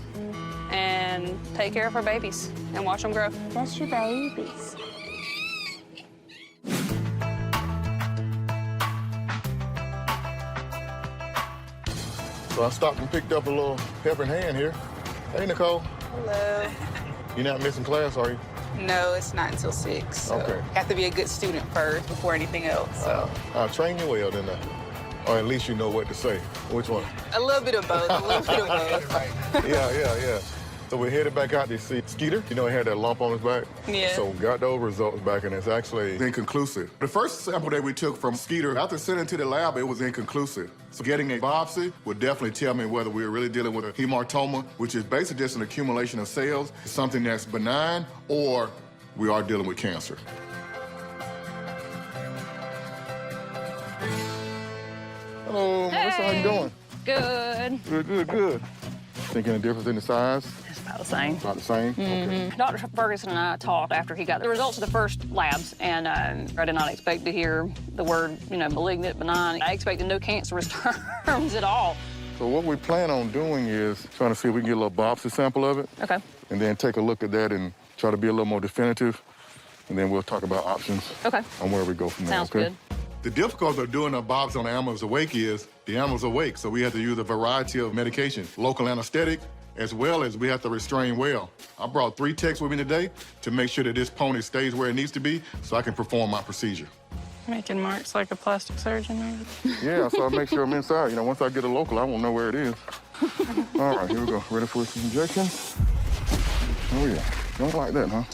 and take care of her babies and watch them grow. That's your babies. So I stopped and picked up a little helping hand here. Hey, Nicole. Hello. You're not missing class, are you? No, it's not until 6. So Okay. have to be a good student first before anything else. So. I'll train you well, then. Or at least you know what to say. Which one? A little bit of both. A little bit of both. Yeah. So we're headed back out to see Skeeter. You know, he had that lump on his back. Yeah. So got those results back, and it's actually inconclusive. The first sample that we took from Skeeter, after sending it to the lab, it was inconclusive. So getting a biopsy would definitely tell me whether we're really dealing with a hematoma, which is basically just an accumulation of cells, something that's benign, or we are dealing with cancer. Hello, Melissa, how you doing? Good. Good. Thinking a difference in the size? It's about the same. About the same? Okay. Dr. Ferguson and I talked after he got the results of the first labs, and I did not expect to hear the word, malignant, benign. I expected no cancerous terms at all. So what we plan on doing is trying to see if we can get a little biopsy sample of it. Okay. And then take a look at that and try to be a little more definitive. And then we'll talk about options Okay. on where we go from there, Sounds okay? good. The difficulty of doing a biopsy on the animal's awake is the animal's awake, so we have to use a variety of medication, local anesthetic, as well as we have to restrain well. I brought 3 techs with me today to make sure that this pony stays where it needs to be so I can perform my procedure. Making marks like a plastic surgeon. Yeah, so I make sure I'm inside. Once I get a local, I won't know where it is. All right, here we go. Ready for some injections? Oh, yeah. Don't like that, huh?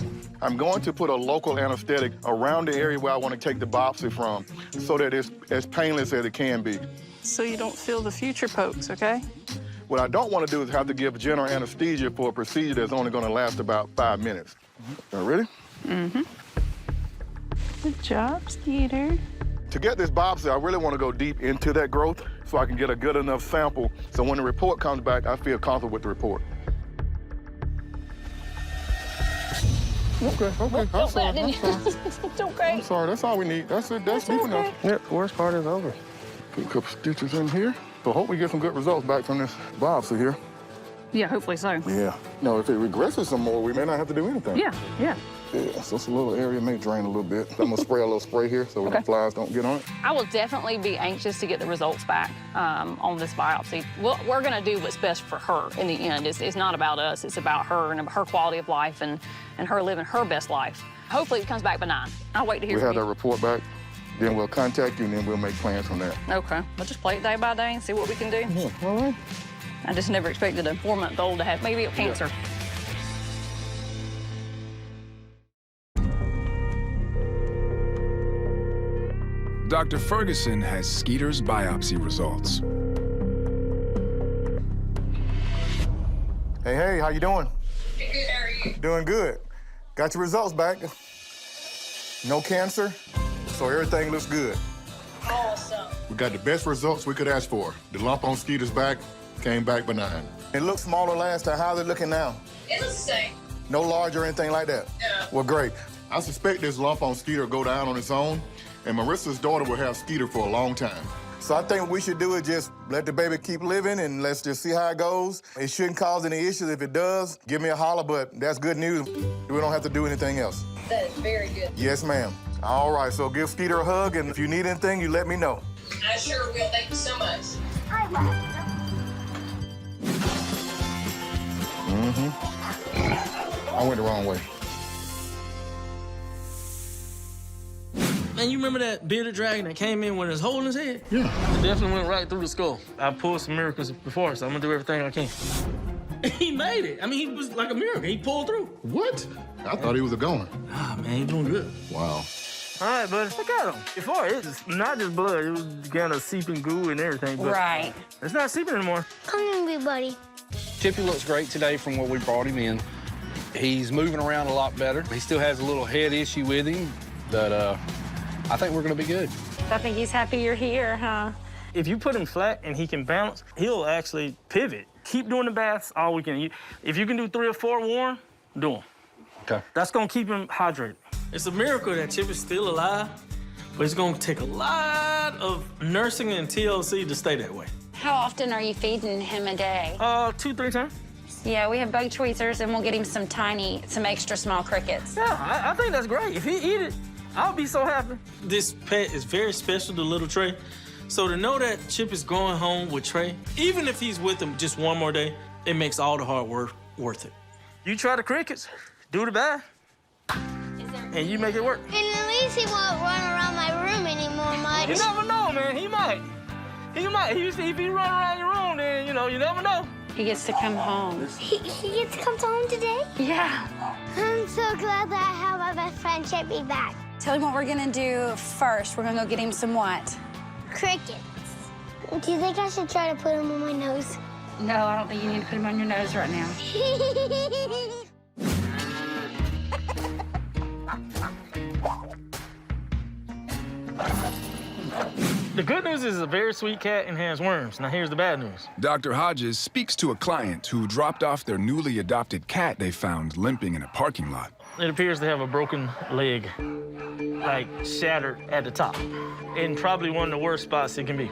I'm going to put a local anesthetic around the area where I want to take the biopsy from so that it's as painless as it can be. So you don't feel the future pokes, okay? What I don't want to do is have to give general anesthesia for a procedure that's only going to last about 5 minutes. All right, ready? Mm-hmm. Good job, Skeeter. To get this biopsy, I really want to go deep into that growth so I can get a good enough sample so when the report comes back, I feel comfortable with the report. Okay. I'm sorry. It's okay. I'm sorry. That's all we need. That's it. That's deep enough. Yep. The worst part is over. Put a couple stitches in here. So hope we get some good results back from this biopsy here. Yeah, hopefully so. Yeah. No, if it regresses some more, we may not have to do anything. Yeah. Yeah, so this little area may drain a little bit. I'm gonna spray a little spray here so the flies don't get on it. I will definitely be anxious to get the results back on this biopsy. We're going to do what's best for her in the end. It's not about us. It's about her and her quality of life and her living her best life. Hopefully it comes back benign. I'll wait to hear We from have you. that report back, then we'll contact you, and then we'll make plans from there. Okay. We'll just play it day by day and see what we can do. Yeah, all right. I just never expected a 4-month-old to have maybe a cancer. Dr. Ferguson has Skeeter's biopsy results. Hey, how you doing? Good, how are you? Doing good. Got your results back. No cancer, so everything looks good. Awesome. We got the best results we could ask for. The lump on Skeeter's back came back benign. It looked smaller last time. How's it looking now? It looks the same. No large or anything like that? No. Well, great. I suspect this lump on Skeeter will go down on its own, and Marissa's daughter will have Skeeter for a long time. So I think what we should do is just let the baby keep living, and let's just see how it goes. It shouldn't cause any issues. If it does, give me a holler, but that's good news. We don't have to do anything else. That is very good. Yes, ma'am. All right, so give Skeeter a hug, and if you need anything, you let me know. I sure will. Thank you so much. I went the wrong way. Man, you remember that bearded dragon that came in with his hole in his head? Yeah. It definitely went right through the skull. I pulled some miracles before, so I'm gonna do everything I can. He made it. I mean, he was like a miracle. He pulled through. What? I thought he was a goner. Ah, man, he's doing good. Wow. All right, buddy, look at him. Before, it was not just blood, it was kind of seeping goo and everything. But Right. It's not seeping anymore. Come hungry, buddy. Chippy looks great today from what we brought him in. He's moving around a lot better. He still has a little head issue with him, but I think we're gonna be good. I think he's happy you're here, huh? If you put him flat and he can bounce, he'll actually pivot. Keep doing the baths all weekend. If you can do 3 or 4 warm, do them. Okay. That's gonna keep him hydrated. It's a miracle that Chip is still alive, but it's gonna take a lot of nursing and TLC to stay that way. How often are you feeding him a day? 2-3 times. Yeah, we have bug tweezers, and we'll get him some extra small crickets. Yeah, I think that's great. If he eat it, I'll be so happy. This pet is very special to little Trey. So to know that Chip is going home with Trey, even if he's with him just one more day, it makes all the hard work worth it. You try the crickets, do the bath, and you make it work. And at least he won't run around my room anymore, much. You never know, man. He might. If he run around your room, then, you never know. He gets to come home. He gets to come home today? Yeah. I'm so glad that I have my best friend Chippy back. Tell him what we're gonna do first. We're gonna go get him some what? Crickets. Do you think I should try to put them on my nose? No, I don't think you need to put him on your nose right now. The good news is it's a very sweet cat and has worms. Now here's the bad news. Dr. Hodges speaks to a client who dropped off their newly adopted cat they found limping in a parking lot. It appears to have a broken leg, like shattered at the top, in probably one of the worst spots it can be.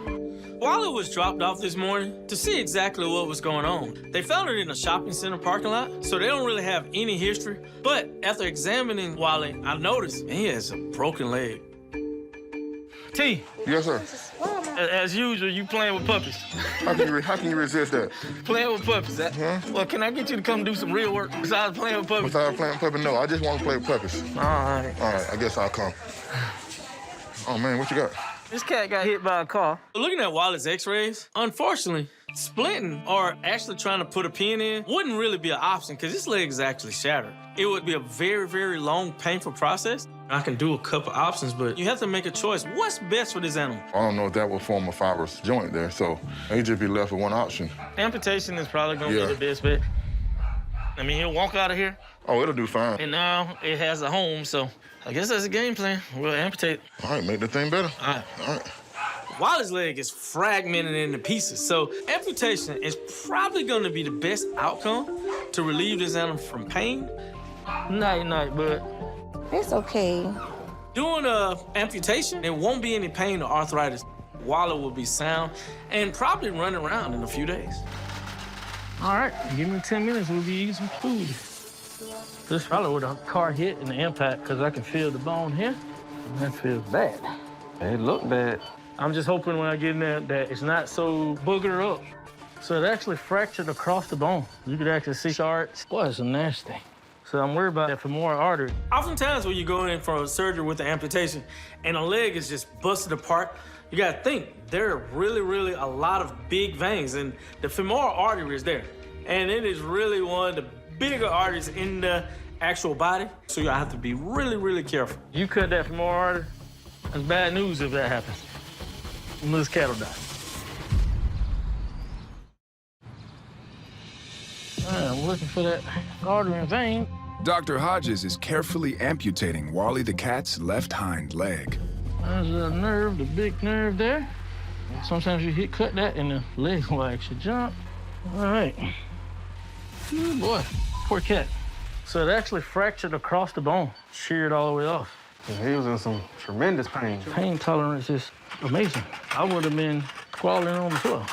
Wally was dropped off this morning to see exactly what was going on. They found it in a shopping center parking lot, so they don't really have any history. But after examining Wally, I noticed he has a broken leg. T. Yes, sir. As usual, you playing with puppies. How can you resist that? Playing with puppies. Well, can I get you to come do some real work besides playing with puppies? Besides playing with puppies? No, I just want to play with puppies. All right. All right, I guess I'll come. Oh, man, what you got? This cat got hit by a car. Looking at Wally's x-rays, unfortunately, splitting or actually trying to put a pin in wouldn't really be an option because this leg is actually shattered. It would be a very, very long, painful process. I can do a couple options, but you have to make a choice. What's best for this animal? I don't know if that will form a fibrous joint there, so he'd just be left with one option. Amputation is probably gonna be the best bet. I mean, he'll walk out of here. Oh, it'll do fine. And now it has a home, so I guess that's a game plan. We'll amputate. All right, make the thing better. All right. All right. Wally's leg is fragmented into pieces, so amputation is probably gonna be the best outcome to relieve this animal from pain. Night, bud. It's okay. Doing a amputation, there won't be any pain or arthritis. Wally will be sound and probably run around in a few days. All right, give me 10 minutes, we'll be eating some food. This is probably where the car hit and the impact, because I can feel the bone here. And that feels bad. It looked bad. I'm just hoping when I get in there that it's not so boogered up. So it actually fractured across the bone. You could actually see shards. Boy, it's nasty. So I'm worried about that femoral artery. Oftentimes when you go in for a surgery with an amputation and a leg is just busted apart, you gotta think, there are really a lot of big veins and the femoral artery is there. And it is really one of the bigger arteries in the actual body. So you have to be really careful. You cut that femoral artery, that's bad news if that happens. This cat will die. I'm looking for that artery and vein. Dr. Hodges is carefully amputating Wally the cat's left hind leg. There's a nerve, the big nerve there. Sometimes you cut that and the leg will actually jump. All right. Good boy, poor cat. So it actually fractured across the bone, sheared all the way off. He was in some tremendous pain. Pain tolerance is amazing. I would have been crawling on the floor.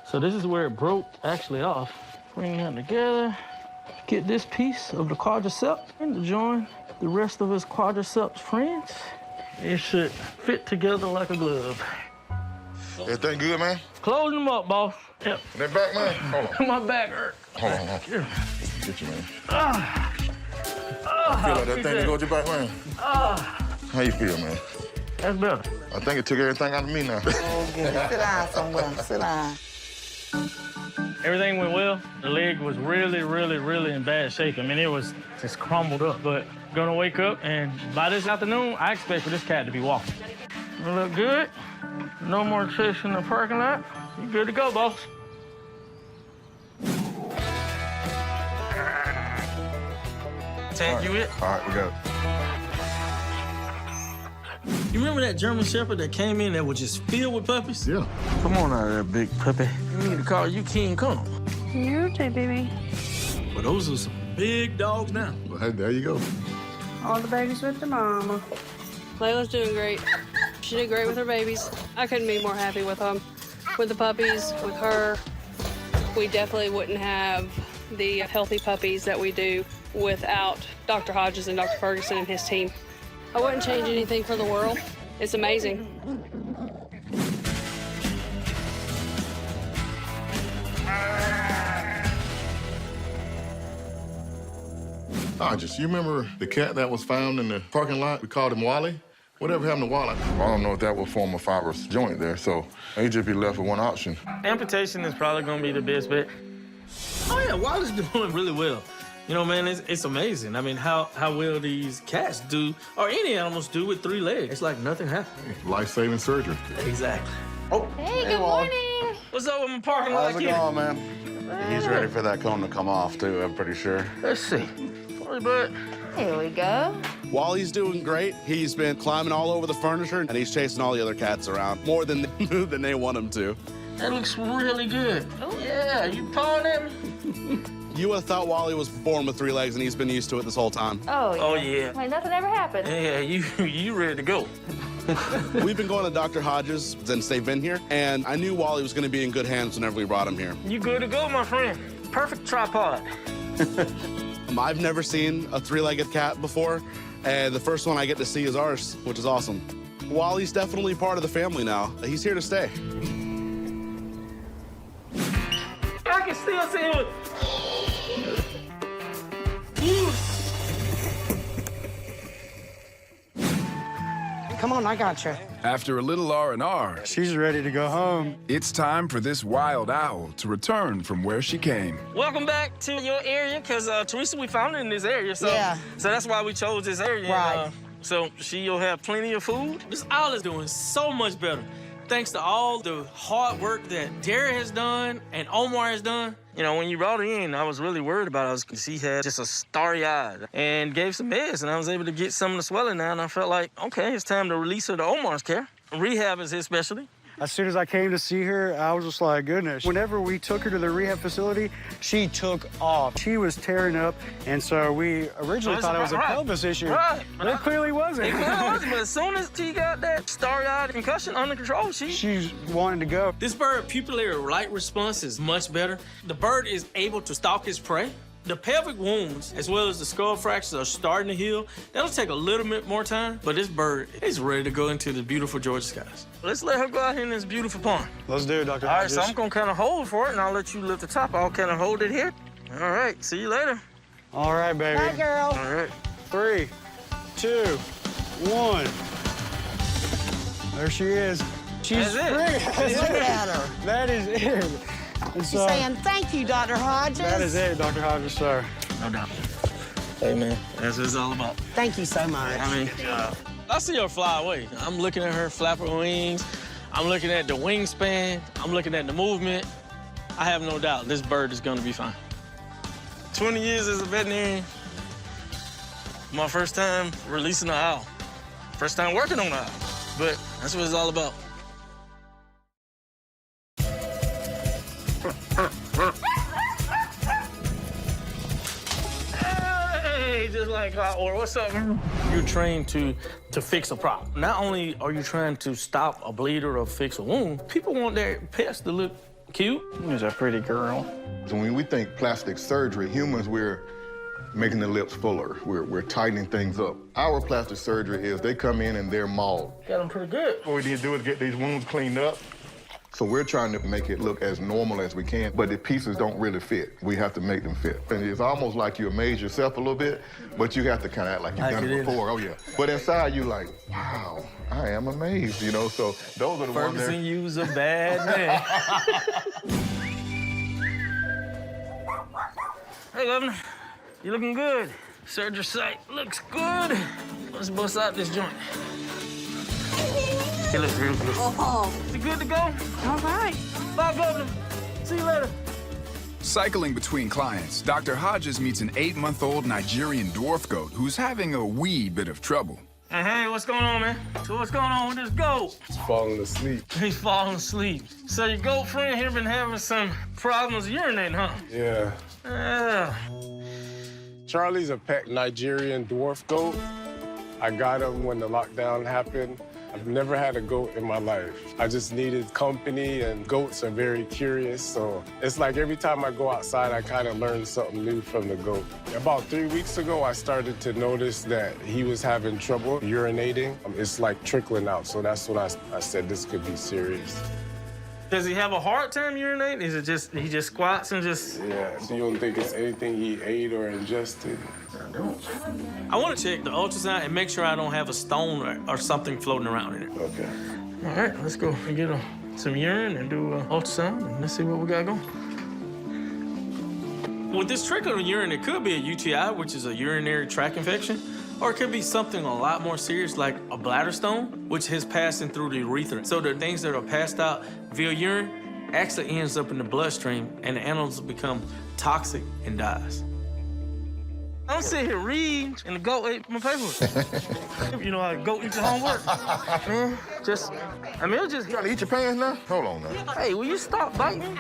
So this is where it broke actually off. Bring that together. Get this piece of the quadriceps and to join the rest of his quadriceps friends. It should fit together like a glove. Everything good, man? Closing them up, boss. Yep. That back, man? Hold on. My back hurt. Hold on. Get you, man. I feel like that thing to go with your back, man? How you feel, man? That's better. I think it took everything out of me now. Oh, good. Sit down somewhere. Sit down. Everything went well. The leg was really in bad shape. I mean, it was just crumbled up, but gonna wake up, and by this afternoon, I expect for this cat to be walking. You look good. No more trips in the parking lot. You good to go, boss. Tank, you it? All right, we got it. You remember that German Shepherd that came in that was just filled with puppies? Yeah. Come on out of there, big puppy. You need to call you King Kong. You too, baby. But those are some big dogs now. Well, hey, there you go. All the babies with their mama. Layla's doing great. She did great with her babies. I couldn't be more happy with them. With the puppies, with her. We definitely wouldn't have the healthy puppies that we do without Dr. Hodges and Dr. Ferguson and his team. I wouldn't change anything for the world. It's amazing. Just you remember the cat that was found in the parking lot? We called him Wally. Whatever happened to Wally? I don't know if that would form a fibrous joint there, so he'd just be left with one option. Amputation is probably gonna be the best bet. Oh yeah, Wally's doing really well. You know, man, it's amazing. I mean, how well these cats do, or any animals do with 3 legs. It's like nothing happened. Life-saving surgery. Exactly. Hey, good morning. What's up with my parking lot How's it kid? going, man? He's ready for that cone to come off, too, I'm pretty sure. Let's see. Sorry, bud. Here we go. Wally's doing great. He's been climbing all over the furniture, and he's chasing all the other cats around more than than they want him to. That looks really good. Oh, yeah. You pawing at me? You would have thought Wally was born with 3 legs, and he's been used to it this whole time. Oh, yeah. Oh, yeah. Like nothing ever happened. Yeah, you ready to go. We've been going to Dr. Hodges since they've been here, and I knew Wally was going to be in good hands whenever we brought him here. You good to go, my friend. Perfect tripod. I've never seen a 3-legged cat before, and the first one I get to see is ours, which is awesome. Wally's definitely part of the family now. He's here to stay. I can still see him. Come on, I got you. After a little R&R, She's ready to go home. it's time for this wild owl to return from where she came. Welcome back to your area, because Teresa, we found her in this area. So, Yeah. So that's why we chose this area. Right. So she'll have plenty of food. This owl is doing so much better. Thanks to all the hard work that Derek has done and Omar has done. You know, when you brought her in, I was really worried about her because she had just a starry eye and gave some meds, and I was able to get some of the swelling now, and I felt like, okay, it's time to release her to Omar's care. Rehab is his specialty. As soon as I came to see her, I was just like, goodness. Whenever we took her to the rehab facility, she took off. She was tearing up, and so we originally thought it was a pelvis issue. Right. But it clearly wasn't. It clearly wasn't, but as soon as she got that starry-eyed concussion under control, She's wanting to go. This bird pupillary light response is much better. The bird is able to stalk his prey. The pelvic wounds, as well as the skull fractures, are starting to heal. That'll take a little bit more time, but this bird is ready to go into the beautiful Georgia skies. Let's let her go out here in this beautiful pond. Let's do it, Dr. All right, Hodges. so I'm gonna kind of hold for it, and I'll let you lift the top. I'll kind of hold it here. All right, see you later. All right, baby. Bye, girl. All right. 3, 2, 1. There she is. She's That's it. free. Look at her. That is it. And She's so, saying, thank you, Dr. Hodges. that is it, Dr. Hodges, sir. No doubt. Hey, man, that's what it's all about. Thank you so much. I mean, I see her fly away. I'm looking at her flap her wings. I'm looking at the wingspan. I'm looking at the movement. I have no doubt this bird is gonna be fine. 20 years as a veterinarian. My first time releasing an owl. First time working on an owl. But that's what it's all about. Hey, just like or what's up, man? You're trained to fix a problem. Not only are you trying to stop a bleed or fix a wound, people want their pets to look cute. She's a pretty girl. So when we think plastic surgery, humans, we're making the lips fuller. We're tightening things up. Our plastic surgery is they come in and they're mauled. Got them pretty good. What we need to do is get these wounds cleaned up. So we're trying to make it look as normal as we can, but the pieces don't really fit. We have to make them fit. And it's almost like you amaze yourself a little bit, but you have to kind of act like you've done it before. Oh, yeah. But inside, you like, wow, I am amazed, you know? So those are the ones Ferguson, you was a bad man. Hey, Governor, you looking good. Surgery site looks good. Let's bust out this joint. It looks real good. Oh. You good to go? All right. Bye, Governor. See you later. Cycling between clients, Dr. Hodges meets an 8-month-old Nigerian dwarf goat who's having a wee bit of trouble. Hey, what's going on, man? So what's going on with this goat? He's falling asleep. He's falling asleep. So your goat friend here been having some problems urinating, huh? Yeah. Yeah. Charlie's a pet Nigerian dwarf goat. I got him when the lockdown happened. I've never had a goat in my life. I just needed company, and goats are very curious, so it's like every time I go outside, I kind of learn something new from the goat. About 3 weeks ago, I started to notice that he was having trouble urinating. It's like trickling out, so that's when I said this could be serious. Does he have a hard time urinating? Is it just, he just squats and just... Yeah, so you don't think it's anything he ate or ingested? I don't. I want to check the ultrasound and make sure I don't have a stone or something floating around in it. Okay. All right, let's go and get some urine and do an ultrasound, and let's see what we got going. With this trickling urine, it could be a UTI, which is a urinary tract infection, or it could be something a lot more serious like a bladder stone, which is passing through the urethra. So the things that are passed out via urine actually ends up in the bloodstream, and the animals become toxic and dies. I'm sitting here reading, and the goat ate my paper. You know how a goat eats your homework? Man, it'll just... You gotta eat your pants now? Hold on now. Hey, will you stop biting?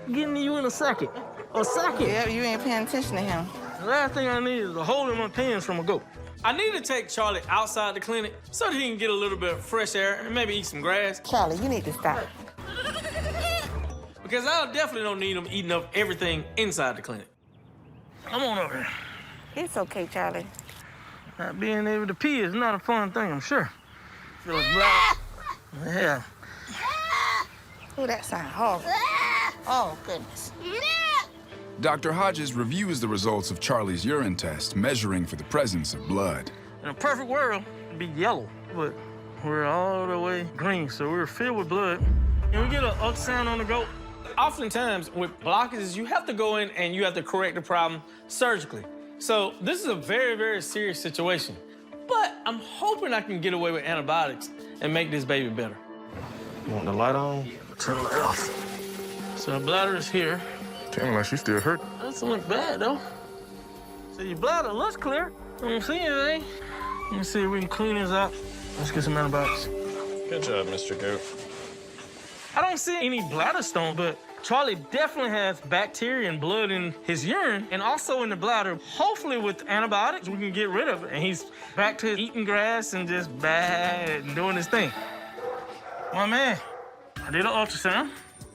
Getting to you in a second. A second. Yeah, you ain't paying attention to him. The last thing I need is a hole in my pants from a goat. I need to take Charlie outside the clinic so that he can get a little bit of fresh air and maybe eat some grass. Charlie, you need to stop. Because I definitely don't need him eating up everything inside the clinic. Come on over here. It's okay, Charlie. Not being able to pee is not a fun thing, I'm sure. Feel his bladder. Yeah. Oh, that sound horrible. Oh, goodness. Dr. Hodges reviews the results of Charlie's urine test, measuring for the presence of blood. In a perfect world, it'd be yellow, but we're all the way green, so we're filled with blood. Can we get an ultrasound on the goat? Oftentimes, with blockages, you have to go in and you have to correct the problem surgically. So this is a very, very serious situation. But I'm hoping I can get away with antibiotics and make this baby better. You want the light on? Turn the light off. So the bladder is here. Tell me like she still hurt. Doesn't look bad, though. So your bladder looks clear. I don't see anything. Let me see if we can clean this out. Let's get some antibiotics. Good job, Mr. Goat. I don't see any bladder stone, but Charlie definitely has bacteria and blood in his urine and also in the bladder. Hopefully with antibiotics, we can get rid of it. And he's back to eating grass and just bad and doing his thing. My man, I did an ultrasound,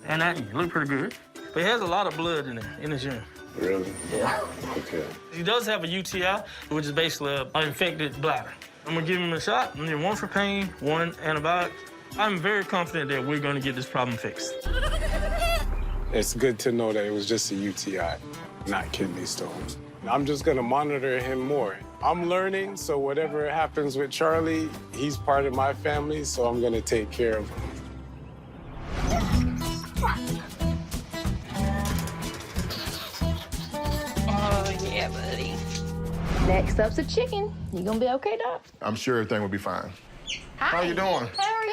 and that looked pretty good. But he has a lot of blood in there, in his urine. Really? Yeah. Okay. He does have a UTI, which is basically an infected bladder. I'm gonna give him a shot. I'm gonna give one for pain, one antibiotic. I'm very confident that we're gonna get this problem fixed. It's good to know that it was just a UTI, not kidney stones. I'm just gonna monitor him more. I'm learning, so whatever happens with Charlie, he's part of my family, so I'm gonna take care of him. Oh, yeah, buddy. Next up's a chicken. You gonna be okay, Doc? I'm sure everything will be fine. Hi. How you doing? How are you?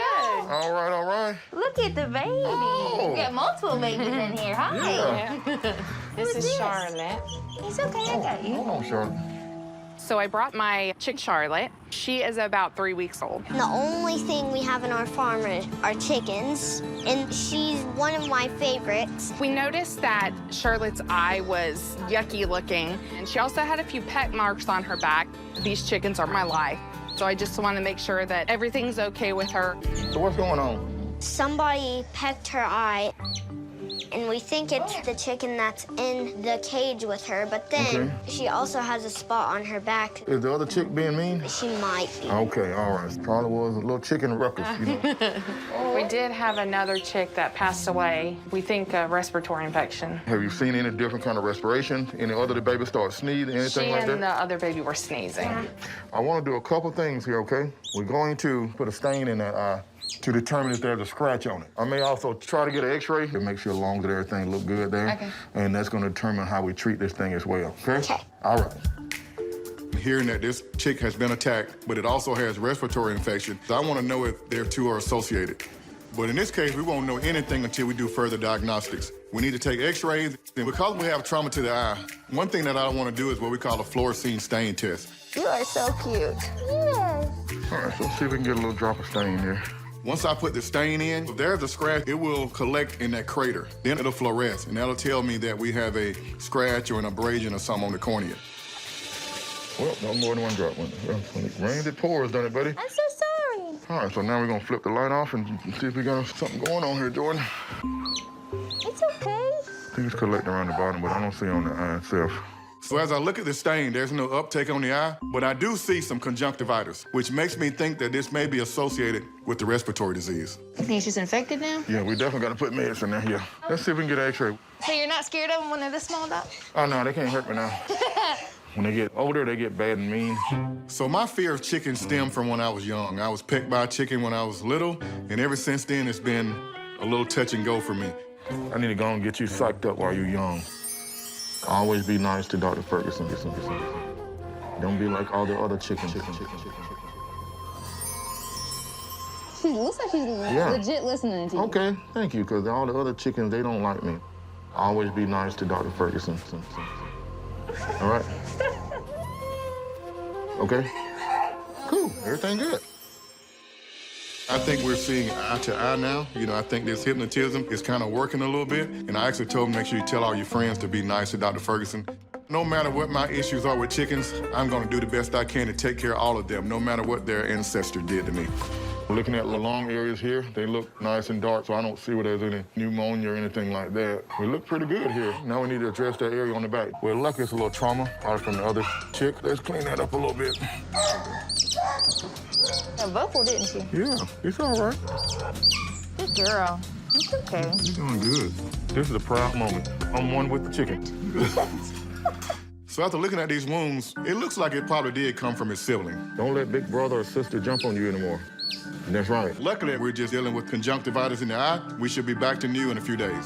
All right, all right. Look at the baby. Oh. We got multiple babies in here. Hi. Yeah. This is Charlotte. It's okay, I got you. Hold on, Charlotte. So I brought my chick Charlotte. She is about 3 weeks old. The only thing we have in our farm are chickens, and she's one of my favorites. We noticed that Charlotte's eye was yucky looking, and she also had a few peck marks on her back. These chickens are my life. So I just want to make sure that everything's okay with her. So what's going on? Somebody pecked her eye, and we think it's the chicken that's in the cage with her, but then she also has a spot on her back. Is the other chick being mean? She might be. Okay, all right. Probably was a little chicken ruckus, you know. We did have another chick that passed away. We think a respiratory infection. Have you seen any different kind of respiration? Any other baby start sneezing, anything She like that? and the other baby were sneezing. I want to do a couple things here, okay? We're going to put a stain in that eye to determine if there's a scratch on it. I may also try to get an x-ray to make sure lungs and everything look good there. Okay. And that's going to determine how we treat this thing as well, okay? Okay. All right. Hearing that this chick has been attacked, but it also has respiratory infection, I want to know if their two are associated. But in this case, we won't know anything until we do further diagnostics. We need to take x-rays, and because we have trauma to the eye, one thing that I don't want to do is what we call a fluorescein stain test. You are so cute. Yes. All right, so let's see if we can get a little drop of stain there. Once I put the stain in, if there's a scratch, it will collect in that crater. Then it'll fluoresce, and that'll tell me that we have a scratch or an abrasion or something on the cornea. Well, no more than one drop. When it rains, it pours, doesn't it, buddy? I'm so sorry. All right, so now we're gonna flip the light off and see if we got something going on here, Jordan. It's okay. I think it's collecting around the bottom, but I don't see on the eye itself. So as I look at the stain, there's no uptake on the eye, but I do see some conjunctivitis, which makes me think that this may be associated with the respiratory disease. You think she's infected now? Yeah, we definitely gotta put meds in there, yeah. Let's see if we can get an x-ray. So you're not scared of them when they're this small, Doc? Oh, no, they can't hurt me now. When they get older, they get bad and mean. So my fear of chickens stemmed from when I was young. I was pecked by a chicken when I was little, and ever since then, it's been a little touch and go for me. I need to go and get you psyched up while you're young. Always be nice to Dr. Ferguson. Don't be like all the other chickens. She looks like she's legit listening to you. Okay, thank you, because all the other chickens, they don't like me. Always be nice to Dr. Ferguson. All right? Okay? Cool, everything good. I think we're seeing eye to eye now. You know, I think this hypnotism is kind of working a little bit. And I actually told him, make sure you tell all your friends to be nice to Dr. Ferguson. No matter what my issues are with chickens, I'm gonna do the best I can to take care of all of them, no matter what their ancestor did to me. Looking at the long areas here, they look nice and dark, so I don't see where there's any pneumonia or anything like that. We look pretty good here. Now we need to address that area on the back. Well, luckily it's a little trauma, probably from the other chick. Let's clean that up a little bit. A buffle, didn't she? Yeah, it's all right. Good girl. It's okay. You're doing good. This is a proud moment. I'm one with the chicken. So after looking at these wounds, it looks like it probably did come from his sibling. Don't let big brother or sister jump on you anymore. That's right. Luckily, we're just dealing with conjunctivitis in the eye. We should be back to new in a few days.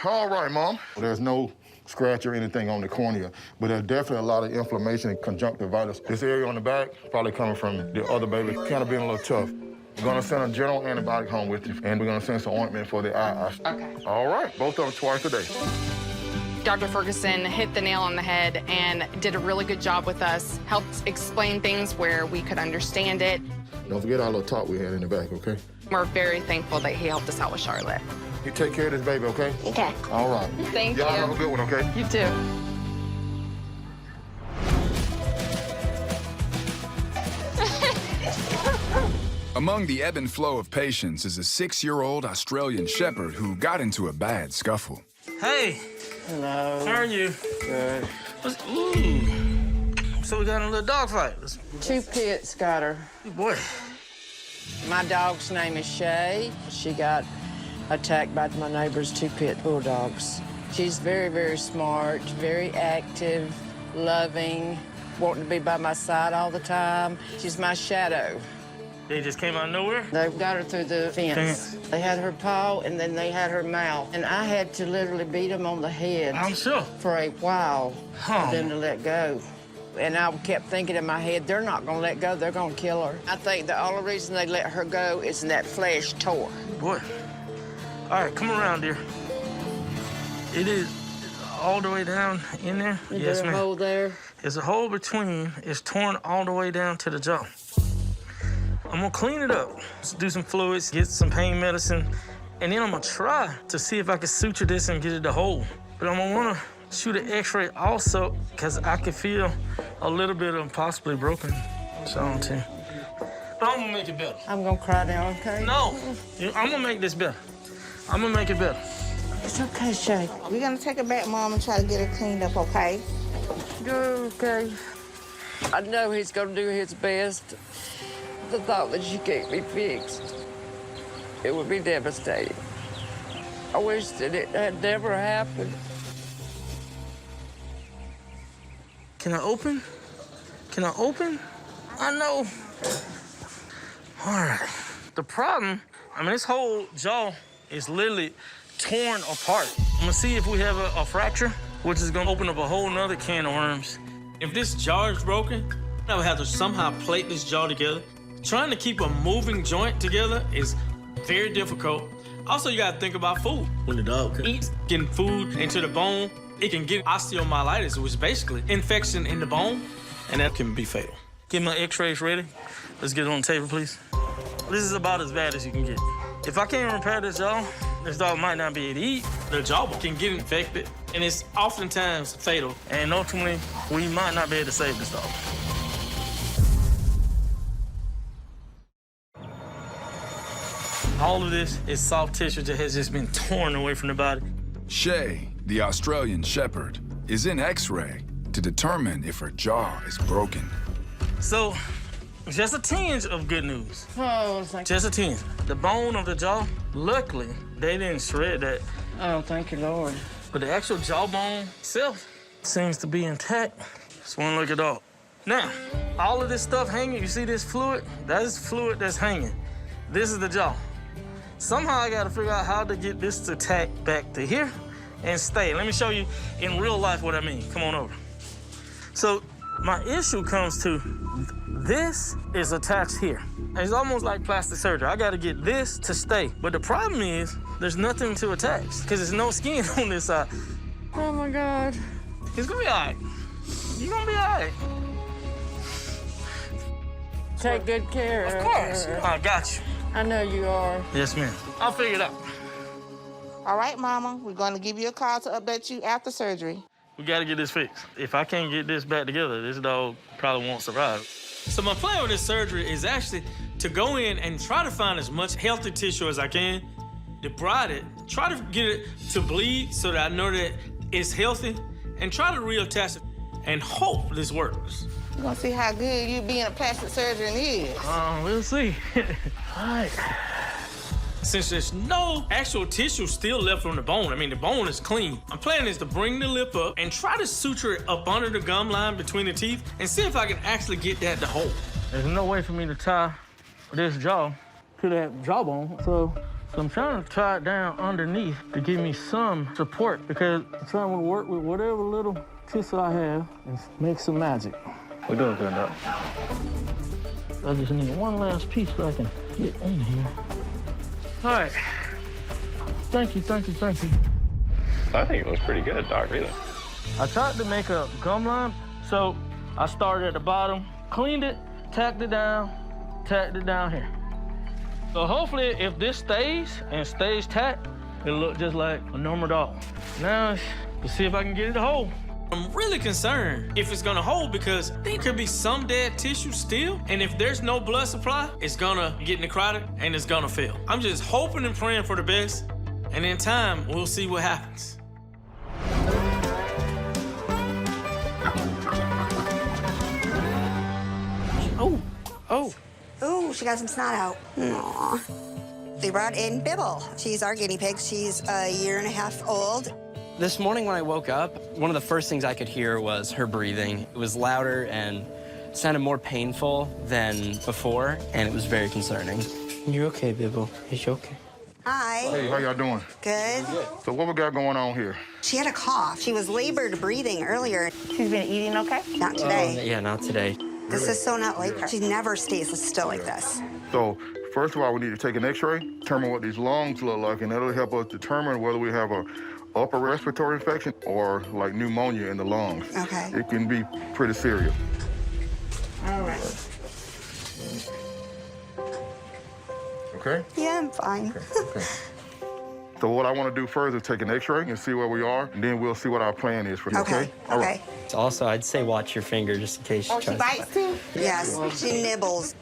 All right, Mom. There's no scratch or anything on the cornea, but there's definitely a lot of inflammation and conjunctivitis. This area on the back probably coming from the other baby, kind of being a little tough. We're gonna send a general antibiotic home with you, and we're gonna send some ointment for the eye. Okay. All right, both of them twice a day. Dr. Ferguson hit the nail on the head and did a really good job with us, helped explain things where we could understand it. Don't forget our little talk we had in the back, okay? We're very thankful that he helped us out with Charlotte. You take care of this baby, okay? Okay. All right. Thank you. Y'all have a good one, okay? You too. Among the ebb and flow of patients is a 6-year-old Australian shepherd who got into a bad scuffle. Hey. Hello. How are you? Good. Ooh. So we got in a little dog fight. 2 pits got her. Good boy. My dog's name is Shay. She got attacked by my neighbor's 2 pit bulldogs. She's very, very smart, very active, loving, wanting to be by my side all the time. She's my shadow. They just came out of nowhere? They got her through the fence. They had her paw, and then they had her mouth. And I had to literally beat them on the head. I'm sure. For a while for them to let go. And I kept thinking in my head, they're not gonna let go, they're gonna kill her. I think the only reason they let her go is that flesh tore. Boy. All right, come around, dear. It is all the way down in there? Is Yes, there a ma'am. hole there? There's a hole between. It's torn all the way down to the jaw. I'm gonna clean it up, just do some fluids, get some pain medicine, and then I'm gonna try to see if I can suture this and get it to hold. But I'm gonna wanna shoot an x-ray also, because I can feel a little bit of possibly broken jaw too. But I'm gonna make it better. I'm gonna cry now, okay? No, I'm gonna make this better. I'm gonna make it better. It's okay, Shay. We're gonna take her back, Mom, and try to get her cleaned up, okay? Okay. I know he's gonna do his best. The thought that she can't be fixed, it would be devastating. I wish that it had never happened. Can I open? Can I open? I know. All right. The problem, this whole jaw is literally torn apart. I'm gonna see if we have a fracture, which is gonna open up a whole nother can of worms. If this jaw is broken, I would have to somehow plate this jaw together. Trying to keep a moving joint together is very difficult. Also, you gotta think about food. When the dog eats, getting food into the bone, it can get osteomyelitis, which is basically infection in the bone, and that can be fatal. Get my x-rays ready. Let's get it on the table, please. This is about as bad as you can get. If I can't repair this jaw, this dog might not be able to eat. The jawbone can get infected, and it's oftentimes fatal. And ultimately, we might not be able to save this dog. All of this is soft tissue that has just been torn away from the body. Shay, the Australian Shepherd, is in X-ray to determine if her jaw is broken. So, just a tinge of good news. Oh, Just a tinge. The bone of the jaw, luckily, they didn't shred that. Oh, thank you, Lord. But the actual jawbone itself seems to be intact. Just one look at all. Now, all of this stuff hanging, you see this fluid? That is fluid that's hanging. This is the jaw. Somehow I gotta figure out how to get this to tack back to here and stay. Let me show you in real life what I mean. Come on over. So my issue comes to this is attached here. It's almost like plastic surgery. I gotta get this to stay. But the problem is there's nothing to attach because there's no skin on this side. Oh my God. It's gonna be all right. You're gonna be all right. Take good care Of course. I got you. I know you are. Yes, ma'am. I'll figure it out. All right, Mama. We're going to give you a call to update you after surgery. We gotta get this fixed. If I can't get this back together, this dog probably won't survive. So my plan with this surgery is actually to go in and try to find as much healthy tissue as I can, debride it, try to get it to bleed so that I know that it's healthy, and try to reattach it and hope this works. We're going to see how good you being a plastic surgeon is. We'll see. All right. Since there's no actual tissue still left on the bone, I mean, the bone is clean. My plan is to bring the lip up and try to suture it up under the gum line between the teeth and see if I can actually get that to hold. There's no way for me to tie this jaw to that jawbone, so I'm trying to tie it down underneath to give me some support because I'm trying to work with whatever little tissue I have and make some magic. We're doing good, Doc. I just need one last piece so I can get in here. All right. Thank you, thank you, thank you. I think it looks pretty good, Doc, really. I tried to make a gum line, so I started at the bottom, cleaned it, tacked it down here. So hopefully if this stays and stays tacked, it'll look just like a normal dog. Now, let's see if I can get it to hold. I'm really concerned if it's gonna hold because there could be some dead tissue still, and if there's no blood supply, it's gonna get necrotic and it's gonna fail. I'm just hoping and praying for the best, and in time, we'll see what happens. Ooh, she got some snot out. Aww. They brought in Bibble. She's our guinea pig. She's a 1.5 years old. This morning when I woke up, one of the first things I could hear was her breathing. It was louder and sounded more painful than before, and it was very concerning. You're okay, Bibble. Is you okay? Hi. Hey, how y'all doing? Good. So what we got going on here? She had a cough. She was labored breathing earlier. She's been eating okay? Not today. Yeah, not today. This is so not like her. She never stays still like this. So first of all, we need to take an x-ray, determine what these lungs look like, and that'll help us determine whether we have a upper respiratory infection or like pneumonia in the lungs. Okay. It can be pretty serious. All right. Okay? Yeah, I'm fine. Okay. So what I want to do first is take an x-ray and see where we are, and then we'll see what our plan is for you, okay? All right. Also, I'd say watch your finger just in case she tries to bites too? Yes, she nibbles.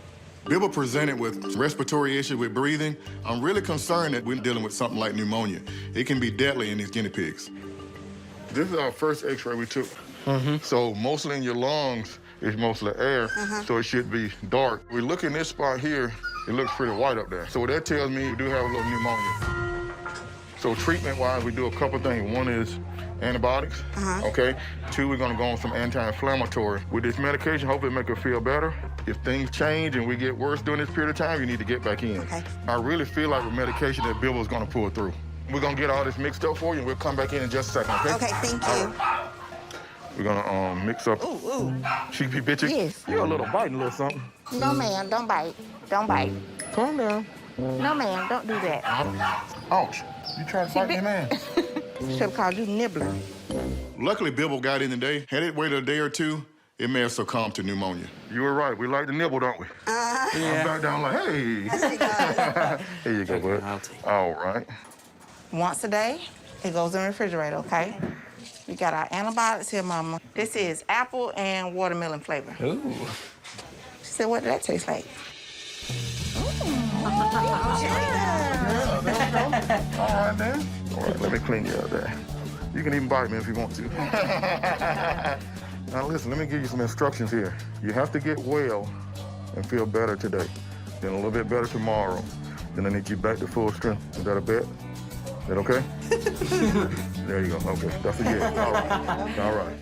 Bibble presented with respiratory issue with breathing. I'm really concerned that we're dealing with something like pneumonia. It can be deadly in these guinea pigs. This is our first x-ray we took. So mostly in your lungs is mostly air, so it should be dark. We look in this spot here, it looks pretty white up there. So what that tells me, we do have a little pneumonia. So treatment-wise, we do a couple things. One is antibiotics, okay? 2, we're gonna go on some anti-inflammatory. With this medication, hopefully make her feel better. If things change and we get worse during this period of time, you need to get back in. Okay. I really feel like with medication that Bibble is gonna pull through. We're gonna get all this mixed up for you, and we'll come back in just a second, okay? Okay, thank you. We're gonna mix up. Ooh. She be bitchy? Yes. You're a little biting, little something. No, ma'am, don't bite. Don't bite. Calm down. No, ma'am, don't do that. Ouch. You trying to fight me, man? Should have called you Nibbler. Luckily, Bibble got in today. Had it waited a day or two, it may have succumbed to pneumonia. You were right. We like to nibble, don't we? I'm back down like, hey. Here you go, bud. All right. Once a day, it goes in the refrigerator, okay? We got our antibiotics here, Mama. This is apple and watermelon flavor. Ooh. She said, what did that taste like? All right, then. All right, let me clean you up there. You can even bite me if you want to. Now, listen, let me give you some instructions here. You have to get well and feel better today, then a little bit better tomorrow. Then I need you back to full strength. Is that a bet? Is that okay? There you go. Okay, that's a yes. All right. All right.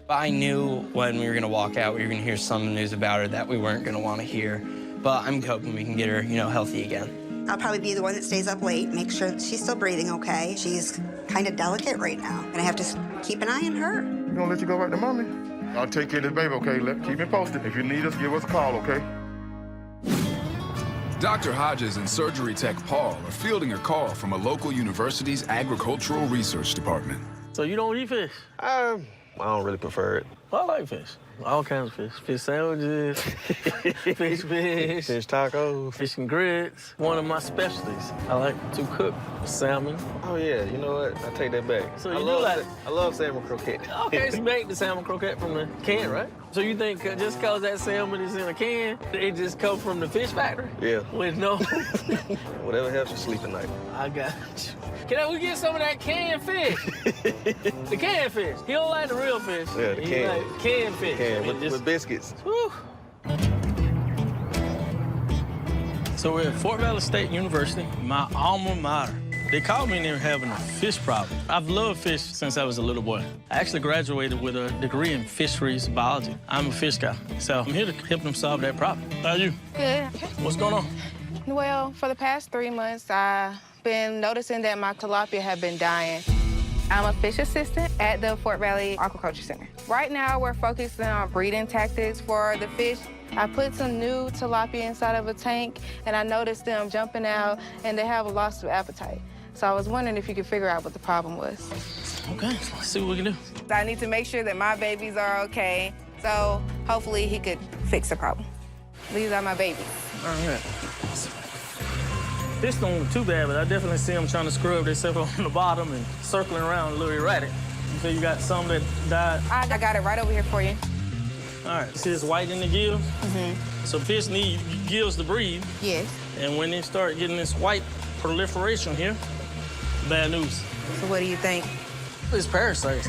I knew when we were gonna walk out, we were gonna hear some news about her that we weren't gonna want to hear. But I'm hoping we can get her, healthy again. I'll probably be the one that stays up late, make sure that she's still breathing okay. She's kind of delicate right now, and I have to keep an eye on her. We're gonna let you go back to mommy. I'll take care of this baby, okay? Keep me posted. If you need us, give us a call, okay? Dr. Hodges and surgery tech Paul are fielding a call from a local university's agricultural research department. So you don't eat fish? I don't really prefer it. Well, I like fish. All kinds of fish. Fish sandwiches, fish, Fish tacos. fish and grits. One of my specialties. I like to cook salmon. Oh, yeah, you know what? I take that back. So I you do love like- I love salmon croquette. Okay, so you make the salmon croquette from the can, right? So you think just because that salmon is in a can, it just come from the fish factory? Yeah. With no... Whatever helps you sleep at night. I got you. Can we get some of that canned fish? The canned fish. He don't like the real fish. Yeah, the He can. like canned fish. Can, It just- with biscuits. Whew. So we're at Fort Valley State University, my alma mater. They called me and they were having a fish problem. I've loved fish since I was a little boy. I actually graduated with a degree in fisheries biology. I'm a fish guy, so I'm here to help them solve that problem. How are you? Good. What's going on? Well, for the past 3 months, I've been noticing that my tilapia have been dying. I'm a fish assistant at the Fort Valley Aquaculture Center. Right now, we're focusing on breeding tactics for the fish. I put some new tilapia inside of a tank, and I noticed them jumping out, and they have a loss of appetite. So I was wondering if you could figure out what the problem was. Okay, let's see what we can do. I need to make sure that my babies are okay, so hopefully he could fix the problem. These are my babies. All right. This don't look too bad, but I definitely see them trying to scrub themselves on the bottom and circling around a little erratic. So you got some that died? I got it right over here for you. All right, see this white in the gill? Mm-hmm. So fish need gills to breathe. Yes. And when they start getting this white proliferation here, bad news. So what do you think? It's parasites.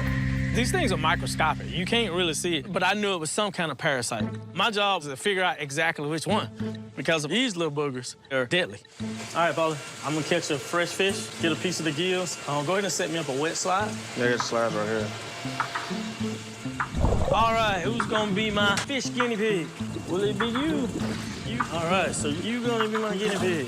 These things are microscopic. You can't really see it, but I knew it was some kind of parasite. My job was to figure out exactly which one, because these little boogers are deadly. All right, Paulie, I'm gonna catch a fresh fish, get a piece of the gills. Go ahead and set me up a wet slide. There's slides right here. All right, who's gonna be my fish guinea pig? Will it be you? All right, so you gonna be my guinea pig.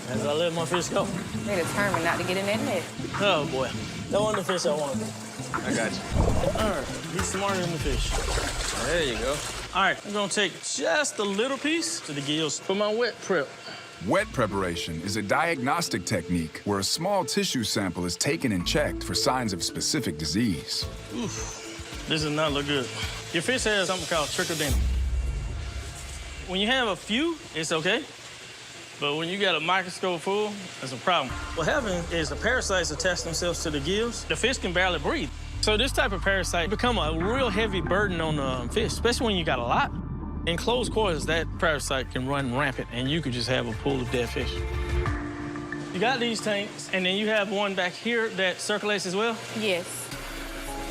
As I let my fish go. They're determined not to get in that net. Oh, boy. That wasn't the fish I wanted. I got you. All right, he's smarter than the fish. There you go. All right, I'm gonna take just a little piece to the gills for my wet prep. Wet preparation is a diagnostic technique where a small tissue sample is taken and checked for signs of specific disease. Oof, this does not look good. Your fish has something called trichodenum. When you have a few, it's okay. But when you got a microscope full, that's a problem. What happens is the parasites attach themselves to the gills. The fish can barely breathe. So this type of parasite become a real heavy burden on the fish, especially when you got a lot. In close quarters, that parasite can run rampant, and you could just have a pool of dead fish. You got these tanks, and then you have one back here that circulates as well? Yes.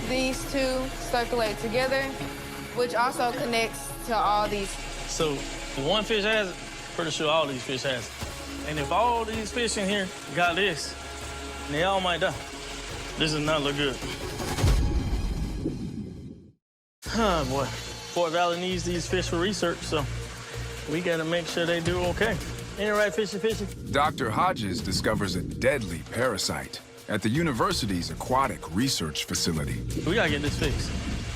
These two circulate together, which also connects to all these. So if one fish has it, pretty sure all these fish has it. And if all these fish in here got this, they all might die. This does not look good. Oh, boy. Fort Valley needs these fish for research, so we gotta make sure they do okay. Ain't it right, fishy? Dr. Hodges discovers a deadly parasite at the university's aquatic research facility. We gotta get this fixed.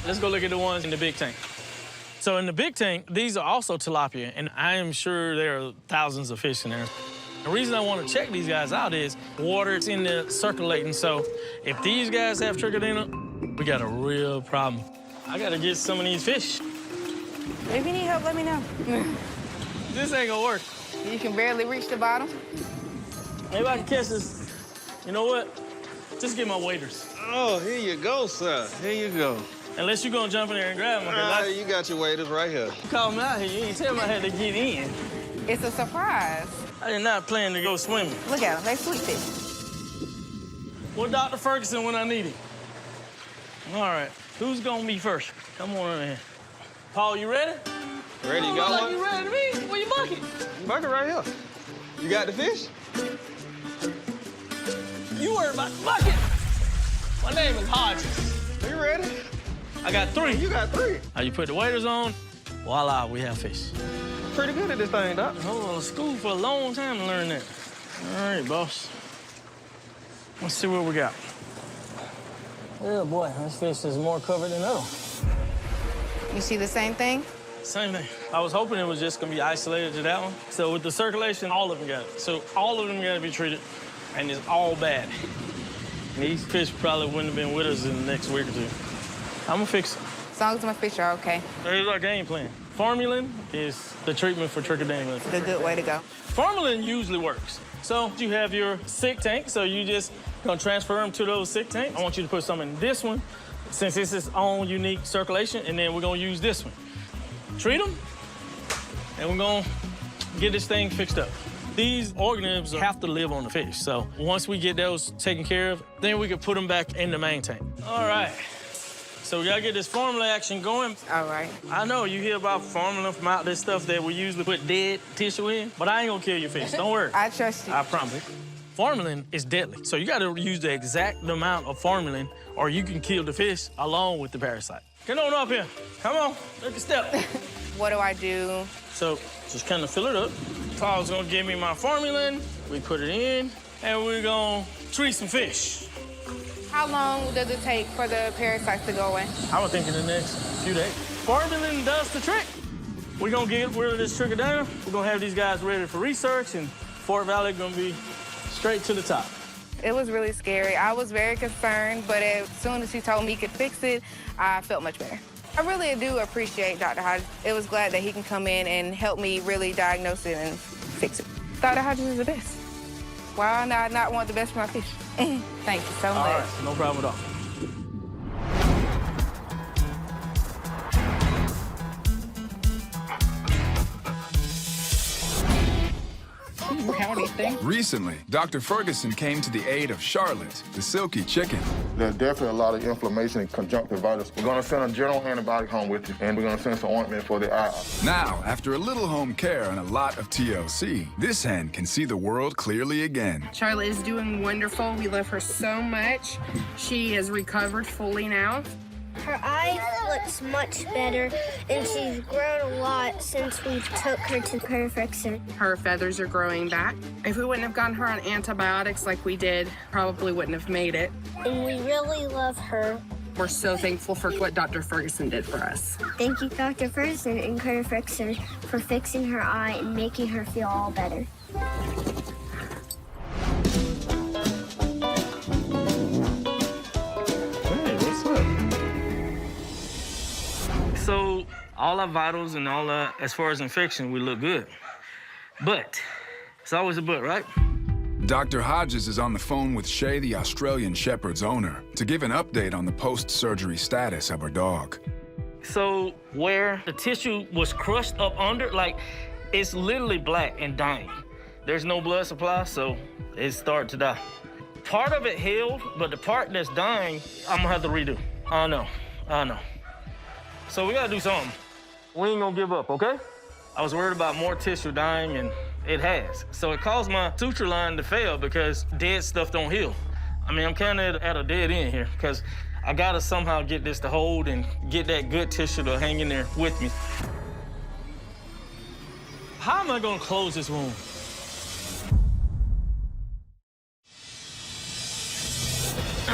Let's go look at the ones in the big tank. So in the big tank, these are also tilapia, and I am sure there are thousands of fish in there. The reason I want to check these guys out is water is in there circulating, so if these guys have trichodenum, we got a real problem. I gotta get some of these fish. If you need help, let me know. This ain't gonna work. You can barely reach the bottom. Maybe I can catch this. You know what? Just get my waders. Oh, here you go, sir. Here you go. Unless you're gonna jump in there and grab them. You got your waders right here. You called me out here. You ain't tell me I had to get in. It's a surprise. I did not plan to go swimming. Look at them. They sweet fish. Well, Dr. Ferguson when I need him. All right. Who's gonna be first? Come on over here. Paul, you ready? Ready, you got like one? You ready to me? Where your bucket? Bucket right here. You got the fish? You worry about the bucket. My name is Hodges. You ready? I got 3. You got 3. Now you put the waders on, voila, we have fish. Pretty good at this thing, Doc. I was in school for a long time to learn that. All right, boss. Let's see what we got. Oh, boy, this fish is more covered than ever. You see the same thing? Same thing. I was hoping it was just gonna be isolated to that one. So with the circulation, all of them got it. So all of them gotta be treated, and it's all bad. And these fish probably wouldn't have been with us in the next week or 2. I'm gonna fix them. As long as my fish are okay. Here's our game plan. Formalin is the treatment for trichodanial infection. The good way to go. Formalin usually works. So you have your sick tank, so you just gonna transfer them to those sick tanks. I want you to put some in this one, since it's its own unique circulation, and then we're gonna use this one. Treat them, and we're gonna get this thing fixed up. These organisms have to live on the fish, so once we get those taken care of, then we can put them back in the main tank. All right, so we gotta get this formula action going. All right. I know you hear about formalin from out this stuff that we usually put dead tissue in, but I ain't gonna kill your fish, don't worry. I trust you. I promise. Formalin is deadly, so you gotta use the exact amount of formalin or you can kill the fish along with the parasite. Get on up here. Come on, take a step. What do I do? So just kind of fill it up. Paul's gonna give me my formalin. We put it in, and we're gonna treat some fish. How long does it take for the parasites to go away? I would think in the next few days. Formalin does the trick. We're gonna get rid of this trichodana. We're gonna have these guys ready for research, and Fort Valley gonna be straight to the top. It was really scary. I was very concerned, but as soon as he told me he could fix it, I felt much better. I really do appreciate Dr. Hodges. It was glad that he can come in and help me really diagnose it and fix it. Dr. Hodges is the best. Why not want the best for my fish? Thank you so much. All right, no problem at all. Recently, Dr. Ferguson came to the aid of Charlotte, the silky chicken. There's definitely a lot of inflammation and conjunctivitis. We're gonna send a general antibiotic home with you, and we're gonna send some ointment for the eye. Now, after a little home care and a lot of TLC, this hen can see the world clearly again. Charlotte is doing wonderful. We love her so much. She has recovered fully now. Her eye looks much better, and she's grown a lot since we took her to Perfexer. Her feathers are growing back. If we wouldn't have gotten her on antibiotics like we did, probably wouldn't have made it. And we really love her. We're so thankful for what Dr. Ferguson did for us. Thank you, Dr. Ferguson and Perfexer, for fixing her eye and making her feel all better. So all our vitals and all our, as far as infection, we look good. But, it's always a but, right? Dr. Hodges is on the phone with Shay, the Australian Shepherd's owner, to give an update on the post-surgery status of her dog. So where the tissue was crushed up under, like, it's literally black and dying. There's no blood supply, so it started to die. Part of it healed, but the part that's dying, I'm gonna have to redo. I know. So we gotta do something. We ain't gonna give up, okay? I was worried about more tissue dying, and it has. So it caused my suture line to fail because dead stuff don't heal. I mean, I'm kind of at a dead end here because I gotta somehow get this to hold and get that good tissue to hang in there with me. How am I gonna close this wound?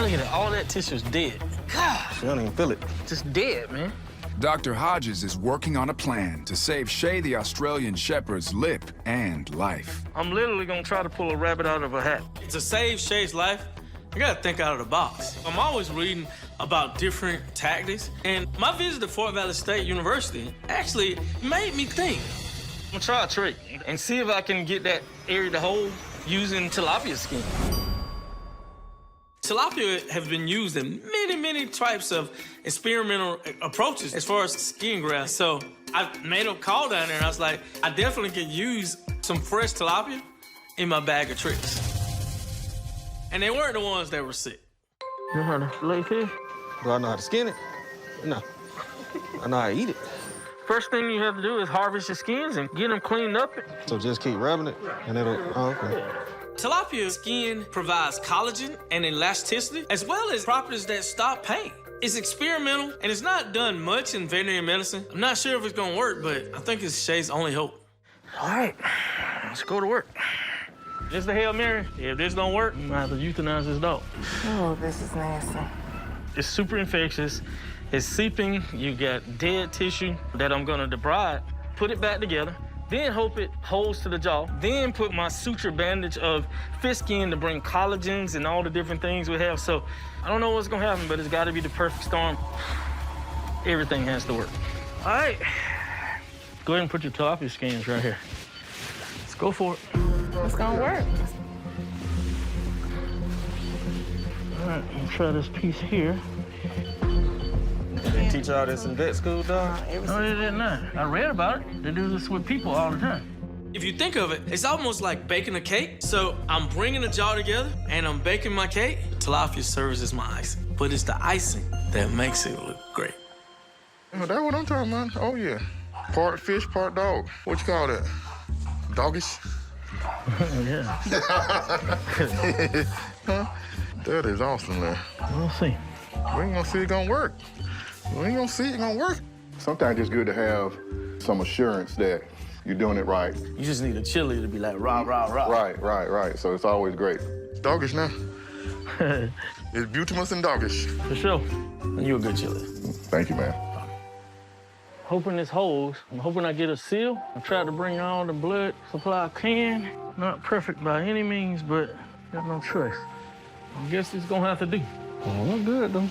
Look at it, all that tissue's dead. Gosh. You don't even feel it. Just dead, man. Dr. Hodges is working on a plan to save Shay, the Australian Shepherd's lip and life. I'm literally gonna try to pull a rabbit out of a hat. To save Shay's life, I gotta think out of the box. I'm always reading about different tactics. And my visit to Fort Valley State University actually made me think. I'm gonna try a trick and see if I can get that area to hold using tilapia skin. Tilapia have been used in many types of experimental approaches as far as skin graft. So I made a call down there and I was like, I definitely could use some fresh tilapia in my bag of tricks. And they weren't the ones that were sick. You know how to fillet fish? Do I know how to skin it? No. I know how to eat it. First thing you have to do is harvest your skins and get them cleaned up. So just keep rubbing it and it'll, oh, okay. Tilapia skin provides collagen and elasticity, as well as properties that stop pain. It's experimental, and it's not done much in veterinary medicine. I'm not sure if it's gonna work, but I think it's Shay's only hope. All right, let's go to work. This is the Hail Mary. If this don't work, I'm gonna have to euthanize this dog. Oh, this is nasty. It's super infectious. It's seeping. You got dead tissue that I'm gonna debride, put it back together, then hope it holds to the jaw, then put my suture bandage of fish skin to bring collagens and all the different things we have. So I don't know what's gonna happen, but it's gotta be the perfect storm. Everything has to work. All right, go ahead and put your tilapia skins right here. Let's go for it. It's gonna work. All right, I'll try this piece here. They teach all this in vet school, dog? No, they did not. I read about it. They do this with people all the time. If you think of it, it's almost like baking a cake. So I'm bringing the jar together and I'm baking my cake. Tilapia serves as my icing, but it's the icing that makes it look great. Oh, that's what I'm talking about. Oh, yeah. Part fish, part dog. What you call that? Doggish? Yeah. Huh? That is awesome, man. We'll see. We ain't gonna see it gonna work. We ain't gonna see it gonna work. Sometimes it's good to have some assurance that you're doing it right. You just need a chili to be like, rah, rah, rah. Right. So it's always great. It's doggish now. It's butamus and doggish. For sure. And you're a good chili. Thank you, man. Hoping this holds. I'm hoping I get a seal. I tried to bring all the blood supply I can. Not perfect by any means, but got no choice. I guess it's gonna have to do. Oh, look good, though.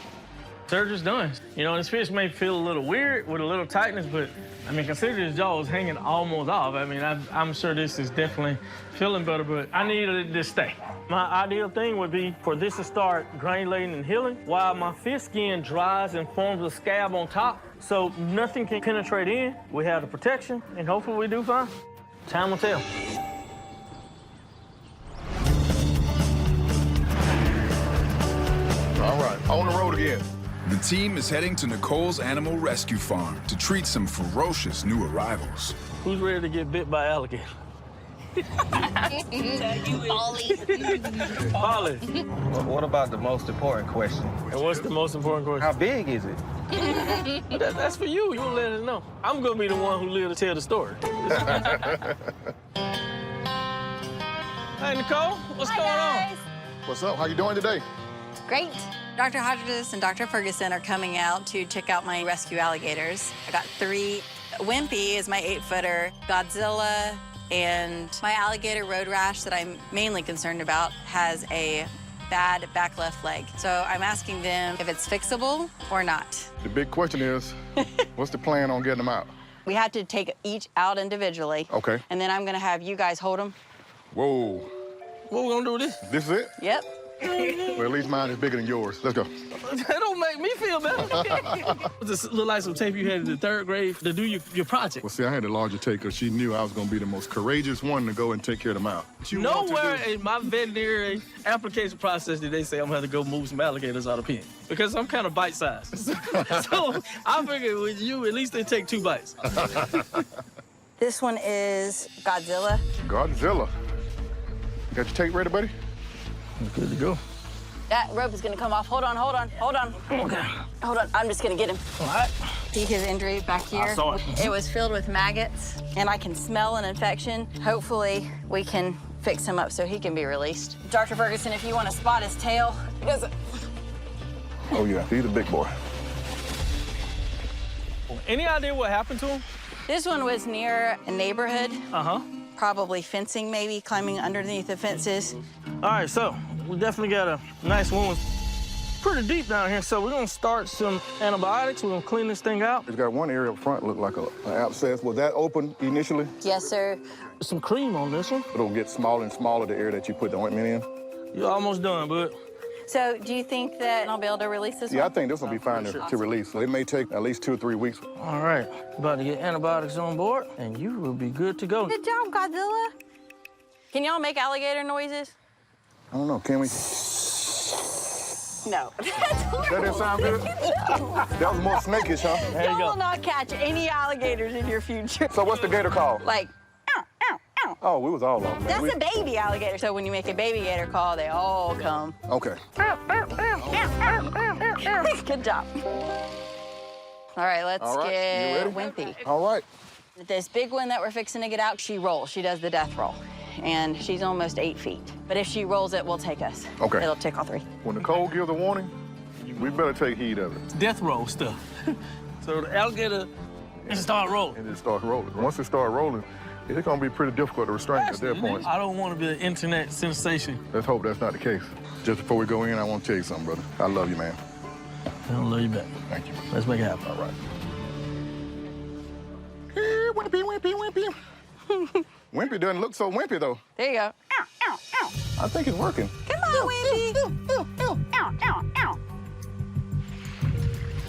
Surgery's done. You know, this fish may feel a little weird with a little tightness, but I mean, consider his jaw is hanging almost off. I mean, I'm sure this is definitely feeling better, but I needed it to stay. My ideal thing would be for this to start granulating and healing while my fish skin dries and forms a scab on top so nothing can penetrate in. We have the protection, and hopefully we do fine. Time will tell. All right, on the road again. The team is heading to Nicole's Animal Rescue Farm to treat some ferocious new arrivals. Who's ready to get bit by alligator? Polly. What about the most important question? And what's the most important question? How big is it? That's for you. You'll let us know. I'm gonna be the one who lives to tell the story. Hey, Nicole, what's going on? What's up? How you doing today? Great. Dr. Hodges and Dr. Ferguson are coming out to check out my rescue alligators. I got 3. Wimpy is my 8-footer. Godzilla and my alligator road rash that I'm mainly concerned about has a bad back left leg. So I'm asking them if it's fixable or not. The big question is, what's the plan on getting them out? We have to take each out individually. Okay. And then I'm gonna have you guys hold them. Whoa. What we gonna do with this? This is it? Yep. Well, at least mine is bigger than yours. Let's go. That don't make me feel better. This look like some tape you had in the 3rd grade to do your project. Well, see, I had a larger tape because she knew I was going to be the most courageous one to go and take care of them out. Nowhere in my veterinary application process did they say I'm gonna have to go move some alligators out of pen because I'm kind of bite-sized. So I figured with you, at least they take 2 bites. This one is Godzilla. Godzilla. You got your tape ready, buddy? Good to go. That rope is gonna come off. Hold on. Okay. Hold on, I'm just gonna get him. All right. See his injury back here? I saw it. It was filled with maggots, and I can smell an infection. Hopefully, we can fix him up so he can be released. Dr. Ferguson, if you want to spot his tail, he doesn't. Oh, yeah, he's a big boy. Any idea what happened to him? This one was near a neighborhood. Uh-huh. Probably fencing, maybe, climbing underneath the fences. All right, so we definitely got a nice one with pretty deep down here, so we're gonna start some antibiotics. We're gonna clean this thing out. It's got one area up front look like an abscess. Was that open initially? Yes, sir. Some cream on this one. It'll get smaller and smaller, the area that you put the ointment in. You're almost done, bud. So do you think that I'll be able to release this Yeah, I one? think this will be fine to release. So it may take at least 2 or 3 weeks. All right, about to get antibiotics on board, and you will be good to go. Good job, Godzilla. Can y'all make alligator noises? I don't know, can we? No. That didn't sound good? That was more snakish, huh? There you will go. not catch any alligators in your future. So what's the gator called? Like, ow, ow, ow. Oh, we was all off. That's a baby alligator. So when you make a baby gator call, they all come. Okay. Good job. All right, let's All right, get you ready? Wimpy. All right. This big one that we're fixing to get out, she rolls. She does the death roll. And she's almost 8 feet. But if she rolls it, we'll take us. Okay. It'll take all 3. When Nicole gives a warning, we better take heed of it. Death roll stuff. So the alligator can start rolling. And it starts rolling. Once it starts rolling, it's gonna be pretty difficult to restrain at that point. I don't want to be an internet sensation. Let's hope that's not the case. Just before we go in, I want to tell you something, brother. I love you, man. I don't love you back. Thank you. Let's make it happen. All right. Hey, Wimpy, Wimpy, Wimpy. Wimpy doesn't look so wimpy, though. There you go. Ow, ow, ow. I think it's working. Come on, Wimpy. Ow, ow, ow.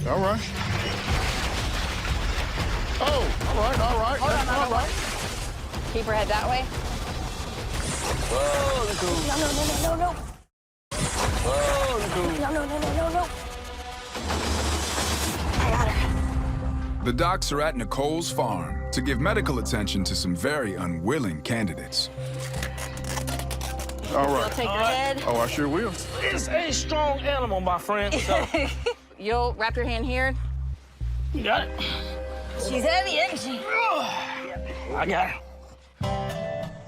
All right. Oh, all right, all right. That's all right. Keep her head that way. Whoa, look cool. No. Whoa, look cool. No. I got her. The docs are at Nicole's farm to give medical attention to some very unwilling candidates. All You'll right. take her head. Oh, I sure will. It's a strong animal, my friend. So You'll wrap your hand here. you got it. She's heavy, isn't she? I got it. All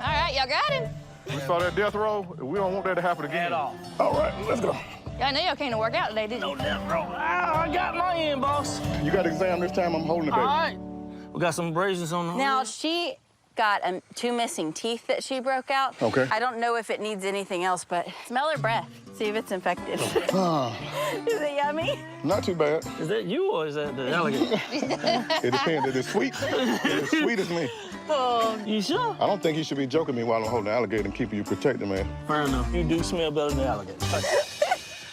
right, y'all got him. We saw that death roll. We don't want that to happen again. At all. All right, let's go. I know y'all came to work out today, didn't you? No death roll. Ow, I got my end, boss. You got exam this time. I'm holding it, All baby. right. We got some abrasions on the Now, she got 2 missing teeth that she broke out. Okay. I don't know if it needs anything else, but smell her breath. See if it's infected. Is it yummy? Not too bad. Is that you or is that the alligator? It depends. If it's sweet, it's as sweet as me. Oh, you sure? I don't think you should be joking me while I'm holding the alligator and keeping you protected, man. Fair enough. You do smell better than the alligator.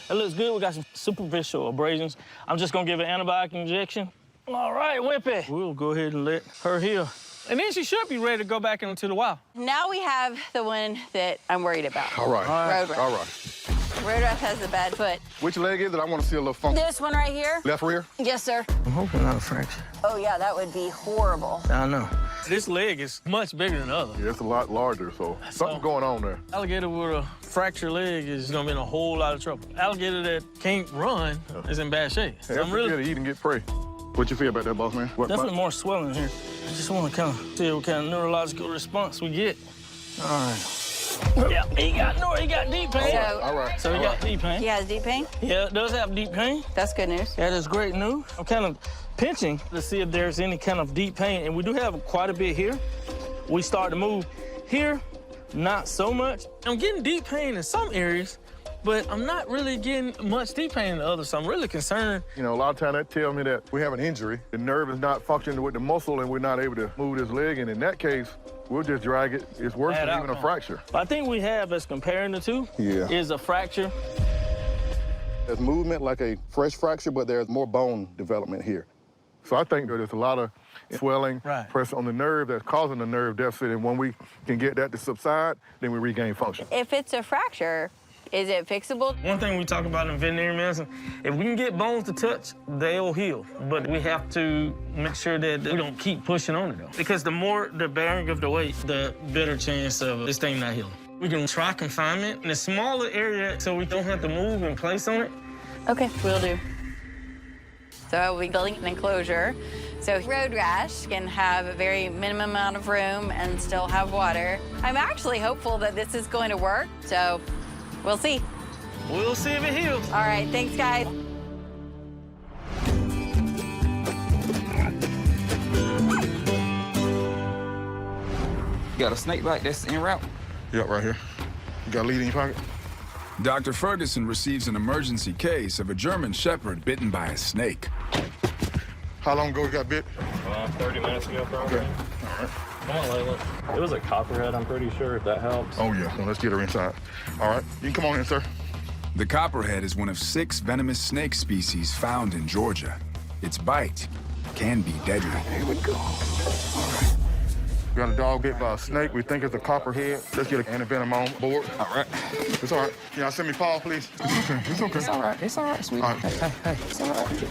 It looks good. We got some superficial abrasions. I'm just gonna give an antibiotic injection. All right, Wimpy. We'll go ahead and let her heal. And then she should be ready to go back into the wild. Now we have the one that I'm worried about. All right. Road Rush. All right. Road Rush has a bad foot. Which leg is it? I want to see a little funky. This one right here? Left rear? Yes, sir. I'm hoping not a fracture. Oh, yeah, that would be horrible. I know. This leg is much bigger than the other. Yeah, it's a lot larger, so something's going on there. Alligator with a fractured leg is gonna be in a whole lot of trouble. Alligator that can't run is in bad shape. So I'm really eat and get prey. What you feel about that, boss man? definitely more swelling here. I just want to kind of see what kind of neurological response we get. All right. Yeah, he got deep pain. So, All right. So he got deep pain. He has deep pain? Yeah, it does have deep pain. That's good news. That is great news. I'm kind of pinching to see if there's any kind of deep pain, and we do have quite a bit here. We start to move here, not so much. I'm getting deep pain in some areas, but I'm not really getting much deep pain in the others, so I'm really concerned. You know, a lot of times that tells me that we have an injury. The nerve is not functioning with the muscle, and we're not able to move this leg, and in that case, we'll just drag it. It's worse Bad than even a outcome. fracture. I think we have, as comparing the two, Yeah. is a fracture. There's movement like a fresh fracture, but there's more bone development here. So I think that there's a lot of swelling, pressure on the nerve that's causing the nerve deficit, and when we can get that to subside, then we regain function. If it's a fracture, is it fixable? One thing we talk about in veterinary medicine, if we can get bones to touch, they'll heal. But we have to make sure that we don't keep pushing on it, though. Because the more the bearing of the weight, the better chance of this thing not healing. We can try confinement in a smaller area so we don't have to move in place on it. Okay, will do. So we'll be building an enclosure. So Road Rash can have a very minimum amount of room and still have water. I'm actually hopeful that this is going to work, so we'll see. We'll see if it heals. All right, thanks, guys. You got a snake bite that's en route? Yep, right here. You got a lead in your pocket? Dr. Ferguson receives an emergency case of a German Shepherd bitten by a snake. How long ago you got bit? 30 minutes ago, probably. Okay. All right. Come on, Layla. It was a copperhead, I'm pretty sure, if that helps. Oh, yeah. Well, let's get her inside. All right. You can come on in, sir. The copperhead is one of 6 venomous snake species found in Georgia. Its bite can be deadly. Here we go. All right. We got a dog bit by a snake. We think it's a copperhead. Let's get an antivenom on board. All right. It's all right. Can y'all send me Paul, please? It's okay. It's okay. It's all right. It's all right, sweetie. All right. Hey, it's all right.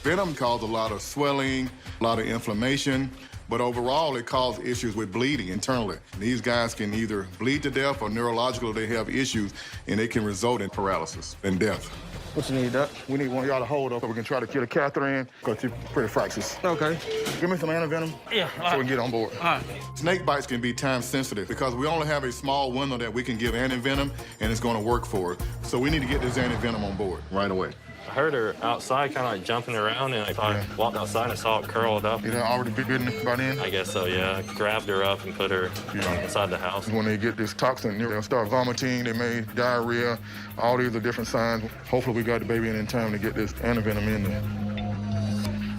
Venom causes a lot of swelling, a lot of inflammation, but overall it causes issues with bleeding internally. These guys can either bleed to death or neurological, they have issues, and it can result in paralysis and death. What you need, Doc? We need one of y'all to hold up so we can try to get a catheter in, because she's pretty fractious. Okay. Give me some antivenom. Yeah. So we can get on board. All right. Snake bites can be time sensitive because we only have a small window that we can give antivenom, and it's going to work for it. So we need to get this antivenom on board right away. I heard her outside kind of like jumping around, and I walked outside and saw it curled up. You know, already bitten by then? I guess so, yeah. I grabbed her up and put her inside the house. When they get this toxin, they'll start vomiting, they may diarrhea, all these are different signs. Hopefully we got the baby in time to get this antivenom in there.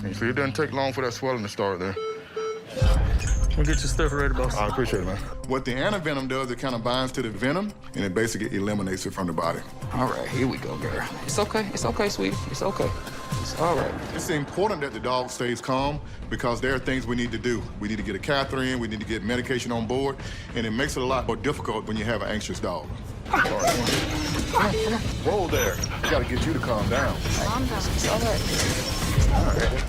And see, it doesn't take long for that swelling to start there. We'll get your stuff ready, boss. I appreciate it, man. What the antivenom does, it kind of binds to the venom, and it basically eliminates it from the body. All right, here we go, girl. It's okay, sweetie. It's okay. It's all right. It's important that the dog stays calm because there are things we need to do. We need to get a catheter in, we need to get medication on board, and it makes it a lot more difficult when you have an anxious dog. All right, come on. Whoa there. We gotta get you to calm down. Calm down. It's all right.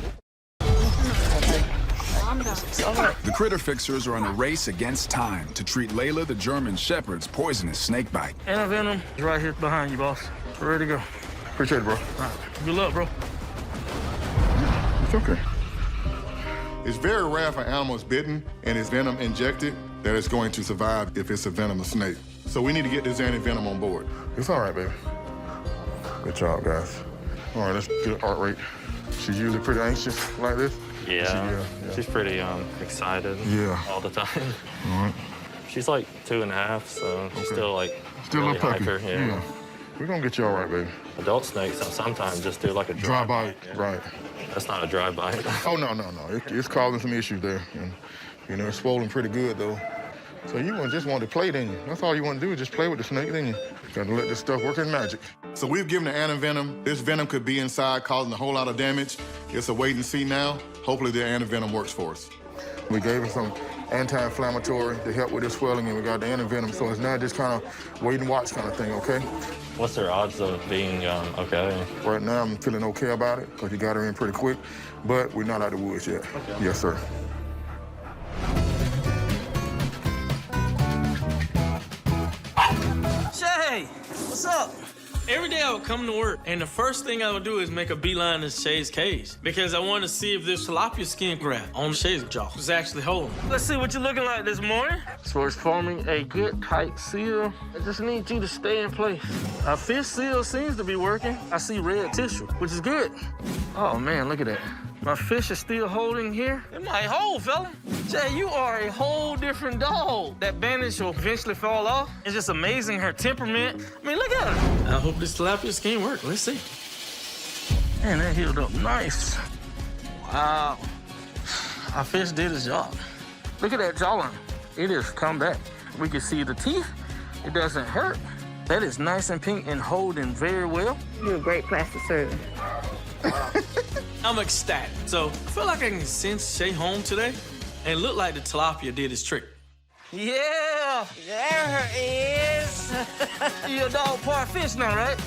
All right. The critter fixers are on a race against time to treat Layla the German Shepherd's poisonous snake bite. Antivenom is right here behind you, boss. We're ready to go. Appreciate it, bro. All right. Good luck, bro. It's okay. It's very rare for animals bitten and its venom injected that it's going to survive if it's a venomous snake. So we need to get this antivenom on board. It's all right, baby. Good job, guys. All right, let's get her heart rate. She's usually pretty anxious like this. Yeah. She's pretty excited all the time. All right. She's like 2.5, so she's still like Still really a puppy. hyper. Yeah. We're gonna get you all right, baby. Adult snakes sometimes just do like a Dry bite, right. That's not a dry bite. Oh, no. It's causing some issues there. And, you know, it's swollen pretty good, though. So you just want to play, didn't you? That's all you want to do is just play with the snake, didn't you? Got to let this stuff work in magic. So we've given the antivenom. This venom could be inside causing a whole lot of damage. It's a wait and see now. Hopefully the antivenom works for us. We gave her some anti-inflammatory to help with the swelling, and we got the antivenom. So it's now just kind of wait and watch kind of thing, okay? What's their odds of being okay? Right now, I'm feeling okay about it because you got her in pretty quick, but we're not out of the woods yet. Okay. Yes, sir. Shay, what's up? Every day I would come to work, and the first thing I would do is make a beeline to Shay's cage because I wanted to see if this tilapia skin graft on Shay's jaw was actually holding. Let's see what you're looking like this morning. So it's forming a good tight seal. I just need you to stay in place. Our fish seal seems to be working. I see red tissue, which is good. Oh man, look at that. My fish is still holding here. It might hold, fella. Jay, you are a whole different dog. That bandage will eventually fall off. It's just amazing her temperament. I mean, look at her. I hope this tilapia skin works. Let's see. Man, that healed up nice. Wow. Our fish did his job. Look at that jawline. It has come back. We can see the teeth. It doesn't hurt. That is nice and pink and holding very well. You're a great plastic surgeon. I'm ecstatic. So I feel like I can send Shay home today and look like the tilapia did his trick. Yeah! There it is. You're a dog part fish now, right?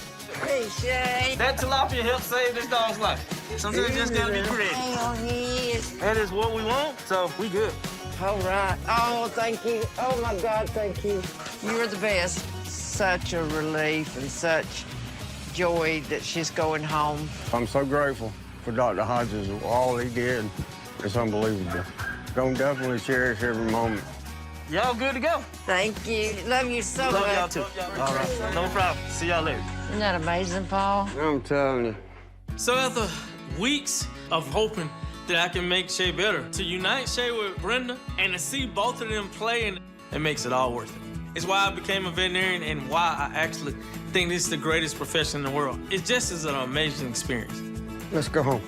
Hey, Shay. That tilapia helped save this dog's life. Sometimes you just gotta be creative. That is what we want, so we good. All right. Oh, thank you. Oh, my God, thank you. You're the best. Such a relief and such joy that she's going home. I'm so grateful for Dr. Hodges, all he did. It's unbelievable. Gonna definitely cherish every moment. Y'all good to go? Thank you. Love you so much. Love y'all too. All right, no problem. See y'all later. Isn't that amazing, Paul? I'm telling you. So after weeks of hoping that I can make Shay better, to unite Shay with Brenda and to see both of them play, and it makes it all worth it. It's why I became a veterinarian and why I actually think this is the greatest profession in the world. It just is an amazing experience. Let's go home.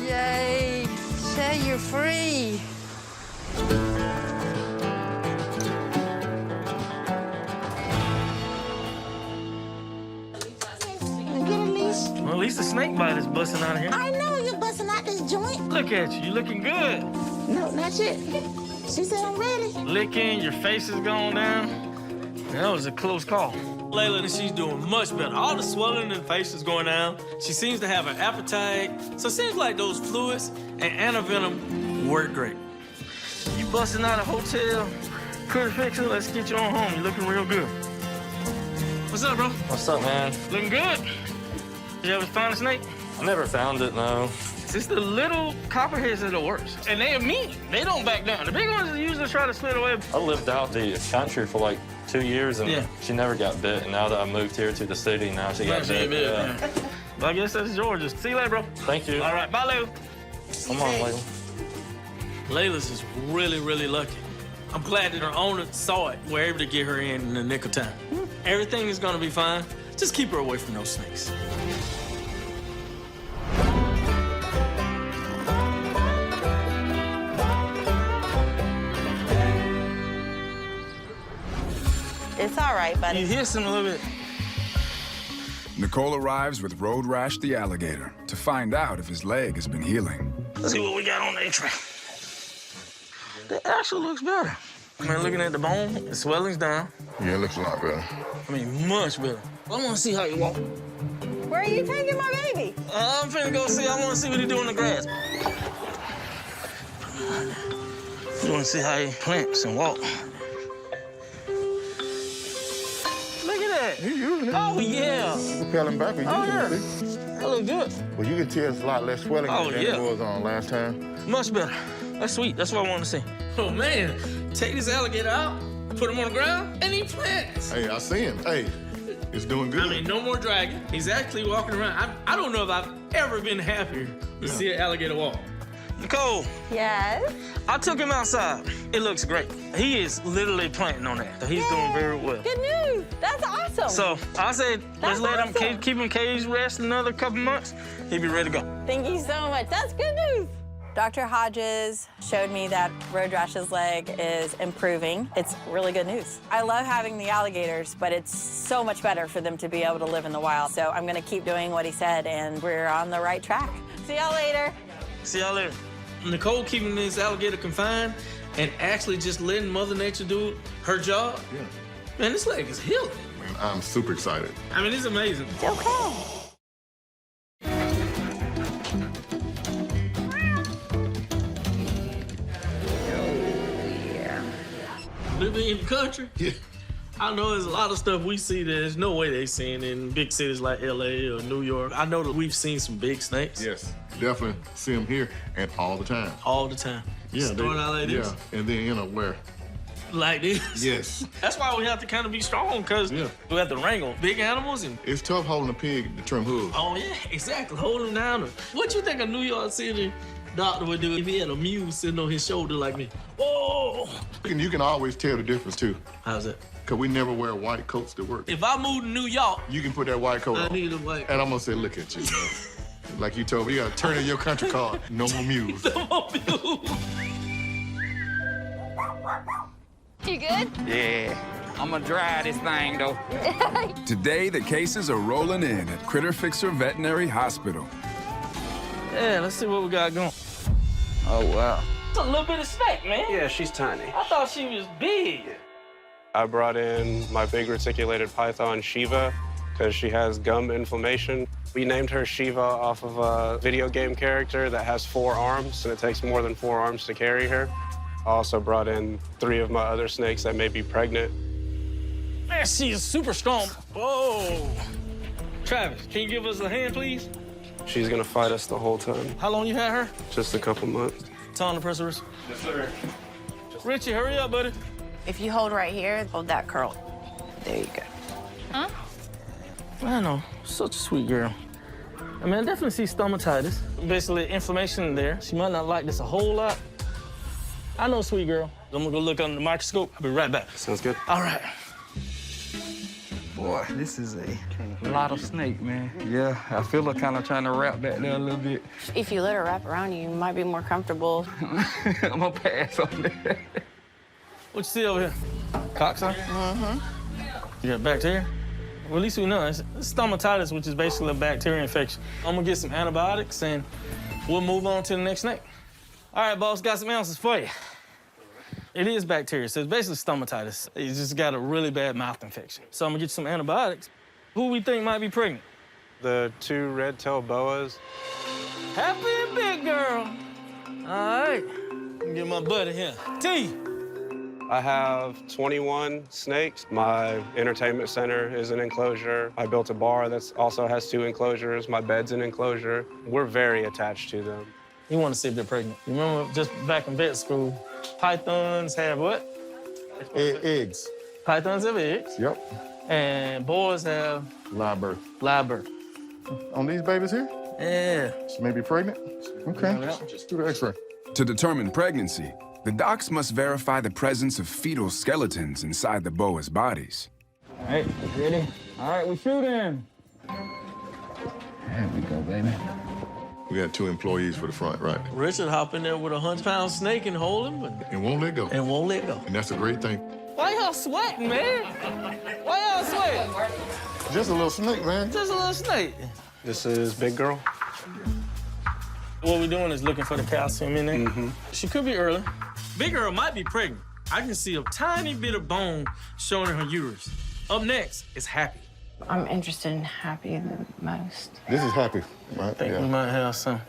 Yay! Say you're free. Well, at least the snake bite is busting out of here. I know you're busting out this joint. Look at you. You're looking good. No, not yet. She said I'm ready. Licking, your face is going down. That was a close call. Layla, she's doing much better. All the swelling in the face is going down. She seems to have an appetite. So it seems like those fluids and antivenom work great. You busting out a hotel, Critter Fixer, let's get you on home. You're looking real good. What's up, bro? What's up, man? Looking good. You ever find a snake? I never found it, no. It's the little copperheads that are the worst. And they are mean. They don't back down. The big ones usually try to slid away. I lived out the country for like 2 years, and she never got bit. And now that I moved here to the city, now she got bit. Yeah. Well, I guess that's Georgia. See you later, bro. Thank you. All right, bye, Layla. Come on, Layla. Layla's is really, really lucky. I'm glad that her owner saw it. We're able to get her in the nick of time. Everything is gonna be fine. Just keep her away from those snakes. It's all right, buddy. You hiss him a little bit. Nicole arrives with Road Rash the alligator to find out if his leg has been healing. Let's see what we got on the X-ray. That actually looks better. I mean, looking at the bone, the swelling's down. Yeah, it looks a lot better. I mean, much better. I want to see how you walk. Where are you taking my baby? I'm finna go see. I want to see what he do in the grass. You want to see how he plants and walk. Look at that. He using it. Oh, yeah. You peeling back and using it, see? That look good. Well, you can tell it's a lot less swelling than it was on last time. Much better. That's sweet. That's what I want to see. Oh, man. Take this alligator out, put him on the ground, and he plants. Hey, I see him. Hey, it's doing good. I mean, no more dragging. He's actually walking around. I don't know if I've ever been happier to see an alligator walk. Nicole. Yes? I took him outside. It looks great. He is literally planting on that. He's doing very well. Good news. That's awesome. So I said, let's let him awesome. keep him cage rest another couple months. He'll be ready to go. Thank you so much. That's good news. Dr. Hodges showed me that Road Rash's leg is improving. It's really good news. I love having the alligators, but it's so much better for them to be able to live in the wild. So I'm gonna keep doing what he said, and we're on the right track. See y'all later. See y'all later. Nicole keeping this alligator confined and actually just letting Mother Nature do her job. Yeah. Man, this leg is healing. Man, I'm super excited. I mean, it's amazing. It's okay. Living in the country, Yeah. I know there's a lot of stuff we see that there's no way they seen in big cities like LA or New York. I know that we've seen some big snakes. Yes, definitely see them here and all the time. All the time. Yeah, Starting out like this. Yeah, and then, where? Like this. Yes. That's why we have to kind of be strong, because we have to wrangle big animals. And It's tough holding a pig to trim hooves. oh, yeah, exactly. Hold them down. What you think a New York City doctor would do if he had a mule sitting on his shoulder like me? Oh! And you can always tell the difference, too. How's that? Because we never wear white coats to work. If I move to New York, You can put that white coat I on. need a white. And I'm going to say, look at you, man. Like you told me, you got to turn in your country card. No more mules. You good? Yeah, I'm gonna dry this thing, though. Today, the cases are rolling in at Critter Fixer Veterinary Hospital. Yeah, let's see what we got going. Oh, wow. It's a little bit of snake, man. Yeah, she's tiny. I thought she was big. I brought in my big reticulated python, Shiva, because she has gum inflammation. We named her Shiva off of a video game character that has 4 arms, and it takes more than 4 arms to carry her. I also brought in 3 of my other snakes that may be pregnant. Man, she is super strong. Whoa. Travis, can you give us a hand, please? She's gonna fight us the whole time. How long you had her? Just a couple months. Tell on the press wrist. Yes, sir. Richie, hurry up, buddy. If you hold right here, hold that curl. There you go. Huh? I know, such a sweet girl. I mean, I definitely see stomatitis. Basically, inflammation in there. She might not like this a whole lot. I know, sweet girl. I'm gonna go look under the microscope. I'll be right back. Sounds good. All right. Boy, this is a lot of snake, man. Yeah, I feel like kind of trying to wrap back there a little bit. If you let her wrap around you, you might be more comfortable. I'm gonna pass on that. What you see over here? Coxsackie? You got bacteria? Well, at least we know. It's stomatitis, which is basically a bacteria infection. I'm gonna get some antibiotics and we'll move on to the next snake. All right, boss, got some answers for you. It is bacteria, so it's basically stomatitis. It's just got a really bad mouth infection. So I'm gonna get you some antibiotics. Who we think might be pregnant? The 2 red-tailed boas. Happy big girl. All right, get my buddy here. T. I have 21 snakes. My entertainment center is an enclosure. I built a bar that also has 2 enclosures. My bed's an enclosure. We're very attached to them. You want to see if they're pregnant. You remember just back in vet school, pythons have what? Eggs. Pythons have eggs. Yep. And boas have? Live birth. Live birth. On these babies here? Yeah. She may be pregnant? Okay, just do the x-ray. To determine pregnancy, the docs must verify the presence of fetal skeletons inside the boas' bodies. All right, ready? All right, we're shooting. There we go, baby. We got 2 employees for the front, right? Richard hop in there with a 100-pound snake and hold him And won't let go. and won't let go. And that's a great thing. Why y'all sweating, man? Why y'all sweating? Just a little snake, man. Just a little snake. This is Big Girl. What we're doing is looking for the calcium in there. She could be early. Big girl might be pregnant. I can see a tiny bit of bone showing in her uterus. Up next is Happy. I'm interested in Happy the most. This is Happy, right? I think we might have some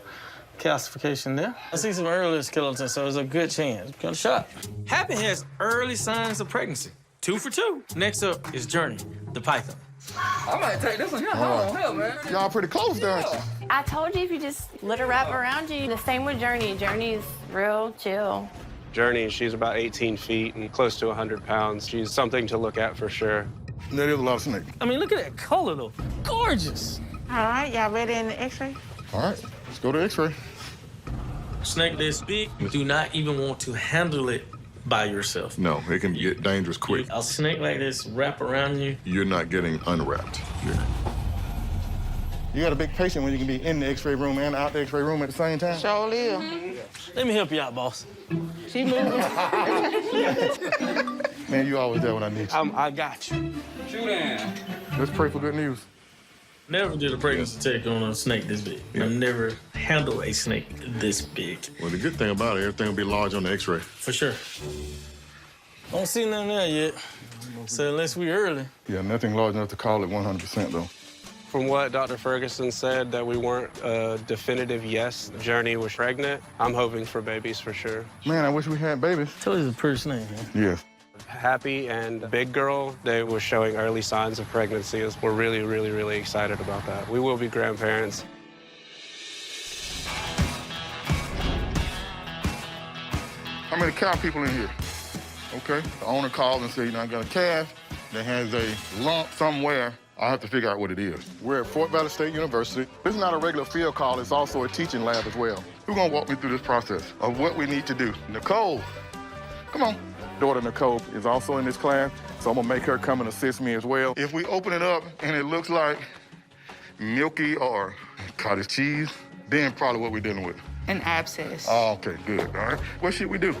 calcification there. I see some early skeletons, so there's a good chance. Got a shot. Happy has early signs of pregnancy. 2 for 2. Next up is Journey, the python. I might take this one here. Hold on, hell, man. Y'all pretty close, aren't you? I told you if you just let her wrap around you. The same with Journey. Journey's real chill. Journey, she's about 18 feet and close to 100 pounds. She's something to look at for sure. That is a lot of snake. I mean, look at that color, though. Gorgeous. All right, y'all ready in the x-ray? All right, let's go to x-ray. Snake this big, you do not even want to handle it by yourself. No, it can get dangerous quick. A snake like this wrap around you. You're not getting unwrapped. You got a big patient when you can be in the x-ray room and out the x-ray room at the same time? Sure live. Let me help you out, boss. She moving. Man, you always there when I need you. I got you. Shoot in. Let's pray for good news. Never did a pregnancy check on a snake this big. I never handled a snake this big. Well, the good thing about it, everything will be large on the x-ray. For sure. Don't see nothing there yet. So unless we early. Yeah, nothing large enough to call it 100% though. From what Dr. Ferguson said, that we weren't a definitive yes, Journey was pregnant. I'm hoping for babies for sure. Man, I wish we had babies. Told you it's a pretty snake, man. Yes. Happy and Big Girl, they were showing early signs of pregnancy. We're really, really, really excited about that. We will be grandparents. How many cow people in here? Okay. The owner called and said, I got a calf that has a lump somewhere. I have to figure out what it is. We're at Fort Valley State University. This is not a regular field call, it's also a teaching lab as well. Who's gonna walk me through this process of what we need to do? Nicole, come on. Daughter Nicole is also in this class, so I'm gonna make her come and assist me as well. If we open it up and it looks like milky or cottage cheese, then probably what we're dealing with. An abscess. Oh, okay, good, all right. What should we do?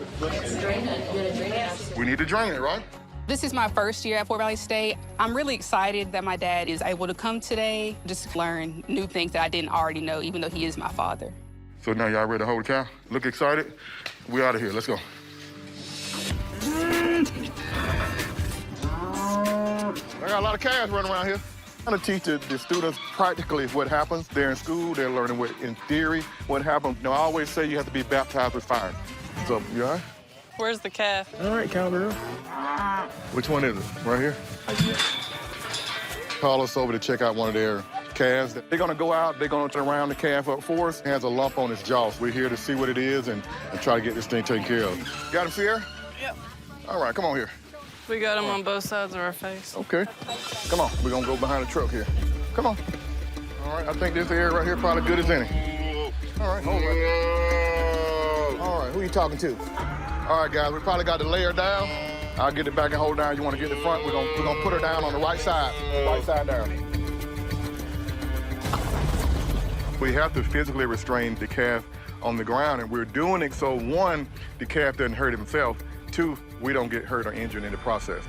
We need to drain it, right? This is my first year at Fort Valley State. I'm really excited that my dad is able to come today, just to learn new things that I didn't already know, even though he is my father. So now y'all ready to hold the cow? Look excited? We out of here, let's go. I got a lot of calves running around here. I'm gonna teach the students practically what happens. They're in school, they're learning what, in theory, what happens. Now, I always say you have to be baptized with fire. So, you all right? Where's the calf? All right, cowgirl. Which one is it? Right here? Call us over to check out one of their calves. They're gonna go out, they're gonna turn around the calf up for us. It has a lump on its jaw. So we're here to see what it is and try to get this thing taken care of. Got him, Sierra? Yep. All right, come on here. We got him on both sides of our face. Okay. Come on, we're gonna go behind the truck here. Come on. All right, I think this area right here probably good as any. All right, hold right. All right, who you talking to? All right, guys, we probably got the layer down. I'll get it back and hold down. You want to get the front? We're gonna put her down on the right side down. We have to physically restrain the calf on the ground, and we're doing it so, one, the calf doesn't hurt himself. Two, we don't get hurt or injured in the process.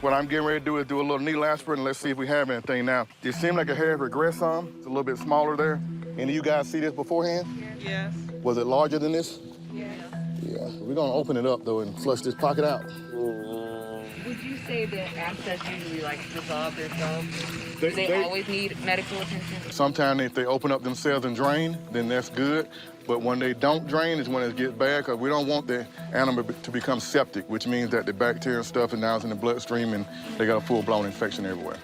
What I'm getting ready to do is do a little needle aspirin, and let's see if we have anything now. It seemed like it had regressed some. It's a little bit smaller there. Any of you guys see this beforehand? Yes. Was it larger than this? Yes. Yeah. We're gonna open it up though and flush this pocket out. Would you say that abscess usually like dissolve themselves? They- Do they they- always need medical attention? Sometimes if they open up themselves and drain, then that's good. But when they don't drain is when it gets bad, because we don't want the animal to become septic, which means that the bacteria and stuff is now in the bloodstream and they got a full-blown infection everywhere.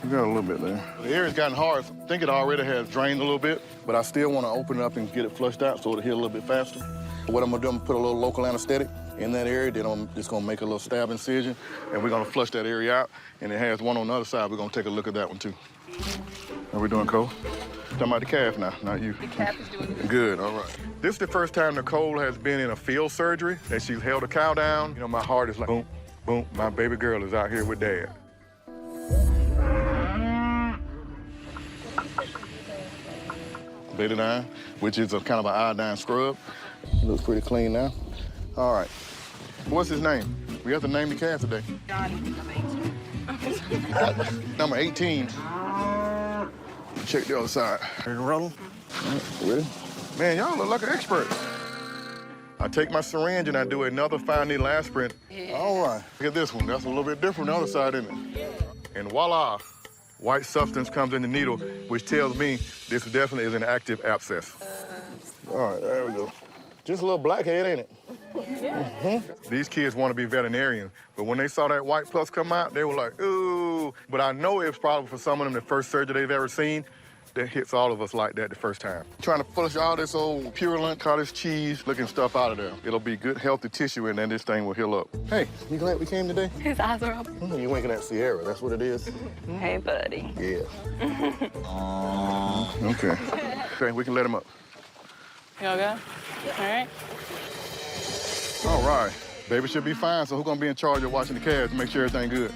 We got a little bit there. The area's gotten hard. I think it already has drained a little bit, but I still want to open it up and get it flushed out so it'll heal a little bit faster. What I'm gonna do, I'm gonna put a little local anesthetic in that area, then I'm just gonna make a little stab incision, and we're gonna flush that area out, and it has one on the other side. We're gonna take a look at that one too. How we doing, Cole? Talking about the calf now, not you. The calf is doing good. Good, all right. This is the first time Nicole has been in a field surgery, and she's held a cow down. You know, my heart is like, boom, boom, my baby girl is out here with Dad. Betadine, which is a kind of an iodine scrub. Looks pretty clean now. All right. What's his name? We have to name the calf today. Johnny, Number 18. Check the other side. Ready to roll? Ready? Man, y'all look like experts. I take my syringe and I do another 5 needle aspirin. Yeah. All right. Look at this one. That's a little bit different on the other side, isn't it? And voila. White substance comes in the needle, which tells me this definitely is an active abscess. All right, there we go. Just a little blackhead, ain't it? Mm-hmm. These kids want to be veterinarians, but when they saw that white pus come out, they were like, ooh. But I know it's probably for some of them the first surgery they've ever seen that hits all of us like that the first time. Trying to flush all this old Purulent cottage cheese looking stuff out of there. It'll be good, healthy tissue, and then this thing will heal up. Hey, you glad we came today? His eyes are open. You're winking at Sierra, that's what it is? Hey, buddy. Yeah. Okay. Okay, we can let him up. You all good? All right. All right. Baby should be fine, so who's gonna be in charge of watching the calves to make sure everything good?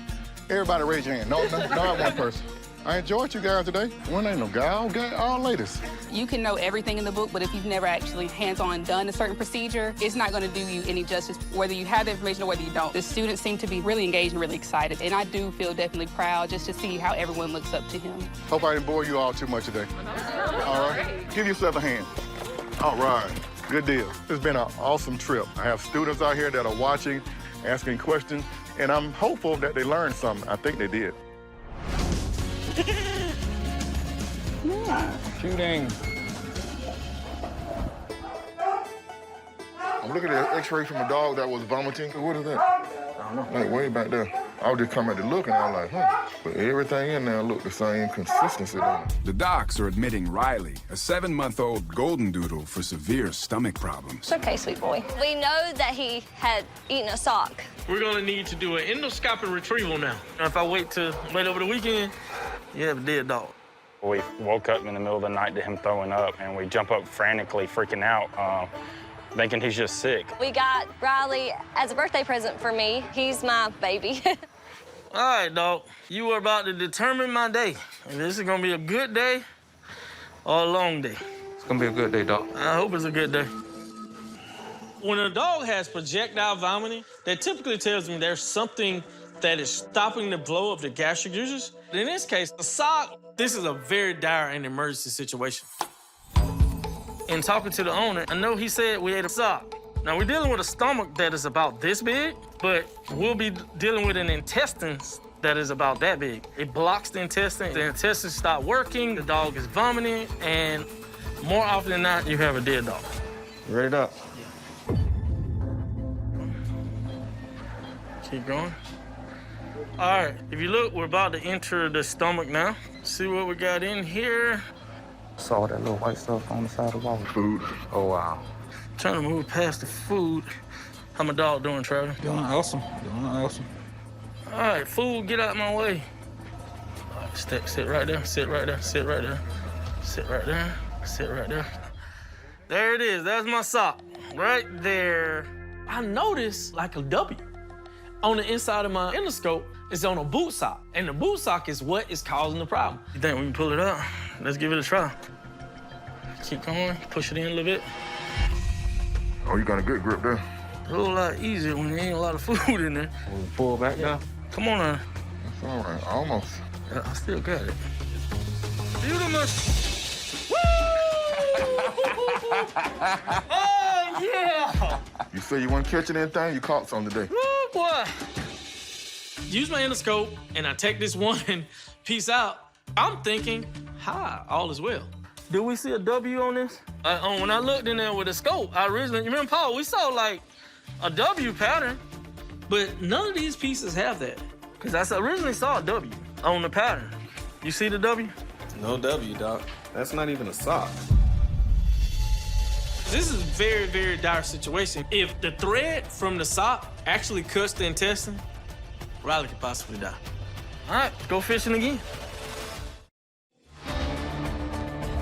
Everybody raise your hand. No, not one person. I enjoyed you guys today. One ain't no guy, all ladies. You can know everything in the book, but if you've never actually hands-on done a certain procedure, it's not going to do you any justice, whether you have the information or whether you don't. The students seem to be really engaged and really excited, and I do feel definitely proud just to see how everyone looks up to him. Hope I didn't bore you all too much today. All right, give yourself a hand. All right, good deal. It's been an awesome trip. I have students out here that are watching, asking questions, and I'm hopeful that they learned something. I think they did. Shooting. I'm looking at an x-ray from a dog that was vomiting. What is that? I don't know. Like way back there. I was just coming to look and I was like, But everything in there looked the same consistency on it. The docs are admitting Riley, a 7-month-old golden doodle, for severe stomach problems. It's okay, sweet boy. We know that he had eaten a sock. We're gonna need to do an endoscopic retrieval now. If I wait over the weekend, you have a dead dog. We woke up in the middle of the night to him throwing up, and we jump up frantically, freaking out, thinking he's just sick. We got Riley as a birthday present for me. He's my baby. All right, dog. You are about to determine my day. If this is gonna be a good day or a long day. It's gonna be a good day, Doc. I hope it's a good day. When a dog has projectile vomiting, that typically tells me there's something that is stopping the flow of the gastric juices. In this case, a sock, this is a very dire and emergency situation. In talking to the owner, I know he said we ate a sock. Now, we're dealing with a stomach that is about this big, but we'll be dealing with an intestine that is about that big. It blocks the intestines stop working, the dog is vomiting, and more often than not, you have a dead dog. Ready up. Keep going. All right, if you look, we're about to enter the stomach now. See what we got in here. Saw that little white stuff on the side of the wall. Food. Oh, wow. Trying to move past the food. How my dog doing, Travis? Doing awesome. Doing awesome. All right, food, get out of my way. All right, sit right there, sit right there, sit right there, sit right there, sit right there. There it is, that's my sock. right there. I noticed like a W on the inside of my endoscope. It's on a boot sock, and the boot sock is what is causing the problem. You think we can pull it out? Let's give it a try. Keep going, push it in a little bit. Oh, you got a good grip there. A little lot easier when there ain't a lot of food in there. Pull back now. Come on now. That's all right, almost. Yeah, I still got it. Beautiful. Oh, yeah! You say you weren't catching anything, you caught some today. Oh, boy. Use my endoscope, and I take this one piece out. I'm thinking, hi, all is well. Do we see a W on this? When I looked in there with a scope, you remember, Paul, we saw like a W pattern. But none of these pieces have that. Because I originally saw a W on the pattern. You see the W? No W, Doc. That's not even a sock. This is a very, very dire situation. If the thread from the sock actually cuts the intestine, Riley could possibly die. All right, go fishing again.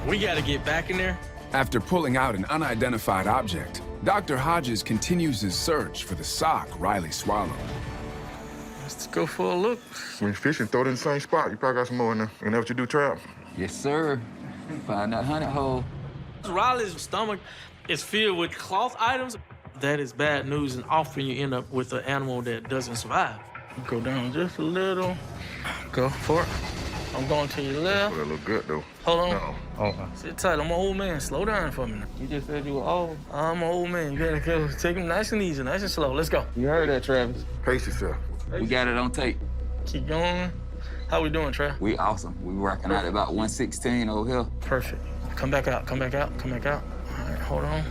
We gotta get back in there. After pulling out an unidentified object, Dr. Hodges continues his search for the sock Riley swallowed. Let's go for a look. When you're fishing, throw it in the same spot. You probably got some more in there. You know what you do, Trap? Yes, sir. Find that honey hole. Riley's stomach is filled with cloth items. That is bad news, and often you end up with an animal that doesn't survive. Go down just a little. Go for it. I'm going to your left. Well, that look good, though. Hold on. No. Okay. Sit tight. I'm an old man. Slow down for me. You just said you were old. I'm an old man. You gotta go. Take him nice and easy, nice and slow. Let's go. You heard that, Travis. Pace yourself. We got it on tape. Keep going. How we doing, Trav? We awesome. We working out about 116 over here. Perfect. Come back out. Come back out. Come back out. All right, hold on.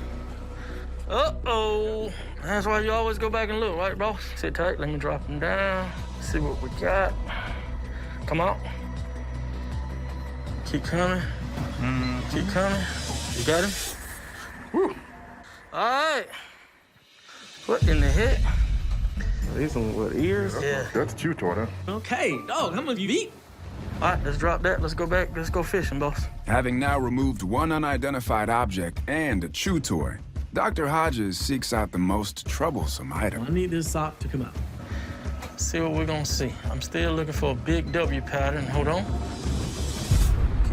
Uh-oh. That's why you always go back and look, right, boss? Sit tight. Let me drop him down. See what we got. Come out. Keep coming. Keep coming. You got him? Woo. All right. What in the heck? These some what, ears? Yeah. That's a chew toy, huh? Okay, dog, how much you eat? All right, let's drop that. Let's go back. Let's go fishing, boss. Having now removed one unidentified object and a chew toy, Dr. Hodges seeks out the most troublesome item. I need this sock to come out. See what we're gonna see. I'm still looking for a big W pattern. Hold on.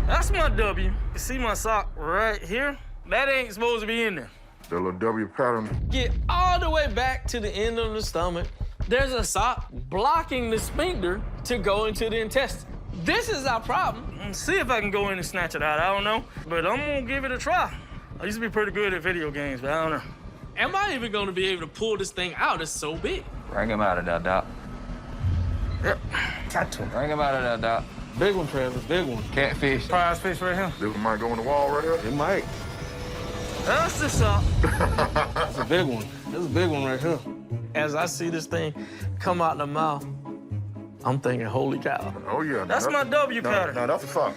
That's my W. You see my sock right here? That ain't supposed to be in there. That little W pattern. Get all the way back to the end of the stomach. There's a sock blocking the sphincter to go into the intestine. This is our problem. Let's see if I can go in and snatch it out. I don't know, but I'm gonna give it a try. I used to be pretty good at video games, but I don't know. Am I even gonna be able to pull this thing out? It's so big. Bring him out of there, Doc. Yep, got to. Bring him out of there, Doc. Big one, Travis, big one. Catfish. Prize fish right here. This one might go on the wall right here. It might. That's the sock. That's a big one. This is a big one right here. As I see this thing come out the mouth, I'm thinking, holy cow. Oh, yeah. That's my W pattern. No, that's a sock.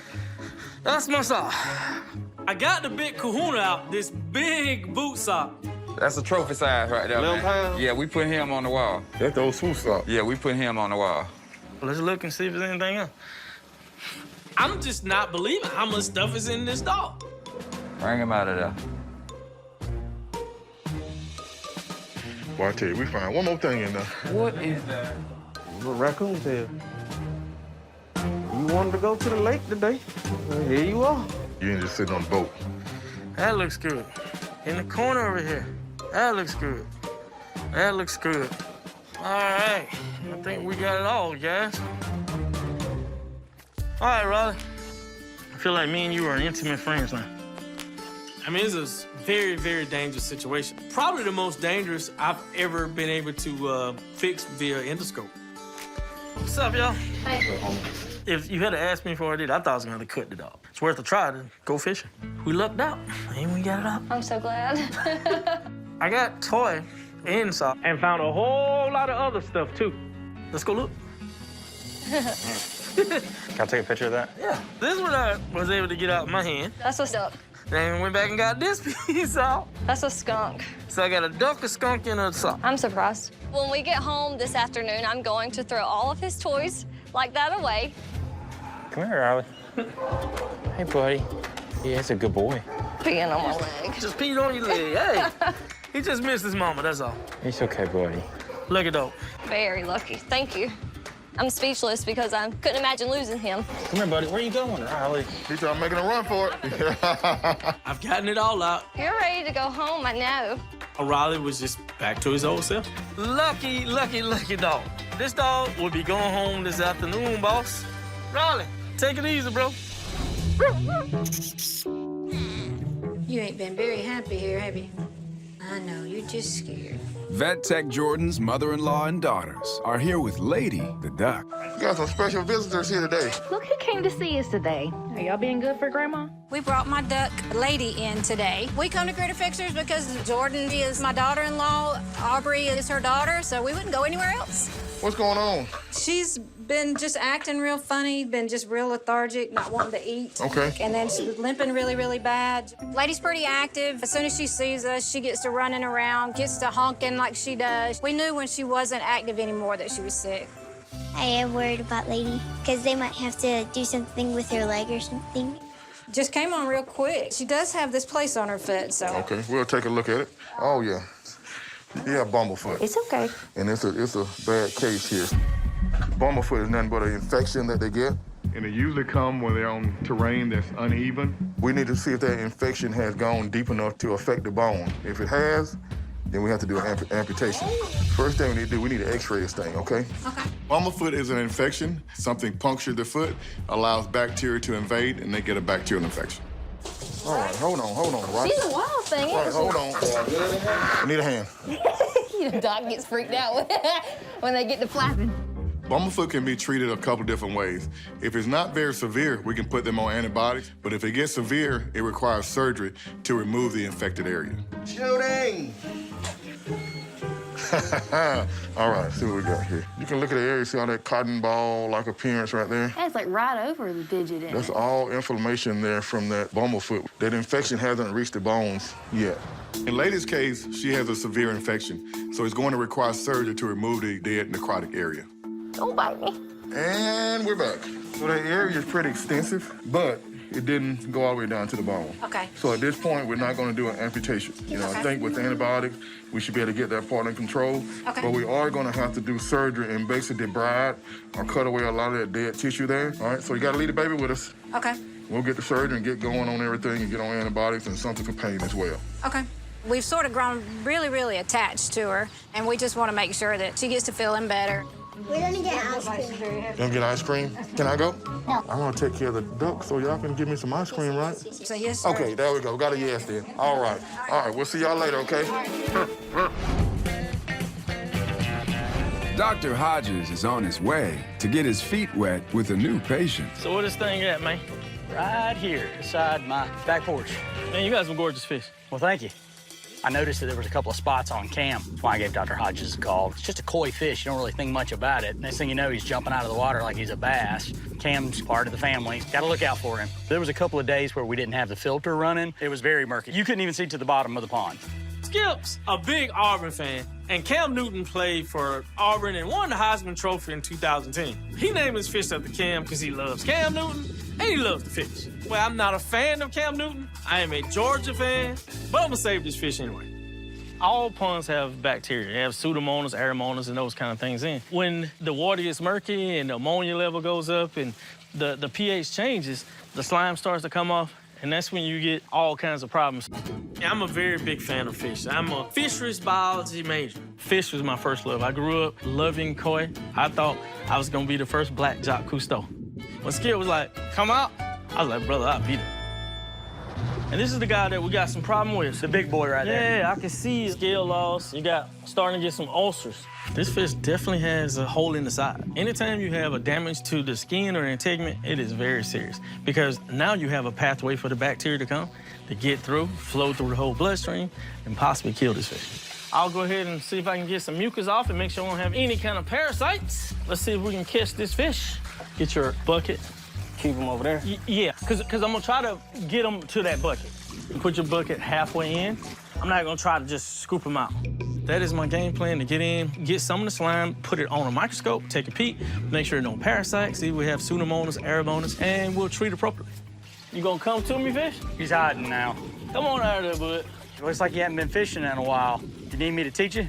That's my sock. I got the big kahuna out, this big boot sock. That's a trophy size right there, 11 man. pounds? Yeah, we put him on the wall. That's the old swoop sock. Yeah, we put him on the wall. Let's look and see if there's anything else. I'm just not believing how much stuff is in this dog. Bring him out of there. Boy, I tell you, we found one more thing in there. What is that? What raccoon tail? You wanted to go to the lake today. Well, here you are. You ain't just sitting on the boat. That looks good. In the corner over here. That looks good. That looks good. All right. I think we got it all, guys. All right, Riley. I feel like me and you are intimate friends now. I mean, it's a very, very dangerous situation. Probably the most dangerous I've ever been able to fix via endoscope. What's up, y'all? Hi. If you had to ask me before I did, I thought I was gonna cut the dog. It's worth a try to go fishing. We lucked out, and we got it out. I'm so glad. I got toy and sock and found a whole lot of other stuff, too. Let's go look. Can I take a picture of that? Yeah. This is what I was able to get out of my hand. That's what's up. Then went back and got this piece out. That's a skunk. So I got a duck, a skunk, and a sock. I'm surprised. When we get home this afternoon, I'm going to throw all of his toys like that away. Come here, Riley. Hey, buddy. Yeah, it's a good boy. Peeing on my leg. Just peed on your leg. Hey. He just missed his mama, that's all. It's okay, buddy. Lucky dog. Very lucky. Thank you. I'm speechless because I couldn't imagine losing him. Come here, buddy. Where you going, Riley? He's trying making a run for it. I've gotten it all out. You're ready to go home, I know. Riley was just back to his old self. Lucky dog. This dog will be going home this afternoon, boss. Riley, take it easy, bro. You ain't been very happy here, have you? I know, you're just scared. Vet Tech Jordan's mother-in-law and daughters are here with Lady the duck. We got some special visitors here today. Look who came to see us today. Are y'all being good for Grandma? We brought my duck Lady in today. We come to Critter Fixers because Jordan is my daughter-in-law, Aubrey is her daughter, so we wouldn't go anywhere else. What's going on? She's been just acting real funny, been just real lethargic, not wanting to eat. Okay. And then she was limping really, really bad. Lady's pretty active. As soon as she sees us, she gets to running around, gets to honking like she does. We knew when she wasn't active anymore that she was sick. I am worried about Lady because they might have to do something with her leg or something. Just came on real quick. She does have this place on her foot, so. Okay, we'll take a look at it. Oh, yeah. Yeah, bumblefoot. It's okay. And it's a bad case here. Bumblefoot is nothing but an infection that they get. And it usually comes when they're on terrain that's uneven. We need to see if that infection has gone deep enough to affect the bone. If it has, then we have to do an amputation. First thing we need to do, we need to x-ray this thing, okay? Okay. Bumblefoot is an infection. Something punctured the foot, allows bacteria to invade, and they get a bacterial infection. All right, hold on, right? She's a wild thing, All right, isn't hold on. I need a hand. she? The dog gets freaked out when they get to flapping. Bumblefoot can be treated a couple different ways. If it's not very severe, we can put them on antibiotics. But if it gets severe, it requires surgery to remove the infected area. Shooting! All right, see what we got here. You can look at the area, see all that cotton ball-like appearance right there? That's like right over the digit, isn't That's it? all inflammation there from that bumblefoot. That infection hasn't reached the bones yet. In Lady's case, she has a severe infection, so it's going to require surgery to remove the dead necrotic area. Don't bite me. And we're back. So that area is pretty extensive, but it didn't go all the way down to the bone. Okay. So at this point, we're not going to do an amputation. You know, Okay. I think with the antibiotics, we should be able to get that part in control. Okay. But we are going to have to do surgery and basically debride or cut away a lot of that dead tissue there. All right, so you got to leave the baby with us. Okay. We'll get the surgery and get going on everything and get on antibiotics and something for pain as well. Okay. We've sort of grown really, really attached to her, and we just want to make sure that she gets to feeling better. We're gonna get ice cream. You gonna get ice cream? Can I go? No. I'm gonna take care of the duck, so y'all can give me some ice cream, right? So yes, sir. Okay, there we go. Got a yes then. All right. All right, we'll see y'all later, okay? Dr. Hodges is on his way to get his feet wet with a new patient. So where this thing at, man? Right here, beside my back porch. Man, you got some gorgeous fish. Well, thank you. I noticed that there was a couple of spots on Cam. That's why I gave Dr. Hodges a call. It's just a koi fish. You don't really think much about it. Next thing you know, he's jumping out of the water like he's a bass. Cam's part of the family. Got to look out for him. There was a couple of days where we didn't have the filter running. It was very murky. You couldn't even see to the bottom of the pond. Skip's a big Auburn fan, and Cam Newton played for Auburn and won the Heisman Trophy in 2010. He named his fish after Cam because he loves Cam Newton and he loves the fish. Well, I'm not a fan of Cam Newton. I am a Georgia fan, but I'm gonna save this fish anyway. All ponds have bacteria. They have Pseudomonas, Aeromonas, and those kind of things in. When the water gets murky and the ammonia level goes up and the pH changes, the slime starts to come off, and that's when you get all kinds of problems. I'm a very big fan of fish. I'm a fisheries biology major. Fish was my first love. I grew up loving koi. I thought I was gonna be the first black Jacques Cousteau. When Skip was like, come out, I was like, brother, I'll beat him. And this is the guy that we got some problem with. The big boy right there. Yeah, I can see scale loss. You got starting to get some ulcers. This fish definitely has a hole in the side. Anytime you have a damage to the skin or integument, it is very serious because now you have a pathway for the bacteria to come, to get through, flow through the whole bloodstream, and possibly kill this fish. I'll go ahead and see if I can get some mucus off and make sure I don't have any kind of parasites. Let's see if we can catch this fish. Get your bucket. Keep them over there? Yeah, because I'm gonna try to get them to that bucket. You put your bucket halfway in. I'm not gonna try to just scoop them out. That is my game plan, to get in, get some of the slime, put it on a microscope, take a peek, make sure no parasites, see if we have Pseudomonas, Aeromonas, and we'll treat appropriately. You gonna come to me, fish? He's hiding now. Come on out of there, bud. Looks like you haven't been fishing in a while. You need me to teach you?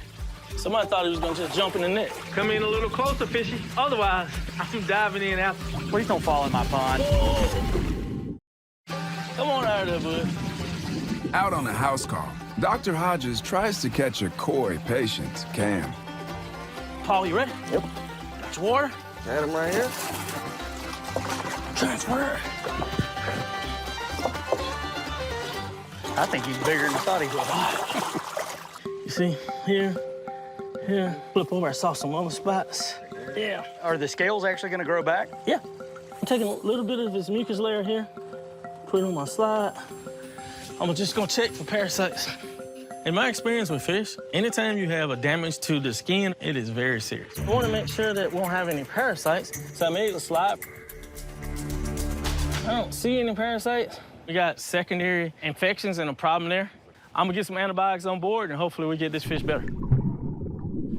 Somebody thought he was gonna just jump in the net. Come in a little closer, Fishy. Otherwise, I'm diving in after. Please don't fall in my pond. Come on out of there, bud. Out on a house call, Dr. Hodges tries to catch a coy patient, Cam. Paul, you ready? Yep. Got your water? Got him right here. Transfer. I think he's bigger than I thought he was. You see, here, flip over, I saw some other spots. Yeah. Are the scales actually gonna grow back? Yeah. I'm taking a little bit of this mucus layer here, put it on my slide. I'm just gonna check for parasites. In my experience with fish, anytime you have a damage to the skin, it is very serious. I wanna make sure that we won't have any parasites, so I made the slide. I don't see any parasites. We got secondary infections and a problem there. I'm gonna get some antibiotics on board and hopefully we get this fish better.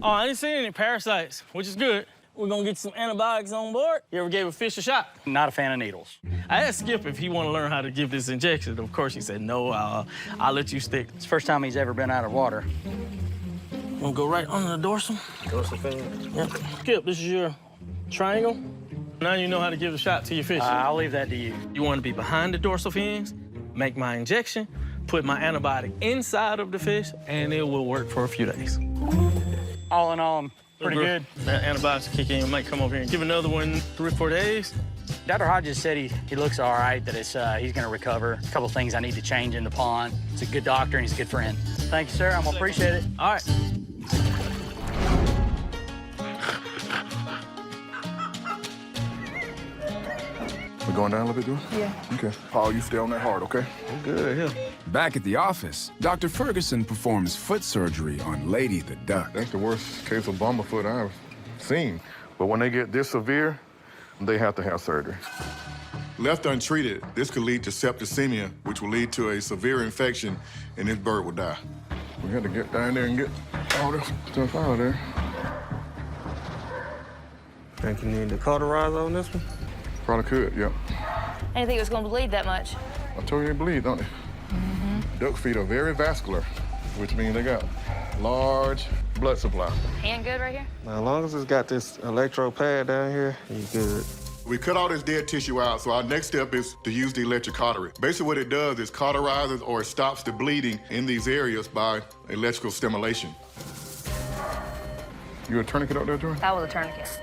Oh, I didn't see any parasites, which is good. We're gonna get some antibiotics on board. You ever gave a fish a shot? Not a fan of needles. I asked Skip if he wanted to learn how to give this injection. Of course, he said, no, I'll let you stick. It's the first time he's ever been out of water. I'm gonna go right under the dorsal. Dorsal fin. Yep. Skip, this is your triangle. Now you know how to give a shot to your fish. I'll leave that to you. You want to be behind the dorsal fins, make my injection, put my antibiotic inside of the fish, and it will work for a few days. All in all, I'm pretty good. That antibiotics kick in, might come over here and give another one 3 or 4 days. Dr. Hodges said he looks all right, that he's gonna recover. A couple things I need to change in the pond. He's a good doctor and he's a good friend. Thank you, sir. I'm gonna appreciate it. All right. We're going down a little bit, Drew? Yeah. Okay. Paul, you stay on that hard, okay? I'm good here. Back at the office, Dr. Ferguson performs foot surgery on Lady the duck. That's the worst case of bumblefoot I've seen. But when they get this severe, they have to have surgery. Left untreated, this could lead to septicemia, which will lead to a severe infection, and this bird will die. We had to get down there and get all this stuff out of there. Think you need to cauterize on this one? Probably could, yep. I didn't think it was going to bleed that much. I told you they bleed, don't they? Duck feet are very vascular, which means they got large blood supply. Hand good right here? Now, as long as it's got this electro pad down here, you good. We cut all this dead tissue out, so our next step is to use the electric cautery. Basically what it does is cauterizes or stops the bleeding in these areas by electrical stimulation. You a tourniquet up there, Jordan? That was a tourniquet.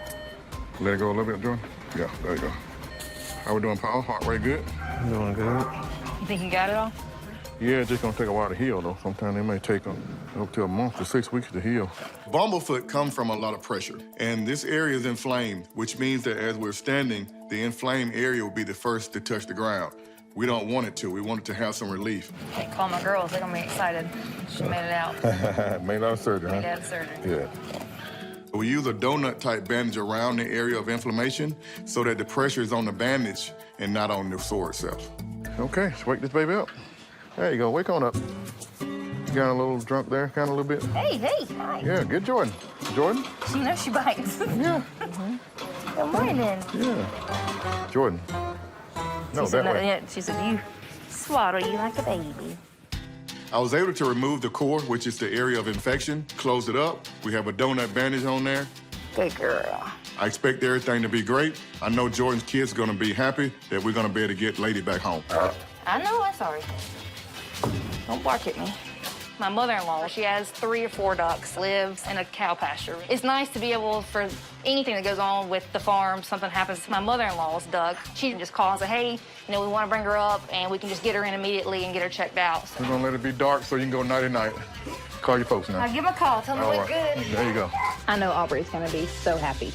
Let it go a little bit, Jordan? Yeah, there you go. How we doing, Paul? Heart rate good? Doing good. You think you got it all? Yeah, it's just gonna take a while to heal, though. Sometimes it may take up to a month to 6 weeks to heal. Bumblefoot come from a lot of pressure, and this area is inflamed, which means that as we're standing, the inflamed area will be the first to touch the ground. We don't want it to. We want it to have some relief. Okay, call my girls. They're going to be excited. She made it out. Made out of surgery, huh? Made out of surgery. Yeah. We use a donut-type bandage around the area of inflammation so that the pressure is on the bandage and not on the sore itself. Okay, let's wake this baby up. There you go, wake on up. You got a little drunk there, kind of a little bit? Hey, hi. Yeah, get Jordan. Jordan? You know she bites. Yeah. Good morning. Yeah. Jordan. No, that way. She said, you swaddle you like a baby. I was able to remove the core, which is the area of infection, close it up. We have a donut bandage on there. Good girl. I expect everything to be great. I know Jordan's kids are gonna be happy that we're gonna be able to get Lady back home. I know, I'm sorry. Don't bark at me. My mother-in-law, she has 3 or 4 ducks, lives in a cow pasture. It's nice to be able, for anything that goes on with the farm, something happens to my mother-in-law's duck, she can just call and say, hey, we want to bring her up, and we can just get her in immediately and get her checked out. So. We're gonna let it be dark so you can go nighty-night. Call your folks now. I'll give them a call, tell them to look good. There you go. I know Aubrey's gonna be so happy.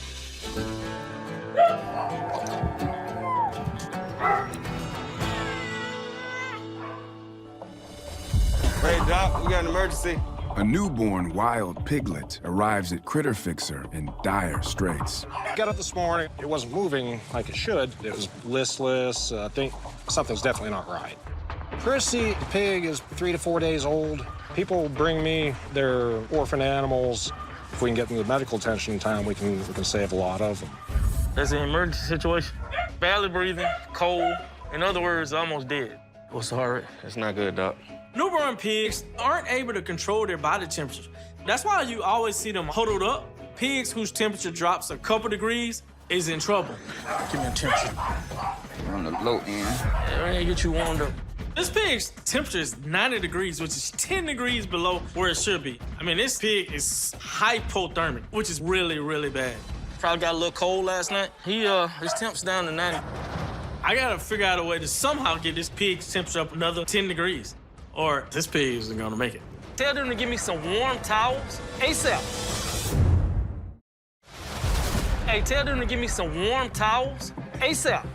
Hey, Doc, we got an emergency. A newborn wild piglet arrives at Critter Fixer in dire straits. Got up this morning. It wasn't moving like it should. It was listless. I think something's definitely not right. Chrissy, the pig, is 3 to 4 days old. People bring me their orphan animals. If we can get them the medical attention in time, we can save a lot of them. That's an emergency situation. Barely breathing, cold. In other words, almost dead. What's the heart rate? It's not good, Doc. Newborn pigs aren't able to control their body temperature. That's why you always see them huddled up. Pigs whose temperature drops a couple degrees is in trouble. Give me a temperature. We're on the low end. Yeah, I need to get you warmed up. This pig's temperature is 90 degrees, which is 10 degrees below where it should be. I mean, this pig is hypothermic, which is really, really bad. Probably got a little cold last night. His temp's down to 90. I gotta figure out a way to somehow get this pig's temperature up another 10 degrees, or this pig isn't gonna make it. Tell them to give me some warm towels ASAP. Hey, tell them to give me some warm towels ASAP.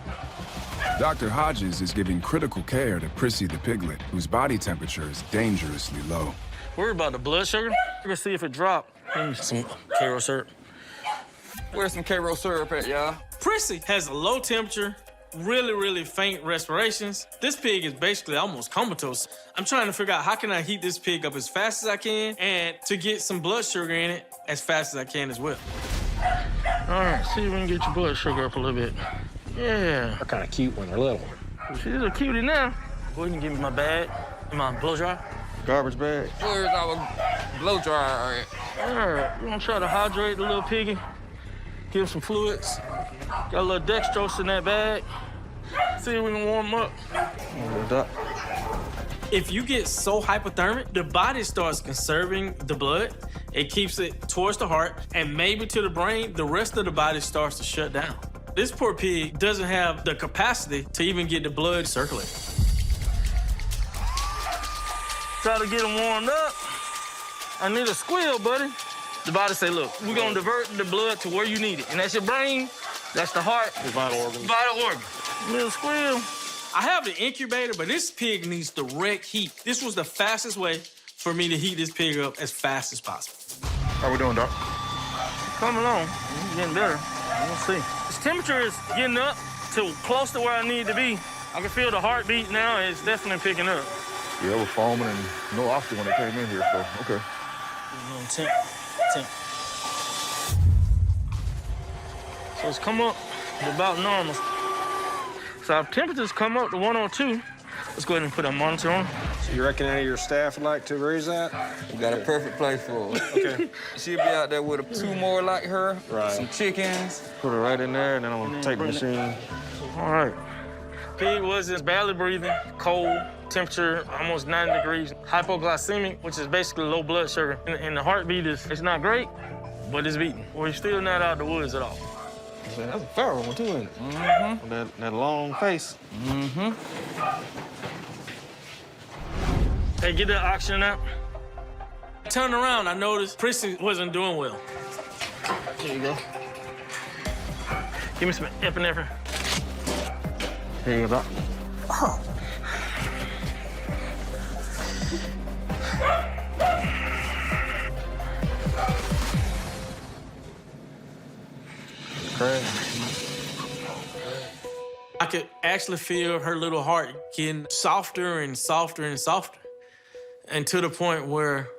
Dr. Hodges is giving critical care to Prissy the piglet, whose body temperature is dangerously low. Worried about the blood sugar? Let's see if it dropped. Some Karo syrup. Where's some Karo syrup at, y'all? Prissy has a low temperature, really, really faint respirations. This pig is basically almost comatose. I'm trying to figure out how can I heat this pig up as fast as I can and to get some blood sugar in it as fast as I can as well. All right, see if we can get your blood sugar up a little bit. Yeah. They're kind of cute when they're little. She's a cutie now. Go ahead and give me my bag and my blow dryer. Garbage bag. Where's our blow dryer at? All right, we're gonna try to hydrate the little piggy. Give him some fluids. Got a little dextrose in that bag. See if we can warm him up. If you get so hypothermic, the body starts conserving the blood. It keeps it towards the heart and maybe to the brain. The rest of the body starts to shut down. This poor pig doesn't have the capacity to even get the blood circulating. Try to get him warmed up. I need a squeal, buddy. The body say, look, we're gonna divert the blood to where you need it. And that's your brain, that's the heart. Your vital organ. Vital organ. Little squeal. I have the incubator, but this pig needs direct heat. This was the fastest way for me to heat this pig up as fast as possible. How we doing, Doc? Come along. It's getting better. We'll see. His temperature is getting up to close to where I need to be. I can feel the heartbeat now. It's definitely picking up. Yeah, it was foaming and no oxygen when they came in here, so, okay. Temp. So it's come up to about normal. So our temperatures come up to 102. Let's go ahead and put a monitor on. So you reckon any of your staff would like to raise that? We got a perfect place for her. Okay. She'll be out there with two more like her, right. Some chickens. Put her right in there, and then I'm gonna take the machine. All right. Pig was just barely breathing, cold, temperature almost 90 degrees, hypoglycemic, which is basically low blood sugar. And the heartbeat it's not great, but it's beating. We're still not out of the woods at all. That's a pharaoh one, too, isn't it? Mm-hmm. That long face. Mm-hmm. Hey, get that oxygen out. Turned around, I noticed Prissy wasn't doing well. Here you go. Give me some epinephrine. Here you go, Doc. Oh. I could actually feel her little heart getting softer and softer and softer, and to the point where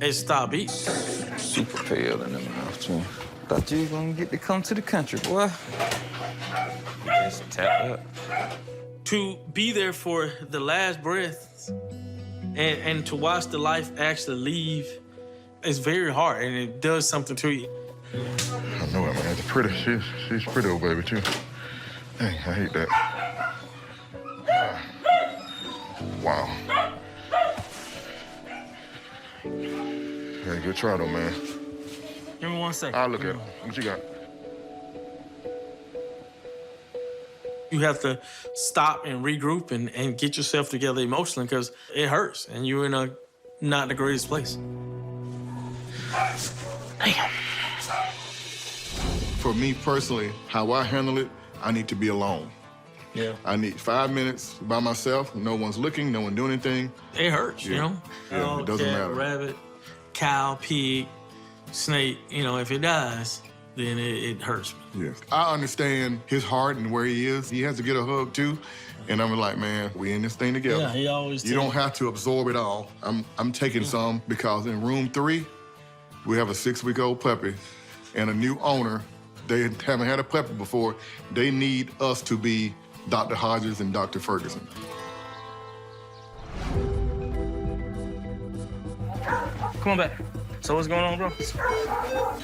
it stopped beating. Super pale in the mouth, too. Thought you was gonna get to come to the country, boy. Just tap up. To be there for the last breaths and to watch the life actually leave is very hard, and it does something to you. I know it, man. It's pretty. She's pretty old baby, too. Dang, I hate that. Wow. Hey, good try, though, man. Give me 1 second. I'll look at it. What you got? You have to stop and regroup and get yourself together emotionally because it hurts and you're in not the greatest place. Damn. For me personally, how I handle it, I need to be alone. Yeah. I need 5 minutes by myself. No one's looking, no one doing anything. It hurts, Yeah. you know? Yeah, Dog, it doesn't cat, matter. Rabbit, cow, pig, snake, if it dies, then it hurts me. Yes. I understand his heart and where he is. He has to get a hug too. And I'm like, man, we in this thing together. Yeah, he always You don't have to absorb it all. I'm taking some because in room 3, we have a 6-week-old puppy and a new owner. They haven't had a puppy before. They need us to be Dr. Hodges and Dr. Ferguson. Come on back. So what's going on, bro?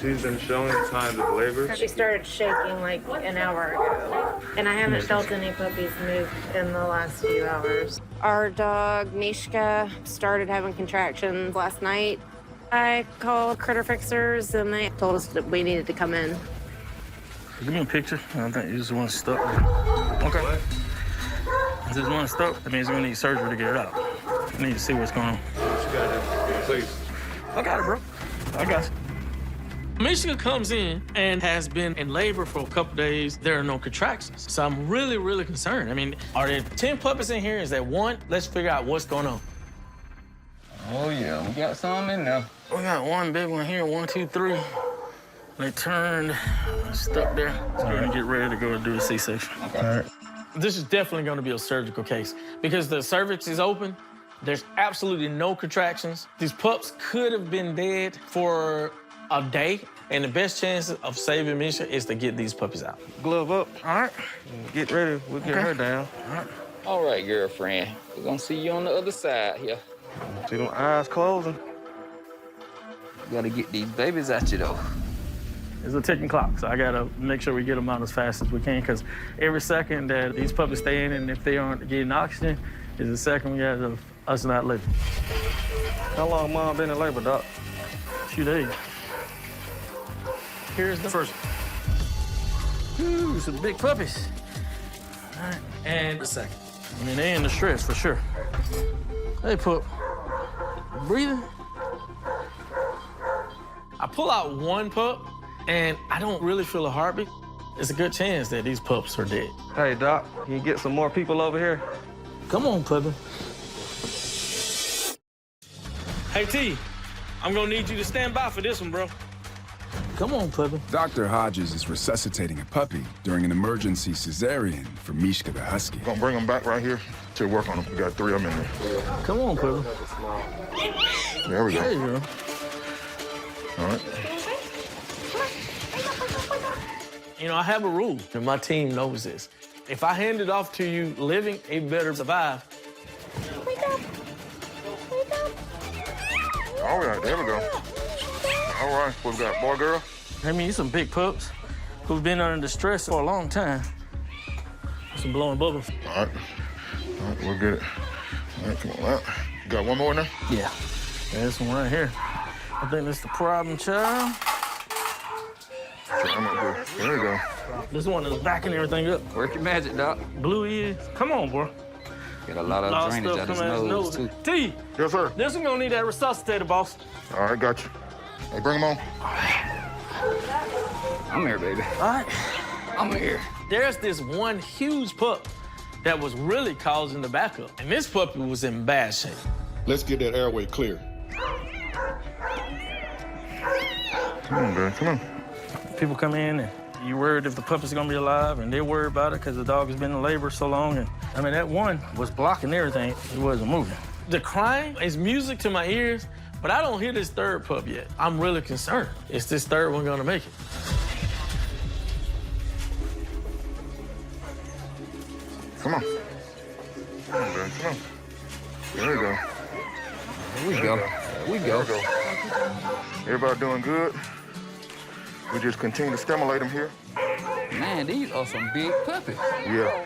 She's been showing signs of labor. She started shaking like an hour ago, and I haven't felt any puppies move in the last few hours. Our dog, Mishka, started having contractions last night. I called Critter Fixers, and they told us that we needed to come in. Give me a picture. I think you just want to stuck. Okay. What? If this one stuck, that means we're gonna need surgery to get it out. I need to see what's going on. What you got it, please? I got it, bro. I got it. Michigan comes in and has been in labor for a couple days. There are no contractions. So I'm really, really concerned. I mean, are there 10 puppies in here? Is there one? Let's figure out what's going on. Oh, yeah, we got some in there. We got one big one here, 1, 2, 3. They turned, stuck there. So we're gonna get ready to go do a C-section. Okay. All right. This is definitely gonna be a surgical case because the cervix is open. There's absolutely no contractions. These pups could have been dead for a day, and the best chance of saving Misha is to get these puppies out. Glove up. All right. Get ready. We'll get her down. All right. All right, girlfriend. We're gonna see you on the other side here. See them eyes closing. You gotta get these babies at you, though. It's a ticking clock, so I gotta make sure we get them out as fast as we can, because every second that these puppies stay in, and if they aren't getting oxygen, is the second we got of us not living. How long Mom been in labor, Doc? A few days. Here's the first one. Ooh, some big puppies. All right, and the second. I mean, they in the stress for sure. Hey, pup. Breathing? I pull out one pup, and I don't really feel a heartbeat. It's a good chance that these pups are dead. Hey, Doc, can you get some more people over here? Come on, puppy. Hey, T, I'm gonna need you to stand by for this one, bro. Come on, puppy. Dr. Hodges is resuscitating a puppy during an emergency cesarean for Mishka the Husky. Gonna bring them back right here to work on them. We got 3 of them in there. Come on, puppy. There we go. There you go. All right. You know, I have a rule, and my team knows this. If I hand it off to you living, it better survive. All right, there we go. All right, what we got, boy, girl? I mean, some big pups who've been under distress for a long time. Some blowing bubbles. All right, we'll get it. All right, come on out. You got one more in there? Yeah, this one right here. I think that's the problem, child. I'm up here. There we go. This one is backing everything up. Work your magic, Doc. Blue is. Come on, bro. Got a lot of drainage out his nose, too. T. Yes, sir. This one gonna need that resuscitator, boss. All right, got you. Hey, bring him on. I'm here, baby. All right. I'm here. There's this one huge pup that was really causing the backup, and this puppy was in bad shape. Let's get that airway clear. Come on, man, come on. People come in and you're worried if the puppy's gonna be alive, and they're worried about it because the dog has been in labor so long. And I mean, that one was blocking everything. It wasn't moving. The crying is music to my ears, but I don't hear this third pup yet. I'm really concerned. Is this third one gonna make it? Come on. Come on, man, come on. There we go. There we go. There we go. There we go. Everybody doing good? We just continue to stimulate them here. Man, these are some big puppies. Yeah.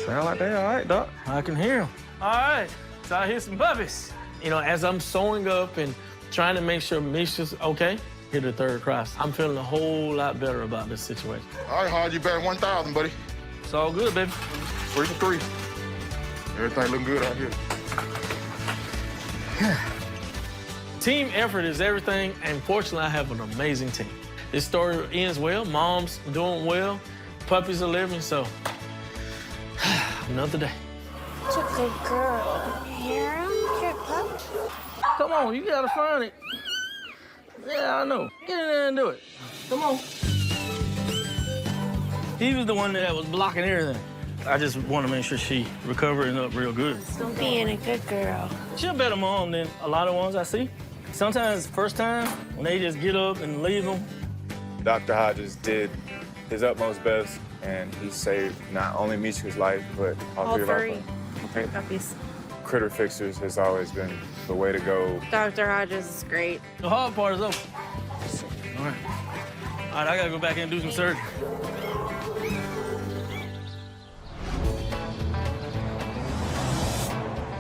Sound like they all right, Doc. I can hear them. All right, so I hear some puppies. You know, as I'm sewing up and trying to make sure Misha's okay, hear the third cry. I'm feeling a whole lot better about this situation. All right, Hod, you back 1,000, buddy. It's all good, baby. 3 for 3. Everything looking good out here. Team effort is everything, and fortunately, I have an amazing team. This story ends well. Mom's doing well. Puppies are living, so another day. Such a good girl. Hear him? Good pup. Come on, you gotta find it. Yeah, I know. Get in there and do it. Come on. He was the one that was blocking everything. I just want to make sure she recovering up real good. Still being a good girl. She's a better mom than a lot of ones I see. Sometimes first time, when they just get up and leave them. Dr. Hodges did his utmost best, and he saved not only Mishka's life, but all 3 of our puppies. Puppies. Critter Fixers has always been the way to go. Dr. Hodges is great. The hard part is over. All right. All right, I gotta go back in and do some surgery.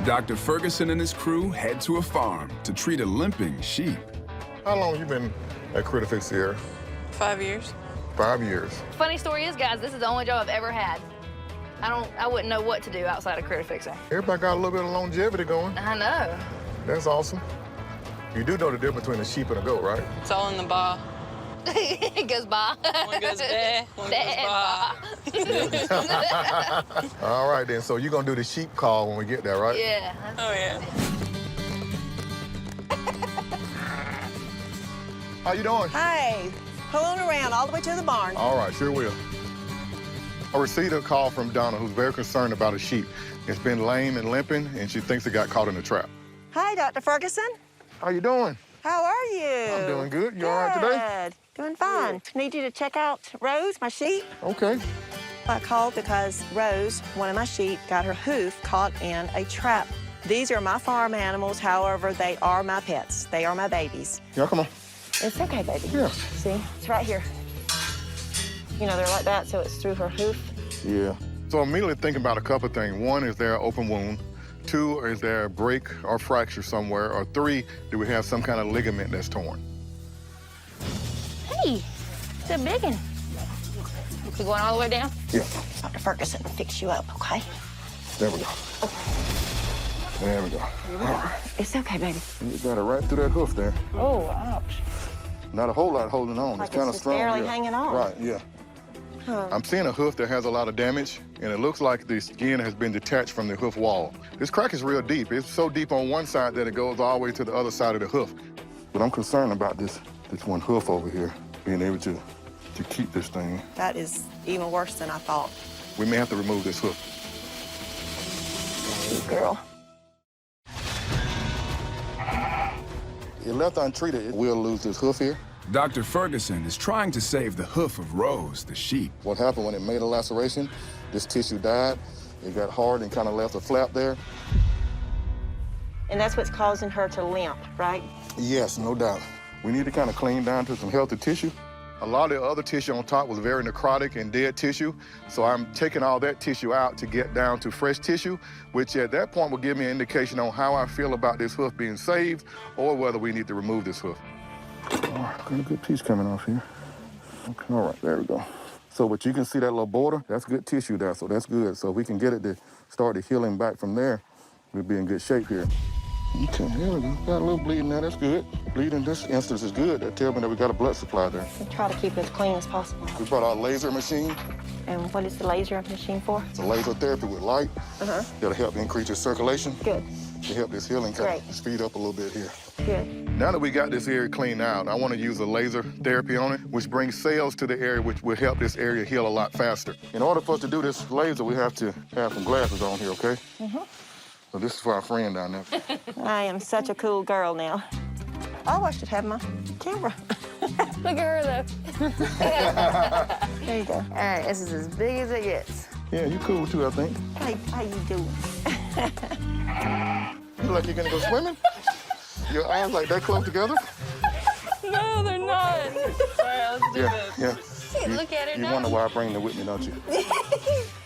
Dr. Ferguson and his crew head to a farm to treat a limping sheep. How long have you been at Critter Fix here? 5 years. 5 years. Funny story is, guys, this is the only job I've ever had. I wouldn't know what to do outside of critter fixing. Everybody got a little bit of longevity going. I know. That's awesome. You do know the difference between a sheep and a goat, right? It's all in the bar. It goes by. One goes there, one goes by. All right, then. So you're going to do the sheep call when we get there, right? Yeah. Oh, yeah. How you doing? Hey, pull on around all the way to the barn. All right, sure will. I received a call from Donna, who's very concerned about a sheep. It's been lame and limping, and she thinks it got caught in a trap. Hi, Dr. Ferguson. How you doing? How are you? I'm doing good. You all right today? Doing fine. Need you to check out Rose, my sheep. Okay. I called because Rose, one of my sheep, got her hoof caught in a trap. These are my farm animals. However, they are my pets. They are my babies. Yeah, come on. It's okay, baby. Yeah. See, it's right here. You know, they're like that, so it's through her hoof. Yeah. So I'm immediately thinking about a couple of things. One, is there an open wound? 2, is there a break or fracture somewhere? Or 3, do we have some kind of ligament that's torn? Hey, it's a big one. We going all the way down? Yeah. Dr. Ferguson will fix you up, okay? There we go. There we go. All right. It's okay, baby. You got it right through that hoof there. Oh, ouch. Not a whole lot holding on. Like it's kind of just strong. barely yeah. hanging on. Right, yeah. Huh. I'm seeing a hoof that has a lot of damage, and it looks like the skin has been detached from the hoof wall. This crack is real deep. It's so deep on one side that it goes all the way to the other side of the hoof. But I'm concerned about this one hoof over here, being able to keep this thing. That is even worse than I thought. We may have to remove this hoof. Good girl. If left untreated, it will lose this hoof here. Dr. Ferguson is trying to save the hoof of Rose, the sheep. What happened when it made a laceration, this tissue died. It got hard and kind of left a flap there. And that's what's causing her to limp, right? Yes, no doubt. We need to kind of clean down to some healthy tissue. A lot of the other tissue on top was very necrotic and dead tissue, so I'm taking all that tissue out to get down to fresh tissue, which at that point will give me an indication on how I feel about this hoof being saved or whether we need to remove this hoof. All right, got a good piece coming off here. Okay, all right, there we go. So, but you can see that little border, that's good tissue there, so that's good. So if we can get it to start the healing back from there, we'll be in good shape here. Okay, here we go. Got a little bleeding there, that's good. Bleeding in this instance is good. That tells me that we got a blood supply there. We try to keep it as clean as possible. We brought our laser machine. And what is the laser machine for? It's a laser therapy with light. That'll help increase your circulation. Good. To help this healing kind of speed up a little bit here. Good. Now that we got this area cleaned out, I want to use a laser therapy on it, which brings cells to the area, which will help this area heal a lot faster. In order for us to do this laser, we have to have some glasses on here, okay? So this is for our friend down there. I am such a cool girl now. Oh, I should have my camera. Look at her, though. There you go. All right, this is as big as it gets. Yeah, you cool too, I think. Hey, how you doing? You like you're gonna go swimming? Your eyes like that close together? No, they're not. All right, let's do this. Yeah. Look at her You now. wonder why I bring them with me, don't you?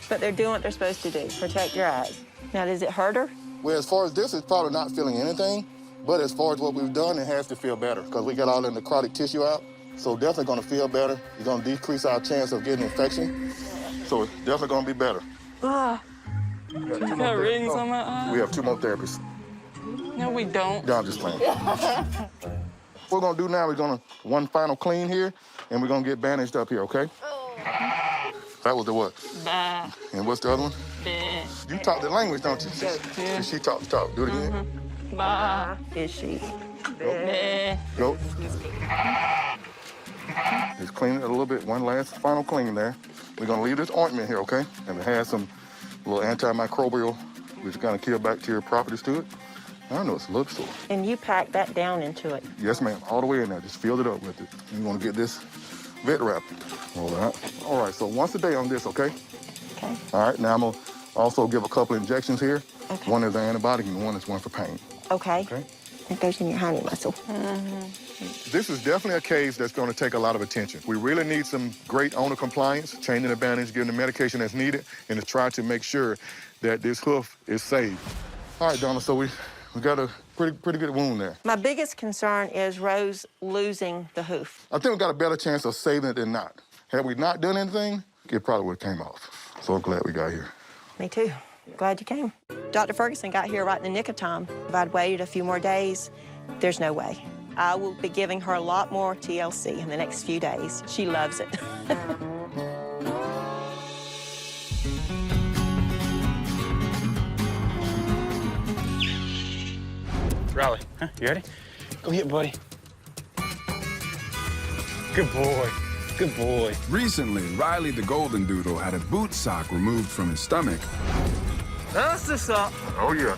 But they're doing what they're supposed to do. Protect your eyes. Now, does it hurt her? Well, as far as this, it's probably not feeling anything. But as far as what we've done, it has to feel better because we got all the necrotic tissue out. So definitely gonna feel better. It's gonna decrease our chance of getting infection. So it's definitely gonna be better. Ah. Got rings on my eyes. We have 2 more therapists. No, we don't. No, I'm just playing. What we're gonna do now, we're gonna one final clean here, and we're gonna get bandaged up here, okay? That was the what? Bah. And what's the other one? Bah. You talk the language, don't you? Yeah. She talk the talk. Do it again. Bah. Is she? Bah. Go. Just clean it a little bit. One last final clean there. We're gonna leave this ointment here, okay? And it has some little antimicrobial, which kind of kill bacteria properties to it. I know it's a little sore. And you pack that down into it. Yes, ma'am. All the way in there. Just fill it up with it. You want to get this vet wrap. All right. All right. So once a day on this, okay? Okay. All right. Now I'm gonna Also give a couple injections here. Okay. One is an antibiotic and one is one for pain. Okay. Okay. It goes in your honey muscle. This is definitely a case that's going to take a lot of attention. We really need some great owner compliance, changing the bandage, giving the medication that's needed, and to try to make sure that this hoof is saved. All right, Donna, so we got a pretty good wound there. My biggest concern is Rose losing the hoof. I think we got a better chance of saving it than not. Had we not done anything, it probably would have came off. So I'm glad we got here. Me too. Glad you came. Dr. Ferguson got here right in the nick of time. If I'd waited a few more days, there's no way. I will be giving her a lot more TLC in the next few days. She loves it. Riley, huh? You ready? Go hit, buddy. Good boy. Good boy. Recently, Riley the Golden Doodle had a boot sock removed from his stomach. That's the sock. Oh, yeah.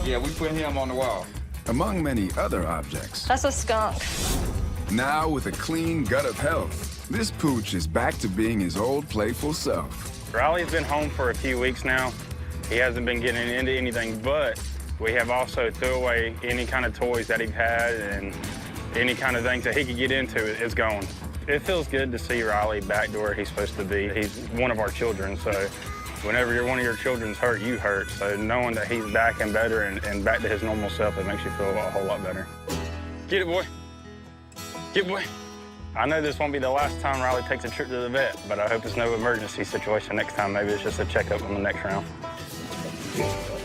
Yeah, we put him on the wall. Among many other objects. That's a skunk. Now, with a clean gut of health, this pooch is back to being his old playful self. Riley's been home for a few weeks now. He hasn't been getting into anything, but we have also threw away any kind of toys that he had and any kind of things that he could get into is gone. It feels good to see Riley back to where he's supposed to be. He's one of our children, so whenever one of your children's hurt, you hurt. So knowing that he's back and better and back to his normal self, it makes you feel a whole lot better. Get it, boy. Get it, boy. I know this won't be the last time Riley takes a trip to the vet, but I hope it's no emergency situation next time. Maybe it's just a checkup on the next round.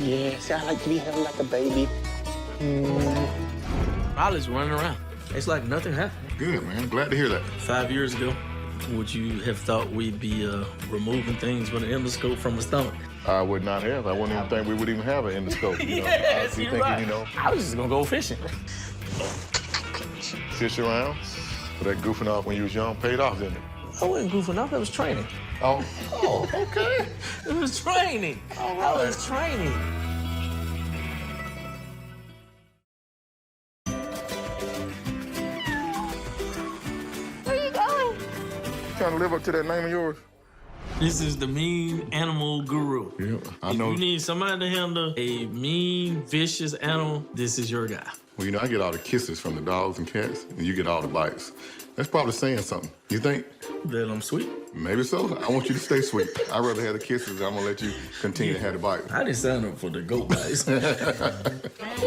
Yes, I like to be held like a baby. Riley's running around. It's like nothing happened. Good, man. Glad to hear that. 5 years ago, would you have thought we'd be removing things with an endoscope from the stomach? I would not have. I wouldn't even think we would even have an endoscope. You know? Yes, I'd be you're thinking, right. you know, I was just gonna go fishing. fish around. So that goofing off when you was young paid off, didn't it? I wasn't goofing off, it was training. Oh, okay. It was training. All I right. was training. Where are you going? Trying to live up to that name of yours? This is the mean animal guru. Yeah, I If know. you need somebody to handle a mean, vicious animal, this is your guy. Well, you know, I get all the kisses from the dogs and cats, and you get all the bites. That's probably saying something. You think? That I'm sweet? Maybe so. I want you to stay sweet. I'd rather have the kisses. I'm gonna let you continue to have the bites. I didn't sign up for the goat bites. You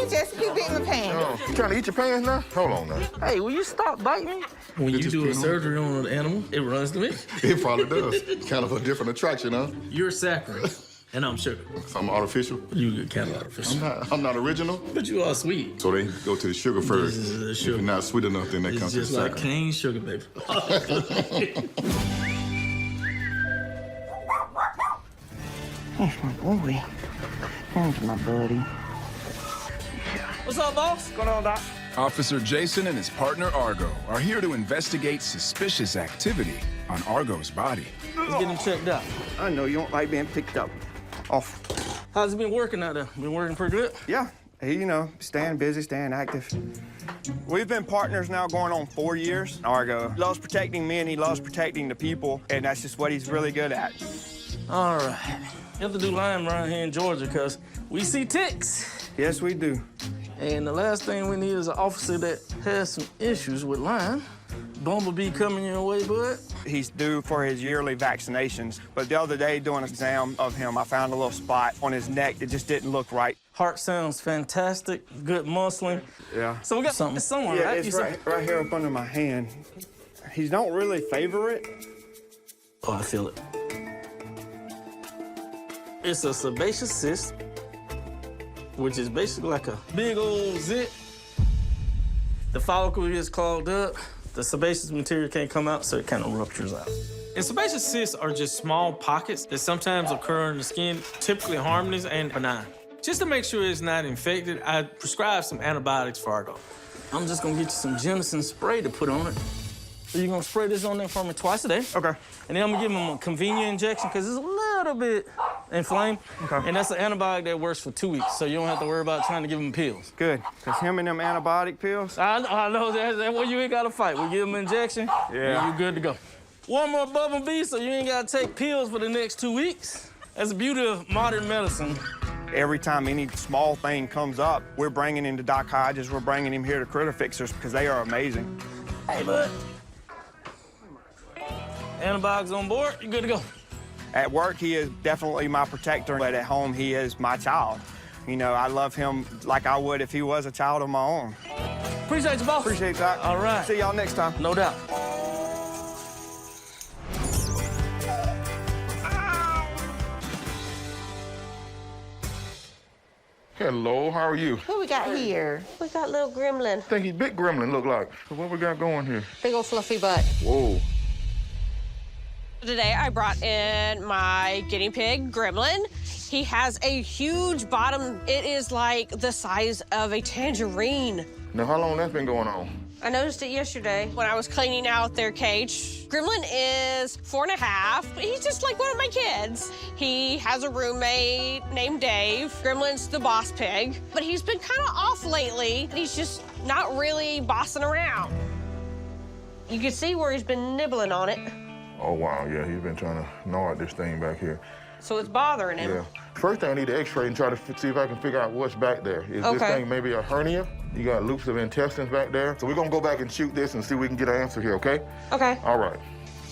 just keep eating the pan. Oh, you trying to eat your pants now? Hold on now. Hey, will you stop biting me? When you just do a pin on surgery on an animal, it runs to me. It probably does. Kind of a different attraction, huh? You're saccharine, and I'm sugar. Something artificial? You kind of artificial. I'm not original. But you are sweet. So they go to the sugar first. This is the If sugar. you're not sweet enough, then they come It's to the just like saccharine. cane sugar, baby. That's my boy. There's my buddy. What's up, boss? What's going on, Doc? Officer Jason and his partner Argo are here to investigate suspicious activity on Argo's body. Let's get him checked out. I know you don't like being picked up. Off. How's it been working out there? Been working pretty good? Yeah, you know, staying busy, staying active. We've been partners now going on 4 years. Argo loves protecting me and he loves protecting the people, and that's just what he's really good at. All right. You have to do Lyme around here in Georgia because we see ticks. Yes, we do. And the last thing we need is an officer that has some issues with Lyme. Bumblebee coming your way, bud. He's due for his yearly vaccinations, but the other day doing an exam of him, I found a little spot on his neck that just didn't look right. Heart sounds fantastic, good muscling. Yeah. So we got something somewhere, Yeah, right? it's You said- right here up under my hand. He don't really favor it. Oh, I feel it. It's a sebaceous cyst, which is basically like a big old zit. The follicle gets clogged up. The sebaceous material can't come out, so it kind of ruptures out. And sebaceous cysts are just small pockets that sometimes occur in the skin, typically harmless and benign. Just to make sure it's not infected, I prescribe some antibiotics for Argo. I'm just gonna get you some Jennison spray to put on it. So you're gonna spray this on there for me twice a day. Okay. And then I'm gonna give him a convenient injection because it's a little bit inflamed. Okay. And that's an antibiotic that works for 2 weeks, so you don't have to worry about trying to give him pills. Good, because him and them antibiotic pills. I know that's what you ain't gotta fight. We give him an injection, Yeah. and you good to go. One more Bumblebee, so you ain't gotta take pills for the next 2 weeks. That's the beauty of modern medicine. Every time any small thing comes up, we're bringing him to Doc Hodges. We're bringing him here to Critter Fixers because they are amazing. Hey, bud. Antibiotics on board, you good to go. At work, he is definitely my protector, but at home, he is my child. You know, I love him like I would if he was a child of my own. Appreciate you, boss. Appreciate that. All right. See y'all next time. No doubt. Hello, how are you? Who we got here? We got little gremlin. I think he's big gremlin, look like. So what we got going here? Big old fluffy butt. Whoa. Today I brought in my guinea pig, Gremlin. He has a huge bottom. It is like the size of a tangerine. Now, how long that's been going on? I noticed it yesterday when I was cleaning out their cage. Gremlin is 4.5. He's just like one of my kids. He has a roommate named Dave. Gremlin's the boss pig, but he's been kind of off lately. He's just not really bossing around. You can see where he's been nibbling on it. Oh, wow, yeah, he's been trying to gnaw at this thing back here. So it's bothering him. Yeah. First thing, I need to x-ray and try to see if I can figure out what's back there. Is this thing maybe a hernia? You got loops of intestines back there. So we're gonna go back and shoot this and see if we can get an answer here, okay? Okay. All right.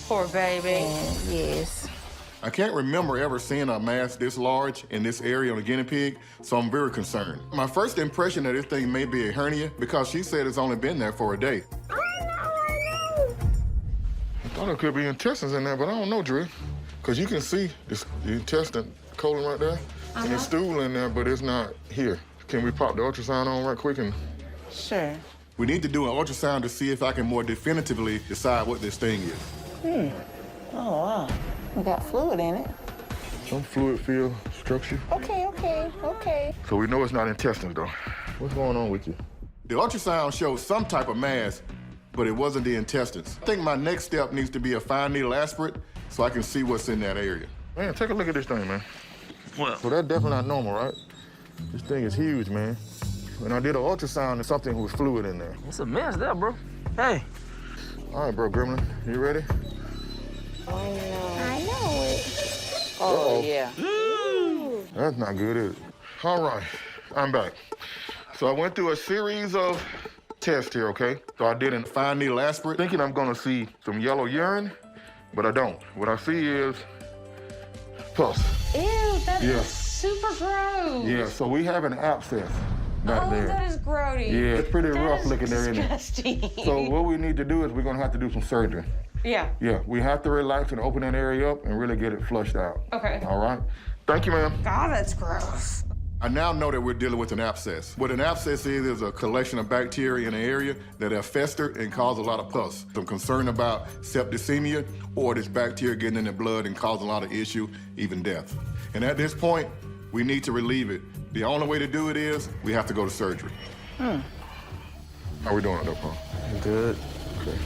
Poor baby. Yes. I can't remember ever seeing a mass this large in this area on a guinea pig, so I'm very concerned. My first impression that this thing may be a hernia because she said it's only been there for a day. I thought it could be intestines in there, but I don't know, Drew. Because you can see the intestine colon right there, and the stool in there, but it's not here. Can we pop the ultrasound on right quick and... Sure. We need to do an ultrasound to see if I can more definitively decide what this thing is. Oh, wow. We got fluid in it. Some fluid-filled structure. Okay. So we know it's not intestines, though. What's going on with you? The ultrasound showed some type of mass, but it wasn't the intestines. I think my next step needs to be a fine needle aspirate so I can see what's in that area. Man, take a look at this thing, man. What? So that's definitely not normal, right? This thing is huge, man. When I did an ultrasound, and something was fluid in there. It's a mess there, bro. Hey. All right, bro, Gremlin, you ready? I know it. Uh-oh. Yeah. That's not good, is it? All right, I'm back. So I went through a series of tests here, okay? So I did a fine needle aspirate, thinking I'm gonna see some yellow urine, but I don't. What I see is pus. Ew, that is super gross. Yeah, so we have an abscess back there. That is grody. Yeah, it's pretty rough looking there, isn't it? Disgusting. So what we need to do is we're gonna have to do some surgery. Yeah. Yeah, we have to relax and open that area up and really get it flushed out. Okay. All right? Thank you, ma'am. God, that's gross. I now know that we're dealing with an abscess. What an abscess is a collection of bacteria in an area that have festered and caused a lot of pus. I'm concerned about septicemia or this bacteria getting in the blood and causing a lot of issue, even death. And at this point, we need to relieve it. The only way to do it is we have to go to surgery. How we doing it, though, Paul? Good. Okay.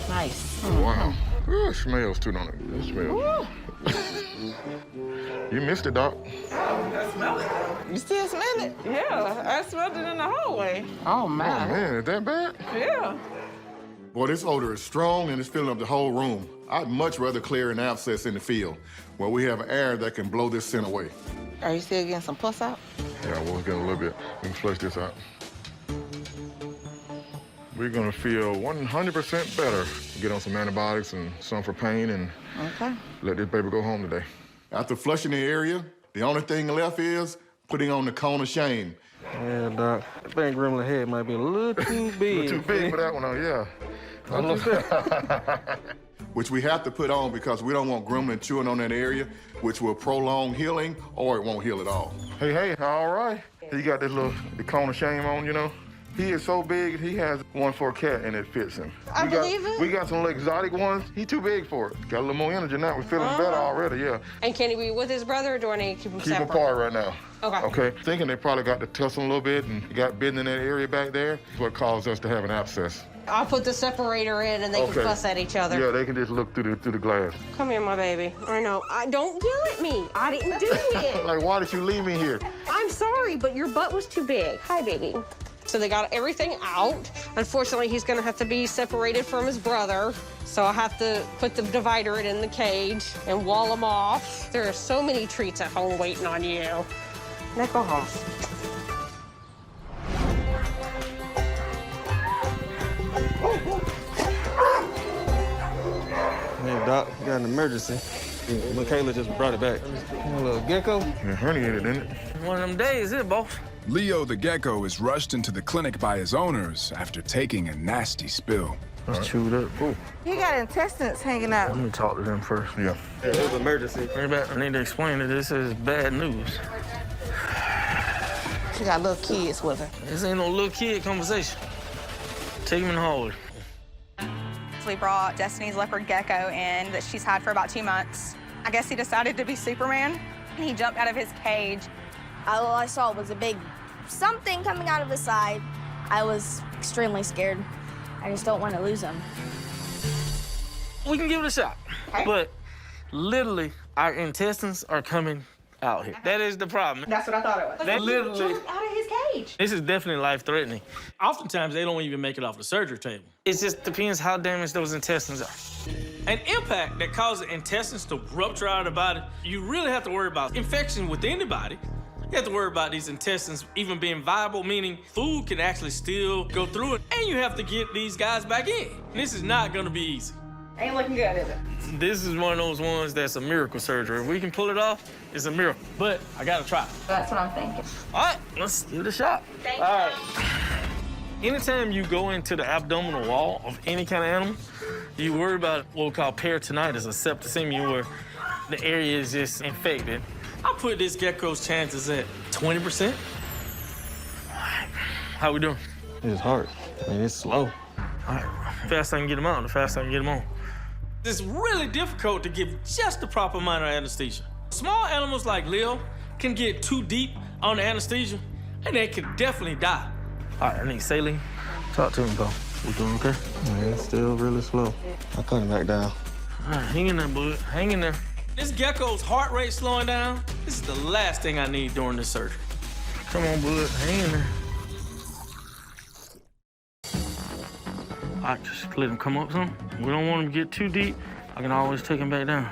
Nice. Wow. Ooh, it smells too, don't it? It smells. You missed it, Doc. You still smell it? Yeah, I smelled it in the hallway. Oh, Oh, man, is that bad? Yeah. Boy, this odor is strong and it's filling up the whole room. I'd much rather clear an abscess in the field where we have air that can blow this scent away. Are you still getting some pus out? Yeah, we'll get a little bit. We can flush this out. We're gonna feel 100% better. Get on some antibiotics and some for pain and let this baby go home today. After flushing the area, the only thing left is putting on the cone of shame. Yeah, Doc. I think Gremlin head might be a little too big. Too big for that one, oh, yeah. Which we have to put on because we don't want Gremlin chewing on that area, which will prolong healing or it won't heal at all. Hey, all right. You got this little the cone of shame on, you know? He is so big, he has one for a cat and it fits him. I believe it. We got some exotic ones. He too big for it. Got a little more energy now. We're feeling better already, yeah. And can he be with his brother, or do I need to keep him Keep them separate? apart right now. Okay. Okay. Thinking they probably got to tussle a little bit and got bitten in that area back there. That's what caused us to have an abscess. I'll put the separator in, and they can fuss at each other. Yeah, they can just look through the glass. Come here, my baby. I know. Don't yell at me. I didn't do it. Like, why did you leave me here? I'm sorry, but your butt was too big. Hi, baby. So they got everything out. Unfortunately, he's gonna have to be separated from his brother. So I have to put the divider in the cage and wall him off. There are so many treats at home waiting on you. Now go home. Hey, Doc, you got an emergency. Michaela just brought it back. A little gecko? Yeah, herniated, didn't it? One of them days, isn't it, boss? Leo the gecko is rushed into the clinic by his owners after taking a nasty spill. That's chewed up. Ooh. He got intestines hanging out. Let me talk to them first. Yeah. It was an emergency. I need to explain that this is bad news. She got little kids with her. This ain't no little kid conversation. Take him in the hallway. We brought Destiny's leopard gecko in that she's had for about 2 months. I guess he decided to be Superman. He jumped out of his cage. All I saw was a big something coming out of his side. I was extremely scared. I just don't want to lose him. We can give it a shot, but literally our intestines are coming out here. That is the problem. That's what I thought it was. That literally, Jumped out of his cage. this is definitely life-threatening. Oftentimes, they don't even make it off the surgery table. It just depends how damaged those intestines are. An impact that causes intestines to rupture out of the body, you really have to worry about infection within the body. You have to worry about these intestines even being viable, meaning food can actually still go through it, and you have to get these guys back in. This is not gonna be easy. Ain't looking good, is it? This is one of those ones that's a miracle surgery. If we can pull it off, it's a miracle. But I gotta try. That's what I'm thinking. All right, let's give it a shot. Thank All right. Anytime you go into the abdominal wall of any kind of animal, you worry about what we call peritonitis or septicemia, where the area is just infected. I put this gecko's chances at 20%. All right. How we doing? It's hard. I mean, it's slow. All right. The faster I can get them out, the faster I can get them on. It's really difficult to give just the proper amount of anesthesia. Small animals like Leo can get too deep on the anesthesia, and they could definitely die. All right, I need saline. Talk to him, bro. You doing okay? Yeah, it's still really slow. I cut him back down. All right, hang in there, bud. Hang in there. This gecko's heart rate slowing down. This is the last thing I need during this surgery. Come on, bud. Hang in there. All right, just let him come up some. We don't want him to get too deep. I can always take him back down.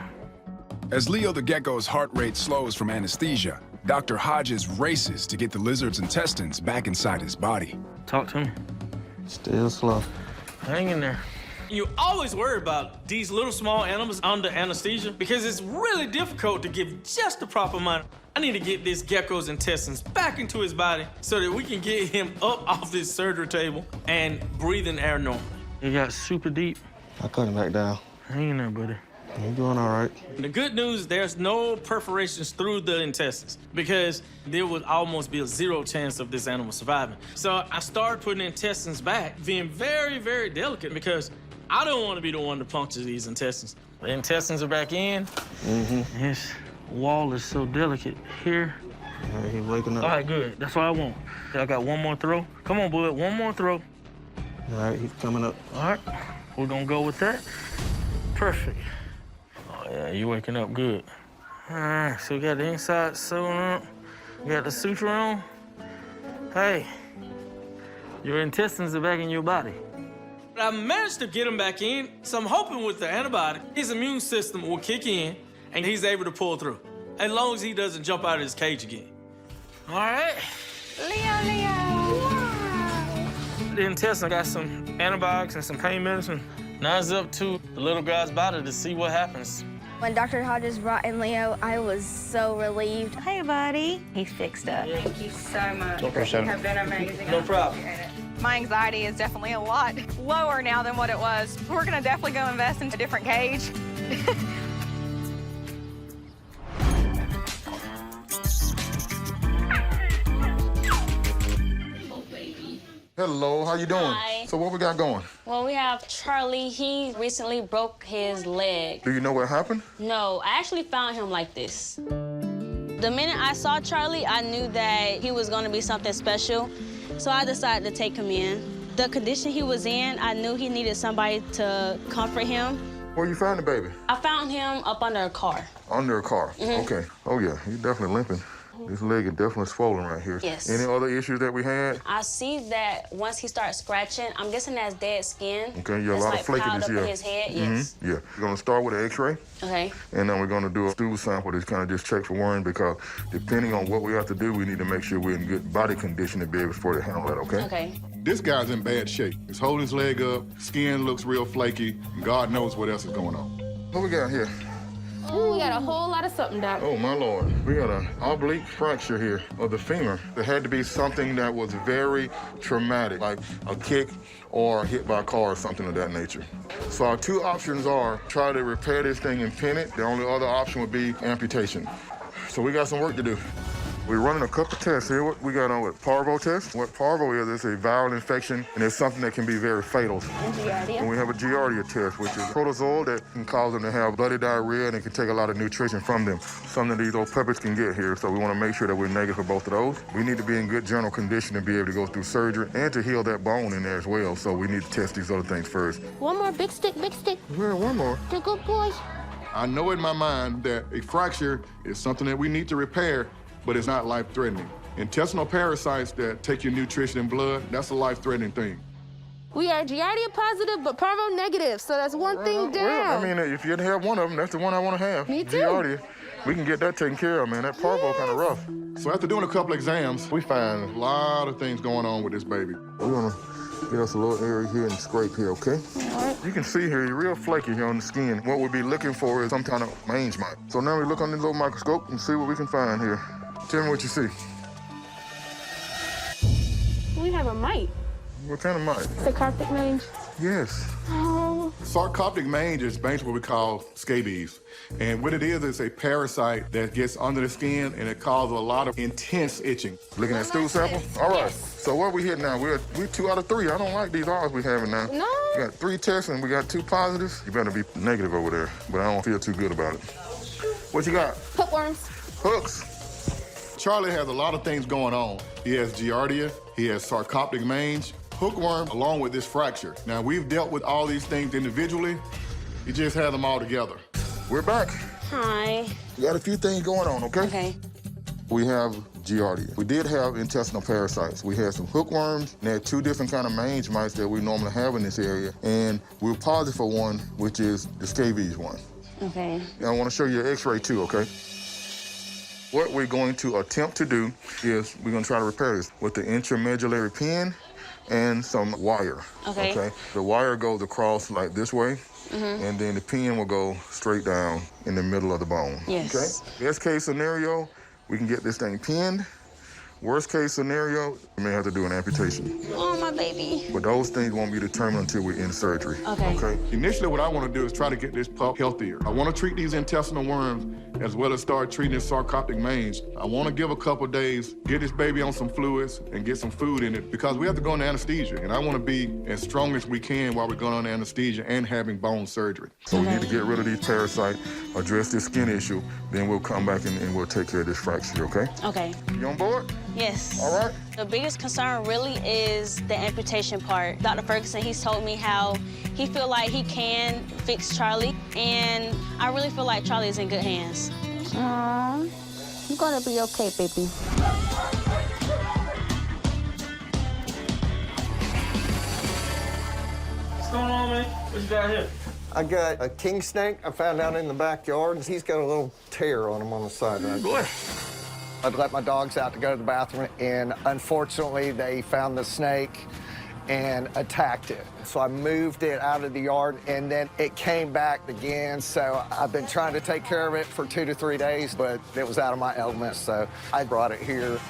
As Leo the gecko's heart rate slows from anesthesia, Dr. Hodges races to get the lizard's intestines back inside his body. Talk to him. Still slow. Hang in there. You always worry about these little small animals under anesthesia because it's really difficult to give just the proper amount. I need to get this gecko's intestines back into his body so that we can get him up off this surgery table and breathing air normally. You got super deep. I cut him back down. Hang in there, buddy. You're doing all right. The good news, there's no perforations through the intestines because there would almost be a 0 chance of this animal surviving. So I started putting intestines back, being very, very delicate because I don't want to be the one to puncture these intestines. The intestines are back in. Mm-hmm. This wall is so delicate here. All right, he's waking up. All right, good. That's what I want. I got one more throw. Come on, bud. One more throw. All right, he's coming up. All right. We're going to go with that. Perfect. Oh, yeah, you're waking up good. All right, so we got the inside sewn up. We got the suture on. Hey, your intestines are back in your body. I managed to get him back in, so I'm hoping with the antibiotic, his immune system will kick in and he's able to pull through, as long as he doesn't jump out of his cage again. All right. Leo. The intestine got some antibiotics and some pain medicine. Now it's up to the little guy's body to see what happens. When Dr. Hodges brought in Leo, I was so relieved. Hey, buddy. He's fixed up. Thank you so much. No You have been amazing. No problem. My anxiety is definitely a lot lower now than what it was. We're gonna definitely go invest in a different cage. Hello, how you doing? Hi. So what we got going? Well, we have Charlie. He recently broke his leg. Do you know what happened? No, I actually found him like this. The minute I saw Charlie, I knew that he was gonna be something special. So I decided to take him in. The condition he was in, I knew he needed somebody to comfort him. Where you found the baby? I found him up under a car. Under a car. Mhm. Okay. Oh yeah, he's definitely limping. This leg is definitely swollen right here. Yes. Any other issues that we had? I see that once he starts scratching, I'm guessing that's dead skin. Okay, yeah, a It's lot like of flakiness piled up here. in his head, yes. Yeah. We're gonna start with an x-ray. Okay. And then we're gonna do a stool sample to kind of just check for worms because depending on what we have to do, we need to make sure we're in good body condition to be able to handle that, okay? Okay. This guy's in bad shape. He's holding his leg up, skin looks real flaky, and God knows what else is going on. What we got here? Ooh, we got a whole lot of something, Doc. Oh, my Lord. We got an oblique fracture here of the femur. There had to be something that was very traumatic, like a kick or hit by a car or something of that nature. So our two options are try to repair this thing and pin it. The only other option would be amputation. So we got some work to do. We're running a couple tests here. What we got on with Parvo test. What Parvo is, it's a viral infection, and it's something that can be very fatal. And we have a Giardia test, which is protozoal that can cause them to have bloody diarrhea, and it can take a lot of nutrition from them. Something that these old puppies can get here, so we want to make sure that we're negative for both of those. We need to be in good general condition to be able to go through surgery and to heal that bone in there as well, so we need to test these other things first. One more big stick, big stick. Well, one more. You're a good boy. I know in my mind that a fracture is something that we need to repair, but it's not life-threatening. Intestinal parasites that take your nutrition and blood, that's a life-threatening thing. We are Giardia positive, but Parvo negative, so that's one thing down. Well, I mean, if you have one of them, that's the one I want to have. Me too. Giardia. We can get that taken care of, man. That Parvo kind of rough. So after doing a couple exams, we find a lot of things going on with this baby. We're gonna get us a little area here and scrape here, okay? You can see here, you're real flaky here on the skin. What we'll be looking for is some kind of mange mite. So now we look under the little microscope and see what we can find here. Tell me what you see. We have a mite. What kind of mite? Sarcoptic mange. Yes. Oh. Sarcoptic mange is basically what we call scabies. And what it is it's a parasite that gets under the skin and it causes a lot of intense itching. Looking at stool sample? All right. So what we hit now? We're 2 out of 3. I don't like these odds we having now. No. We got 3 tests and we got 2 positives. You better be negative over there, but I don't feel too good about it. What you got? Hookworms. Hooks. Charlie has a lot of things going on. He has Giardia, he has sarcoptic mange, hookworm, along with this fracture. Now, we've dealt with all these things individually. He just had them all together. We're back. Hi. We got a few things going on, okay? Okay. We have Giardia. We did have intestinal parasites. We had some hookworms, and there are 2 different kind of mange mites that we normally have in this area, and we're positive for one, which is the scabies one. Okay. And I want to show you an x-ray too, okay? What we're going to attempt to do is we're going to try to repair this with the intramedullary pin and some wire. Okay. The wire goes across like this way, and then the pin will go straight down in the middle of the bone. Yes. Okay? Best case scenario, we can get this thing pinned. Worst case scenario, we may have to do an amputation. Oh, my baby. But those things won't be determined until we're in surgery. Okay. Initially, what I want to do is try to get this pup healthier. I want to treat these intestinal worms as well as start treating this sarcoptic mange. I want to give a couple days, get this baby on some fluids and get some food in it because we have to go into anesthesia. And I want to be as strong as we can while we're going on anesthesia and having bone surgery. So we need to get rid of these parasites, address this skin issue, then we'll come back and we'll take care of this fracture, okay? Okay. You on board? Yes. All right. The biggest concern really is the amputation part. Dr. Ferguson, he's told me how he feel like he can fix Charlie, and I really feel like Charlie is in good hands. Aww. You're gonna be okay, baby. What's going on, man? What you got here? I got a king snake I found out in the backyard, and he's got a little tear on him on the side right there. I'd let my dogs out to go to the bathroom, and unfortunately, they found the snake and attacked it. So I moved it out of the yard, and then it came back again. So I've been trying to take care of it for 2 to 3 days, but it was out of my element, so I brought it here.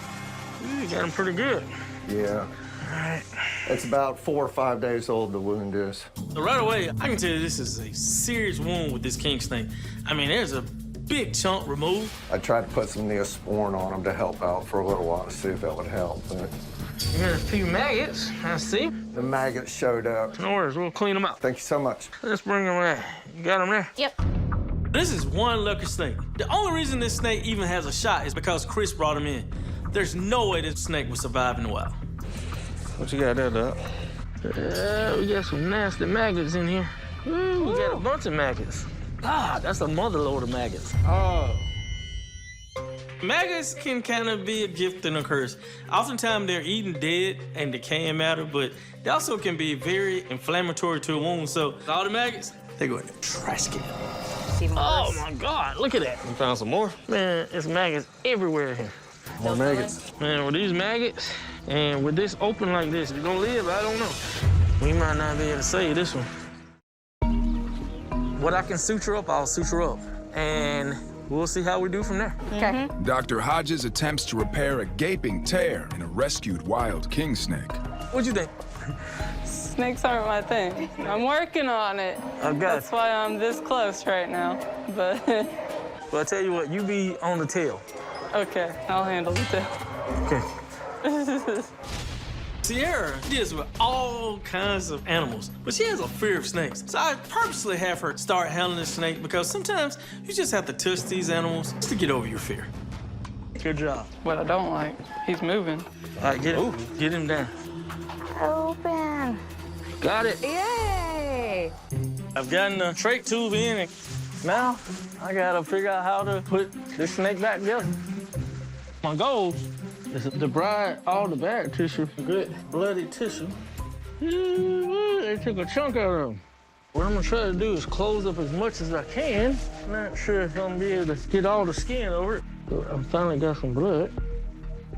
You got him pretty good. Yeah. All right. It's about 4 or 5 days old, the wound is. So right away, I can tell you this is a serious wound with this king snake. I mean, there's a big chunk removed. I tried to put some Neosporin on him to help out for a little while to see if that would help, but... There's a few maggots, I see. The maggots showed up. No worries, we'll clean them out. Thank you so much. Let's bring them in. You got them there? Yep. This is one lucky snake. The only reason this snake even has a shot is because Chris brought him in. There's no way this snake would survive in the wild. What you got there, Doc? We got some nasty maggots in here. Ooh, we got a bunch of maggots. God, that's a mother load of maggots. Oh. Maggots can kind of be a gift and a curse. Oftentimes they're eating dead and decaying matter, but they also can be very inflammatory to a wound. So all the maggots, they go in the trash can. Oh my God, look at that. You found some more? Man, it's maggots everywhere here. More maggots. Man, with these maggots and with this open like this, you're gonna live, I don't know. We might not be able to save this one. What I can suture up, I'll suture up. And we'll see how we do from there. Okay. Dr. Hodges attempts to repair a gaping tear in a rescued wild king snake. What'd you think? Snakes aren't my thing. I'm working on it. Okay. That's why I'm this close right now. But Well, I tell you what, you be on the tail. okay, I'll handle the tail. Okay. Sierra deals with all kinds of animals, but she has a fear of snakes. So I purposely have her start handling the snake because sometimes you just have to touch these animals just to get over your fear. Good job. What I don't like, he's moving. All right, get him down. Open. Got it. Yay! I've gotten the trach tube in, and now I gotta figure out how to put this snake back together. My goal is to debride all the bad tissue, good bloody tissue. They took a chunk out of them. What I'm gonna try to do is close up as much as I can. Not sure if I'm gonna be able to get all the skin over it, but I finally got some blood.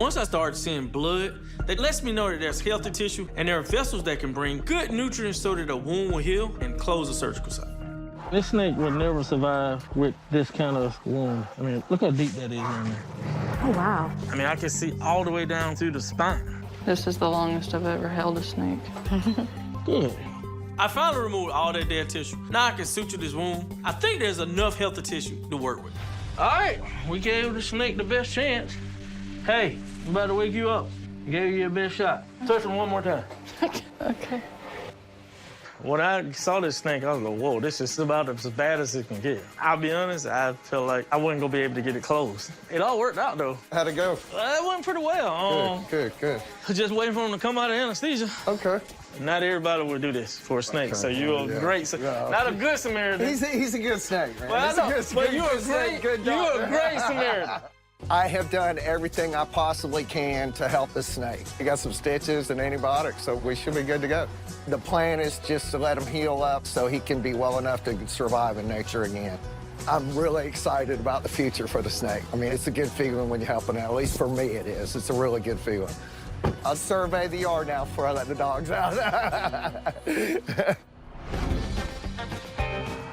Once I start seeing blood, that lets me know that there's healthy tissue and there are vessels that can bring good nutrients so that the wound will heal and close the surgical site. This snake would never survive with this kind of wound. I mean, look how deep that is in there. Oh, wow. I mean, I can see all the way down through the spine. This is the longest I've ever held a snake. Good. I finally removed all that dead tissue. Now I can suture this wound. I think there's enough healthy tissue to work with. All right, we gave the snake the best chance. Hey, I'm about to wake you up. Gave you your best shot. Touch him one more time. Okay. When I saw this snake, I was like, whoa, this is about as bad as it can get. I'll be honest, I felt like I wasn't gonna be able to get it closed. It all worked out, though. How'd it go? It went pretty well. Good. Just waiting for him to come out of anesthesia. Okay. Not everybody would do this for a snake, Okay. so you're a great, not a good Samaritan. He's a good snake, man. Well, He's I know, a but you're a great Samaritan. I have done everything I possibly can to help this snake. We got some stitches and antibiotics, so we should be good to go. The plan is just to let him heal up so he can be well enough to survive in nature again. I'm really excited about the future for the snake. I mean, it's a good feeling when you're helping out. At least for me it is. It's a really good feeling. I'll survey the yard now before I let the dogs out.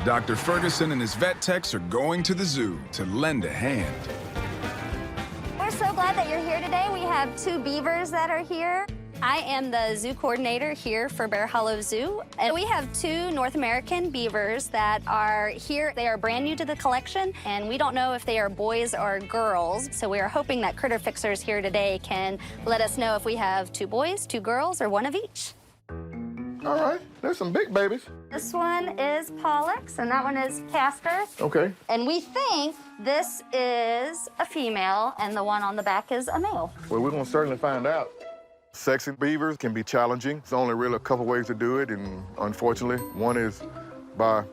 Dr. Ferguson and his vet techs are going to the zoo to lend a hand. We're so glad that you're here today. We have 2 beavers that are here. I am the zoo coordinator here for Bear Hollow Zoo, and we have 2 North American beavers that are here. They are brand new to the collection, and we don't know if they are boys or girls, so we are hoping that Critter Fixers here today can let us know if we have 2 boys, 2 girls, or 1 of each. All right, there's some big babies. This one is Pollux, and that one is Castor. Okay. And we think this is a female, and the one on the back is a male. Well, we're gonna certainly find out. Sexing beavers can be challenging. There's only really a couple ways to do it, and unfortunately, one is by,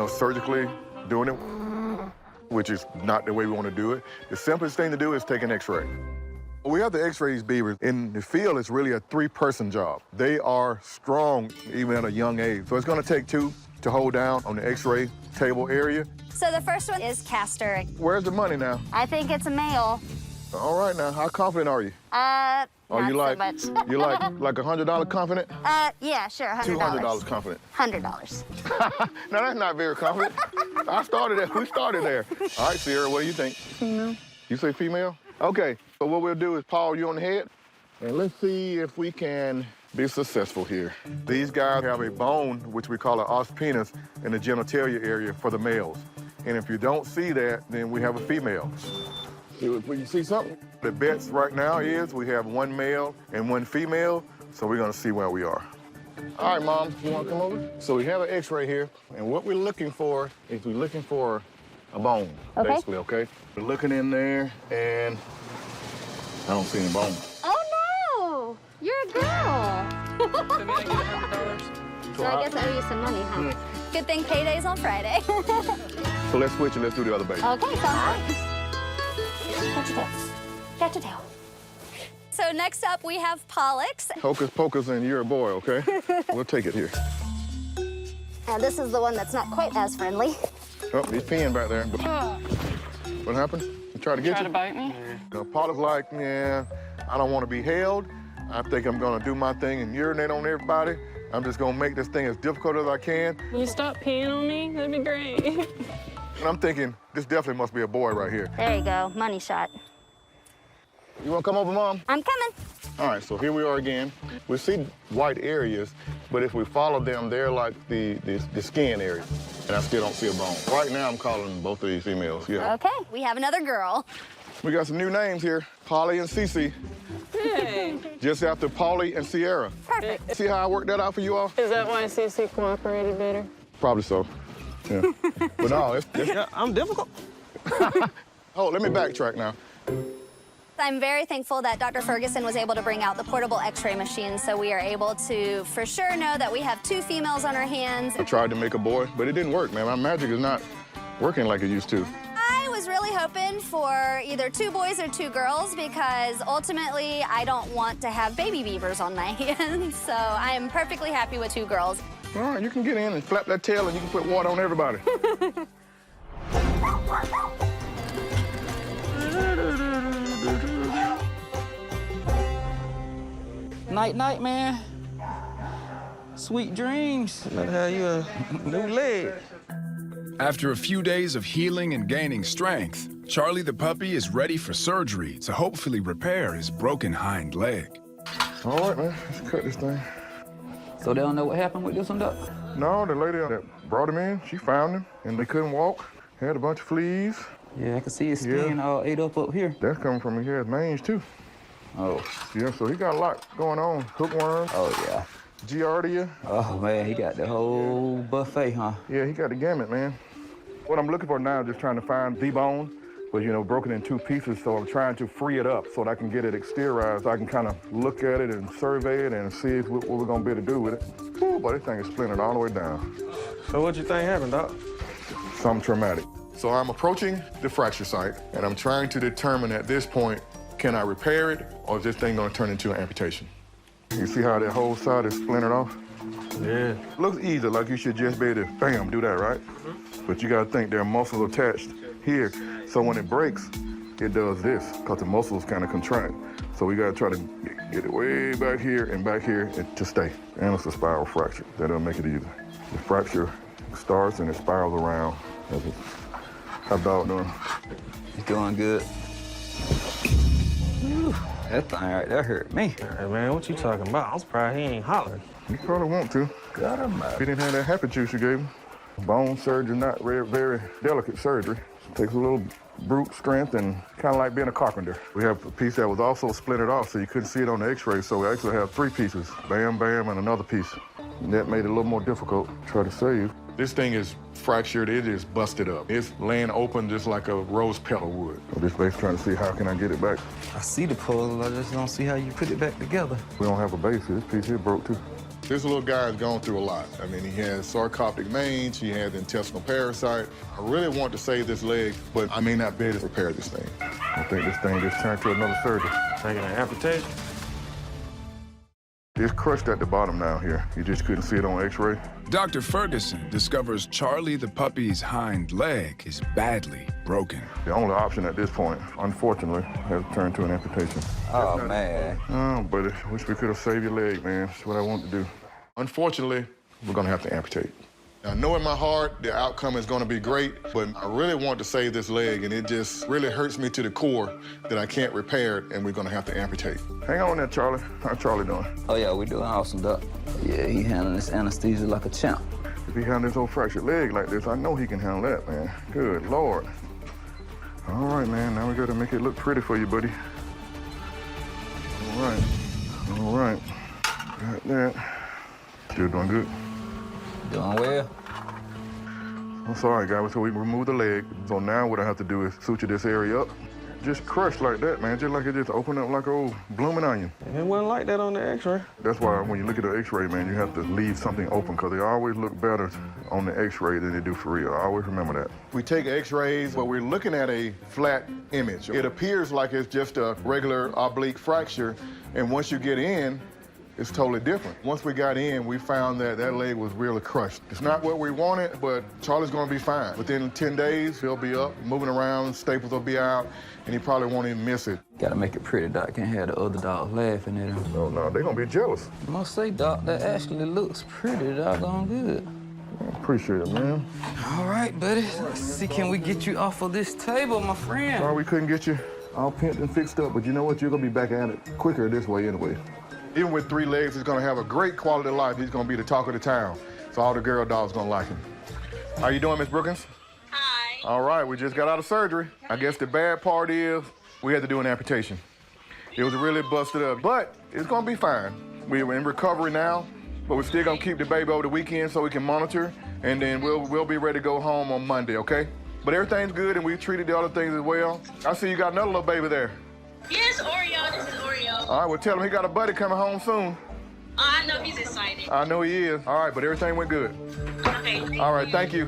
surgically doing it, which is not the way we want to do it. The simplest thing to do is take an X-ray. We have to X-ray these beavers. In the field, it's really a 3-person job. They are strong even at a young age. So it's going to take 2 to hold down on the X-ray table area. So the first one is Castor. Where's the money now? I think it's a male. All right now, how confident are you? Not you like, so much. you like $100 confident? Yeah, sure, $100. $200 confident. $100. Now that's not very confident. We started there. All right, Sierra, what do you think? Female. You say female? Okay, so what we'll do is paw you on the head, and let's see if we can be successful here. These guys have a bone, which we call an os penis, in the genitalia area for the males. And if you don't see that, then we have a female. You see something? The bets right now is we have 1 male and 1 female, so we're gonna see where we are. All right, Mom, you wanna come over? So we have an X-ray here, and what we're looking for is a bone, basically, okay? We're looking in there, and I don't see any bone. Oh, no! You're a girl. So I guess I owe you some money, huh? Good thing payday's on Friday. So let's switch and let's do the other baby. Okay, sounds good. Catch your tail. Catch your tail. So next up, we have Pollux. Hocus pocus and you're a boy, okay? We'll take it here. And this is the one that's not quite as friendly. Oh, he's peeing back there. What happened? He tried to get you? Try to bite me? Pollux like, yeah, I don't want to be held. I think I'm gonna do my thing and urinate on everybody. I'm just gonna make this thing as difficult as I can. Can you stop peeing on me? That'd be great. And I'm thinking, this definitely must be a boy right here. There you go, money shot. You wanna come over, Mom? I'm coming. All right, so here we are again. We see white areas, but if we follow them, they're like the skin area. And I still don't see a bone. Right now, I'm calling both of these females, yeah. Okay, we have another girl. We got some new names here, Polly and Cece. Hey. Just after Polly and Sierra. Perfect. See how I worked that out for you all? Is that why CC cooperated better? Probably so, yeah. But no, it's Yeah, I'm difficult. Oh, let me backtrack now. I'm very thankful that Dr. Ferguson was able to bring out the portable x-ray machine, so we are able to for sure know that we have 2 females on our hands. I tried to make a boy, but it didn't work, man. My magic is not working like it used to. I was really hoping for either 2 boys or 2 girls because ultimately I don't want to have baby beavers on my hands, so I am perfectly happy with 2 girls. All right, you can get in and flap that tail and you can put water on everybody. Night, man. Sweet dreams. Let have you a new leg. After a few days of healing and gaining strength, Charlie the puppy is ready for surgery to hopefully repair his broken hind leg. All right, man, let's cut this thing. So they don't know what happened with this one, Doc? No, the lady that brought him in, she found him, and they couldn't walk. Had a bunch of fleas. Yeah, I can see his skin all ate up here. That's coming from his mange, too. Oh. Yeah, so he got a lot going on. Hookworm. Oh, yeah. Giardia. Oh, man, he got the whole buffet, huh? Yeah, he got the gamut, man. What I'm looking for now is just trying to find the bone, but, you know, broken in 2 pieces, so I'm trying to free it up so that I can get it exteriorized. So I can kind of look at it and survey it and see what we're going to be able to do with it. Ooh, but this thing is splintered all the way down. So what you think happened, Doc? Something traumatic. So I'm approaching the fracture site, and I'm trying to determine at this point, can I repair it, or is this thing going to turn into an amputation? You see how that whole side is splintered off? Yeah. Looks easy, like you should just be able to, bam, do that, right? But you got to think there are muscles attached here, so when it breaks, it does this, because the muscles kind of contract. So we got to try to get it way back here and to stay. And it's a spiral fracture. That'll make it easy. The fracture starts and it spirals around. How's dog doing? He's doing good. Whew, that thing right there hurt me. Hey, man, what you talking about? I'm surprised he ain't hollering. You probably want to. God almighty. He didn't have that happy juice you gave him. Bone surgery, not very, very delicate surgery. Takes a little brute strength and kind of like being a carpenter. We have a piece that was also splintered off, so you couldn't see it on the x-ray, so we actually have 3 pieces. Bam, bam, and another piece. And that made it a little more difficult to try to save. This thing is fractured, it is busted up. It's laying open just like a rose petal would. So this base trying to see how can I get it back. I see the puzzle, I just don't see how you put it back together. We don't have a base here. This piece here broke too. This little guy has gone through a lot. I mean, he has sarcoptic mange, he has intestinal parasite. I really want to save this leg, but I may not be able to repair this thing. I think this thing just turned to another surgery. Taking an amputation? It's crushed at the bottom now here. You just couldn't see it on x-ray. Dr. Ferguson discovers Charlie the puppy's hind leg is badly broken. The only option at this point, unfortunately, has turned to an amputation. Oh, man. Oh, but I wish we could have saved your leg, man. That's what I want to do. Unfortunately, we're going to have to amputate. I know in my heart the outcome is going to be great, but I really want to save this leg, and it just really hurts me to the core that I can't repair it, and we're going to have to amputate. Hang on there, Charlie. How's Charlie doing? Oh, yeah, we're doing awesome, Doc. Yeah, he handling this anesthesia like a champ. If he handles this old fractured leg like this, I know he can handle that, man. Good Lord. All right, man. Now we got to make it look pretty for you, buddy. All right. All right. Got that. Still doing good? Doing well. I'm sorry, guys. So we removed the leg. So now what I have to do is suture this area up, just crushed like that, man. Just like it just opened up like an old blooming onion. It wasn't like that on the x-ray. That's why when you look at the x-ray, man, you have to leave something open because they always look better on the x-ray than they do for real. I always remember that. We take x-rays, but we're looking at a flat image. It appears like it's just a regular oblique fracture, and once you get in, it's totally different. Once we got in, we found that that leg was really crushed. It's not what we wanted, but Charlie's gonna be fine. Within 10 days, he'll be up, moving around, staples will be out, and he probably won't even miss it. Gotta make it pretty, Doc. Can't have the other dogs laughing at him. No, they're gonna be jealous. I must say, Doc, that actually looks pretty doggone good. Appreciate it, man. All right, buddy. Let's see, can we get you off of this table, my friend? Sorry we couldn't get you all pimped and fixed up, but you know what? You're gonna be back at it quicker this way anyway. Even with 3 legs, he's gonna have a great quality of life. He's gonna be the talk of the town. So all the girl dogs gonna like him. How you doing, Miss Brookins? Hi. All right, we just got out of surgery. I guess the bad part is we had to do an amputation. It was really busted up, but it's gonna be fine. We're in recovery now, but we're still gonna keep the baby over the weekend so we can monitor, and then we'll be ready to go home on Monday, okay? But everything's good, and we treated the other things as well. I see you got another little baby there. Yes, Oreo. This is Oreo. All right, well, tell him he got a buddy coming home soon. I know he's excited. I know he is. All right, but everything went good. Okay. All right, thank you.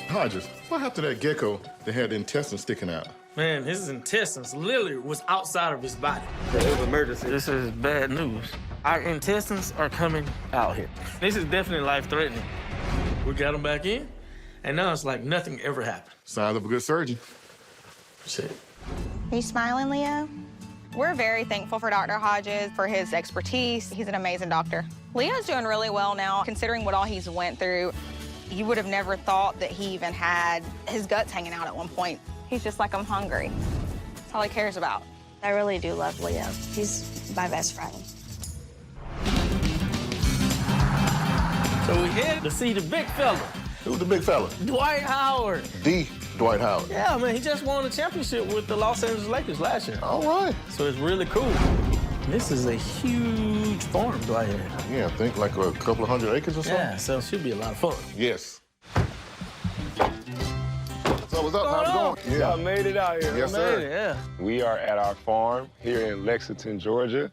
Hodges, what happened to that gecko that had the intestines sticking out? Man, his intestines literally was outside of his body. It was emergency. This is bad news. Our intestines are coming out here. This is definitely life-threatening. We got him back in, and now it's like nothing ever happened. Signs of a good surgeon. Shit. Are you smiling, Leo? We're very thankful for Dr. Hodges for his expertise. He's an amazing doctor. Leo's doing really well now, considering what all he's went through. You would have never thought that he even had his guts hanging out at one point. He's just like, I'm hungry. That's all he cares about. I really do love Leo. He's my best friend. So we headed to see the big fella. Who's the big fella? Dwight Howard. The Dwight Howard. Yeah, man, he just won a championship with the Los Angeles Lakers last year. All right. So it's really cool. This is a huge farm Dwight had. Yeah, I think like a couple of 100 acres or something. Yeah, so it should be a lot of fun. Yes. So what's up? How's it going? Y'all made it out here. Yes, sir. Yeah. We are at our farm here in Lexington, Georgia.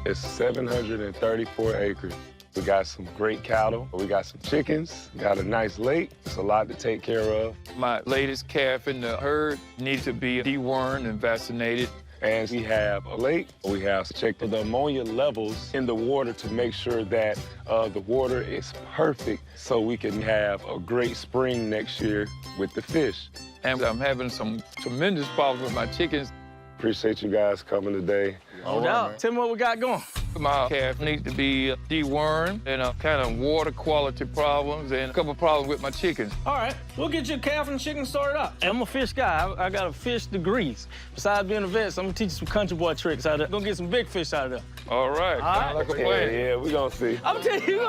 It's 734 acres. We got some great cattle. We got some chickens. Got a nice lake. It's a lot to take care of. My latest calf in the herd needs to be dewormed and vaccinated. And we have a lake. We have to check the ammonia levels in the water to make sure that the water is perfect so we can have a great spring next year with the fish. And I'm having some tremendous problems with my chickens. Appreciate you guys coming today. No doubt. Tell me what we got going. My calf needs to be dewormed and kind of water quality problems and a couple problems with my chickens. All right, we'll get your calf and chicken started up. I'm a fish guy. I got a fish degrees. Besides being a vet, so I'm gonna teach you some country boy tricks out of there. Gonna get some big fish out of there. All right. All right. Like a plan. Yeah, we're gonna see. I'm gonna tell you,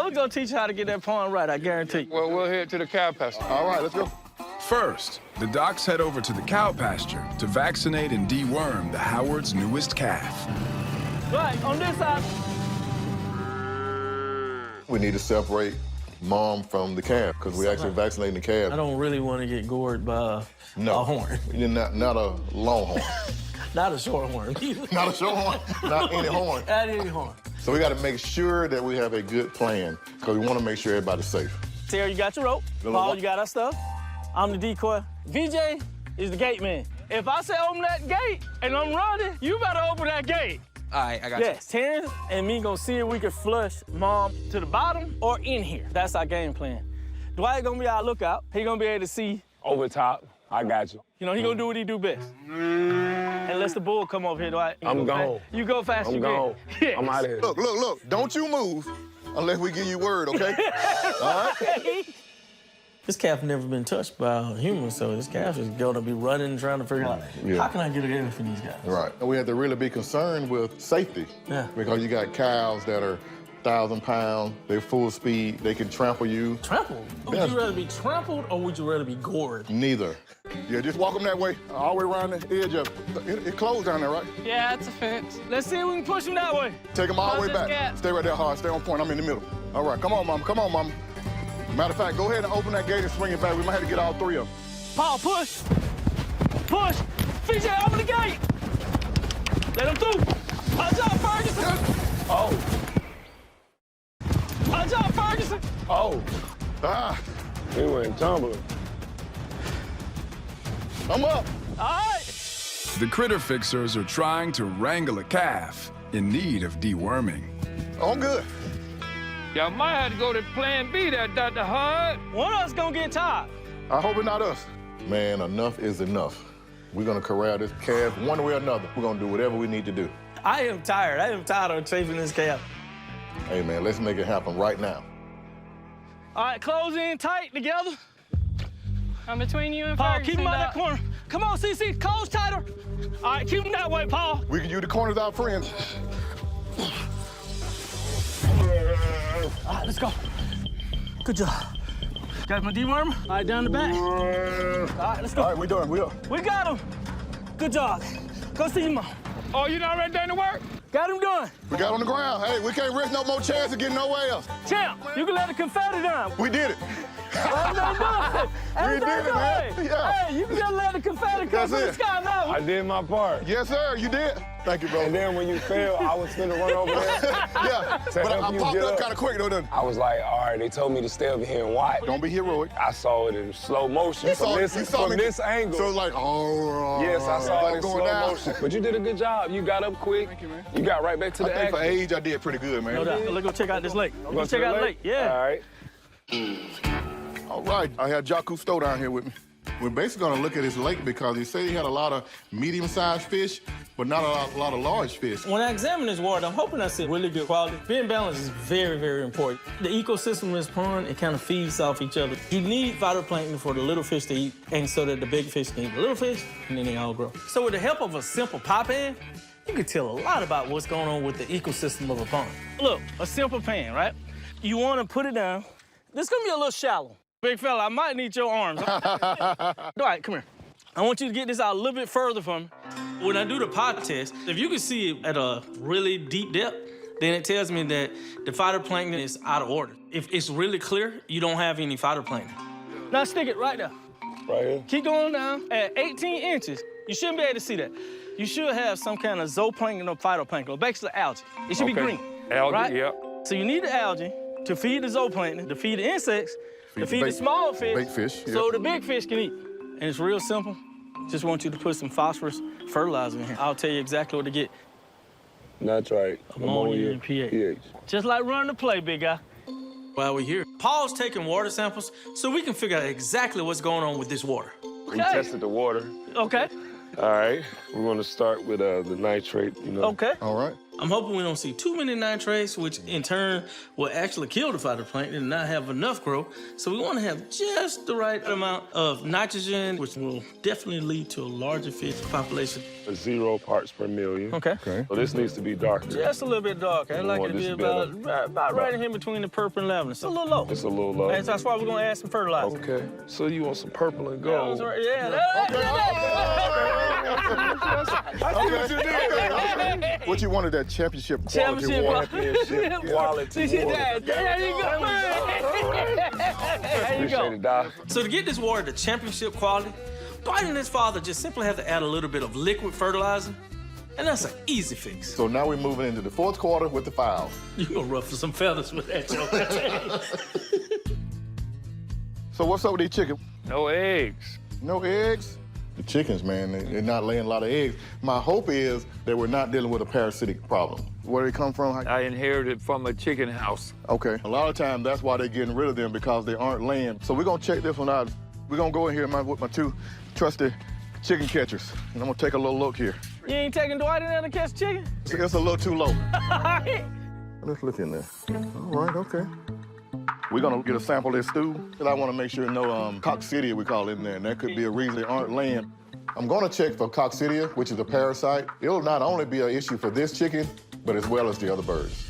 I'm gonna teach you how to get that pond right, I guarantee you. Well, we'll head to the cow pasture. All right, let's go. First, the docs head over to the cow pasture to vaccinate and deworm the Howard's newest calf. Right, on this side. We need to separate mom from the calf because we're actually vaccinating the calf. I don't really want to get gored by a horn. Not a long horn. Not a short horn. Not a short horn. Not any horn. Not any horn. So we got to make sure that we have a good plan because we want to make sure everybody's safe. Sarah, you got your rope. Paul, you got our stuff. I'm the decoy. VJ is the gate man. If I say open that gate and I'm running, you better open that gate. All right, I got you. Yes, Terrence and me gonna see if we can flush mom to the bottom or in here. That's our game plan. Dwight gonna be our lookout. He gonna be able to see. Over top, I got you. You know, he gonna do what he do best. Unless the bull come over here, Dwight. I'm gone. You go fast, you gone. Yes. I'm out of here. Look. Don't you move unless we give you word, okay? All right? This calf never been touched by a human, so this calf is gonna be running, trying to figure out, how can I get it in for these guys? Right. And we have to really be concerned with safety. Yeah. Because you got cows that are 1,000 pounds, they're full speed, they can trample you. Trampled? Would you rather be trampled or would you rather be gored? Neither. Yeah, just walk them that way, all the way around the edge of it. It closed down there, right? Yeah, it's a fence. Let's see if we can push him that way. Take them all the way Close this back. gap. Stay right there, hard. Stay on point. I'm in the middle. All right, come on, Mama. Come on, Mama. Matter of fact, go ahead and open that gate and swing it back. We might have to get all three of them. Paul, push. Push. VJ, open the gate. Let him through. Watch out, Ferguson. Oh. Watch out, Ferguson. Oh. Ah. He went tumbling. I'm up. All right. The critter fixers are trying to wrangle a calf in need of deworming. Oh, good. Y'all might have to go to plan B there, Dr. Hart. One of us gonna get tired. I hope it's not us. Man, enough is enough. We're gonna corral this calf one way or another. We're gonna do whatever we need to do. I am tired. I am tired of chasing this calf. Hey, man, let's make it happen right now. All right, close in tight together. I'm between you and Paul, Ferguson. keep him out that corner. Come on, CC, close tighter. All right, keep him that way, Paul. We can use the corners as our friends. All right, let's go. Good job. Got my dewormer? All right, down the back. All right, let's go. All right, we done. We up. We got him. Good job. Go see your mom. Oh, you not ready done to work? Got him done. We got on the ground. Hey, we can't risk no more chance of getting nowhere else. Champ, you can let the confetti down. We did it. Everything good. We did it, man. Yeah. Hey, you can just let the confetti come That's from the it. sky now. I did my part. Yes, sir, you did. Thank you, bro. And then when you fell, I was finna run over there. Yeah, To but help I you popped get up up. kind of quick, though, didn't I? I was like, all right, they told me to stay over here and watch. Don't be heroic. I saw it in slow motion You from this angle. So it's like, oh. Yes, I saw it in going slow down. motion. But you did a good job. You got up quick. Thank you, man. You got right back to I the think for action. age, I did pretty good, man. No doubt. Let's go check out this lake. Go Let's to check the out the lake. Yeah. All right. All right, I had Jacques Cousteau down here with me. We're basically gonna look at his lake because he said he had a lot of medium-sized fish, but not a lot of large fish. When I examine this water, I'm hoping I see really good quality. Being balanced is very, very important. The ecosystem of this pond, it kind of feeds off each other. You need phytoplankton for the little fish to eat, and so that the big fish can eat the little fish, and then they all grow. So with the help of a simple pie pan, you can tell a lot about what's going on with the ecosystem of a pond. Look, a simple pan, right? You want to put it down. This is gonna be a little shallow. Big fella, I might need your arms. All right, come here. I want you to get this out a little bit further from me. When I do the pie test, if you can see it at a really deep depth, then it tells me that the phytoplankton is out of order. If it's really clear, you don't have any phytoplankton. Now stick it right there. Right here. Keep going down. At 18 inches, you shouldn't be able to see that. You should have some kind of zooplankton or phytoplankton, or basically algae. It should be green. Algae, right? yep. So you need the algae to feed the zooplankton, to feed the insects, to feed the small fish, bait fish, so yep. the big fish can eat. And it's real simple. Just want you to put some phosphorus fertilizer in here. I'll tell you exactly what to get. That's right. Ammonia and pH. Just like running the play, big guy. While we're here, Paul's taking water samples so we can figure out exactly what's going on with this water. We tested the water. Okay. All right. We're going to start with the nitrate, you know. Okay. All right. I'm hoping we don't see too many nitrates, which in turn will actually kill the phytoplankton and not have enough growth. So we want to have just the right amount of nitrogen, which will definitely lead to a larger fish population. 0 parts per million. Okay. So this needs to be darker. Just a little bit darker. I'd like it to be about right in here between the purple and lavender. It's a little low. It's a little low. And that's why we're going to add some fertilizer. Okay. So you want some purple and gold. Yeah. I see what you did. What you wanted, that championship quality water. Championship quality water. There you go. There you go. Appreciate it, Doc. So to get this water to championship quality, Dwight and his father just simply have to add a little bit of liquid fertilizer, and that's an easy fix. So now we're moving into the fourth quarter with the fowls. You gonna ruffle some feathers with that, Joe. So what's up with these chickens? No eggs. No eggs? The chickens, man, they're not laying a lot of eggs. My hope is that we're not dealing with a parasitic problem. Where they come from? I inherited from a chicken house. Okay. A lot of times, that's why they're getting rid of them, because they aren't laying. So we're gonna check this one out. We're gonna go in here with my two trusty chicken catchers, and I'm gonna take a little look here. You ain't taking Dwight in there to catch chicken? It's a little too low. Let's look in there. All right, okay. We're gonna get a sample of this stew, because I wanna make sure no coccidia, we call it, in there, and that could be a reason they aren't laying. I'm gonna check for coccidia, which is a parasite. It'll not only be an issue for this chicken, but as well as the other birds.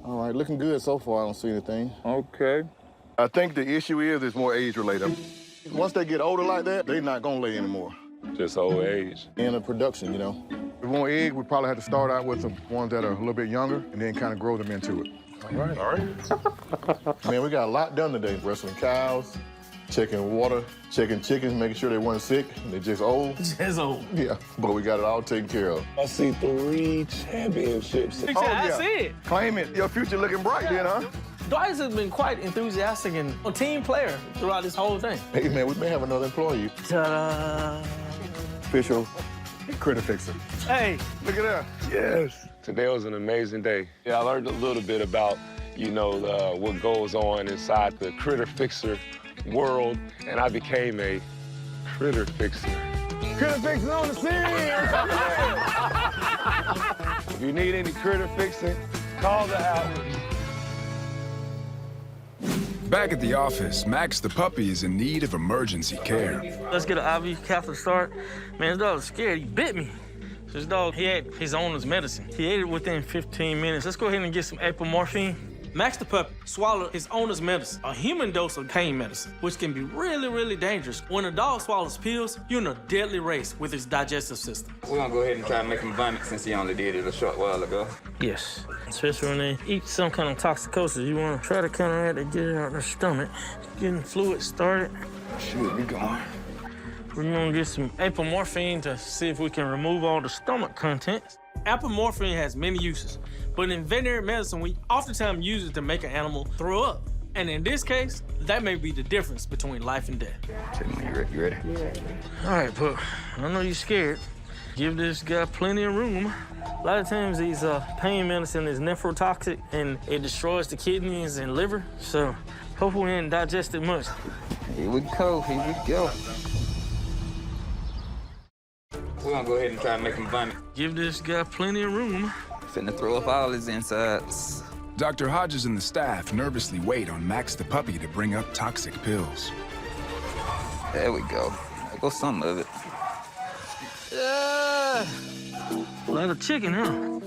All right, looking good so far. I don't see anything. Okay. I think the issue is more age-related. Once they get older like that, they're not gonna lay anymore. Just old age. In the production, you know. If we want egg, we probably have to start out with some ones that are a little bit younger and then kind of grow them into it. All right. All right. Man, we got a lot done today. Wrestling cows, checking water, checking chickens, making sure they weren't sick. They're just old. Just old. Yeah, but we got it all taken care of. I see 3 championships. Oh, yeah. I see it. Claim it. Your future looking bright then, huh? Dwight has been quite enthusiastic and a team player throughout this whole thing. Hey, man, we may have another employee. Ta-da. Official critter fixer. Hey. Look at that. Yes. Today was an amazing day. Yeah, I learned a little bit about, you know, what goes on inside the critter fixer world, and I became a critter fixer. Critter fixing on the scene! If you need any critter fixing, call the house. Back at the office, Max the puppy is in need of emergency care. Let's get an IV catheter start. Man, this dog was scared. He bit me. This dog, he had his owner's medicine. He ate it within 15 minutes. Let's go ahead and get some apomorphine. Max the puppy swallowed his owner's medicine, a human dose of pain medicine, which can be really, really dangerous. When a dog swallows pills, you're in a deadly race with his digestive system. We're gonna go ahead and try to make him vomit since he only did it a short while ago. Yes, especially when they eat some kind of toxicosis. You want to try to counteract it, get it out of their stomach. Getting fluid started. Should be going. We're gonna get some apomorphine to see if we can remove all the stomach contents. Apomorphine has many uses, but in veterinary medicine, we oftentimes use it to make an animal throw up. And in this case, that may be the difference between life and death. You ready? All right, Pup, I know you're scared. Give this guy plenty of room. A lot of times these pain medicine is nephrotoxic and it destroys the kidneys and liver, so hopefully we didn't digest it much. Here we go, here we go. We're gonna go ahead and try to make him vomit. Give this guy plenty of room. Finna throw up all his insides. Dr. Hodges and the staff nervously wait on Max the puppy to bring up toxic pills. There we go. There goes some of it. A lot of chicken, huh?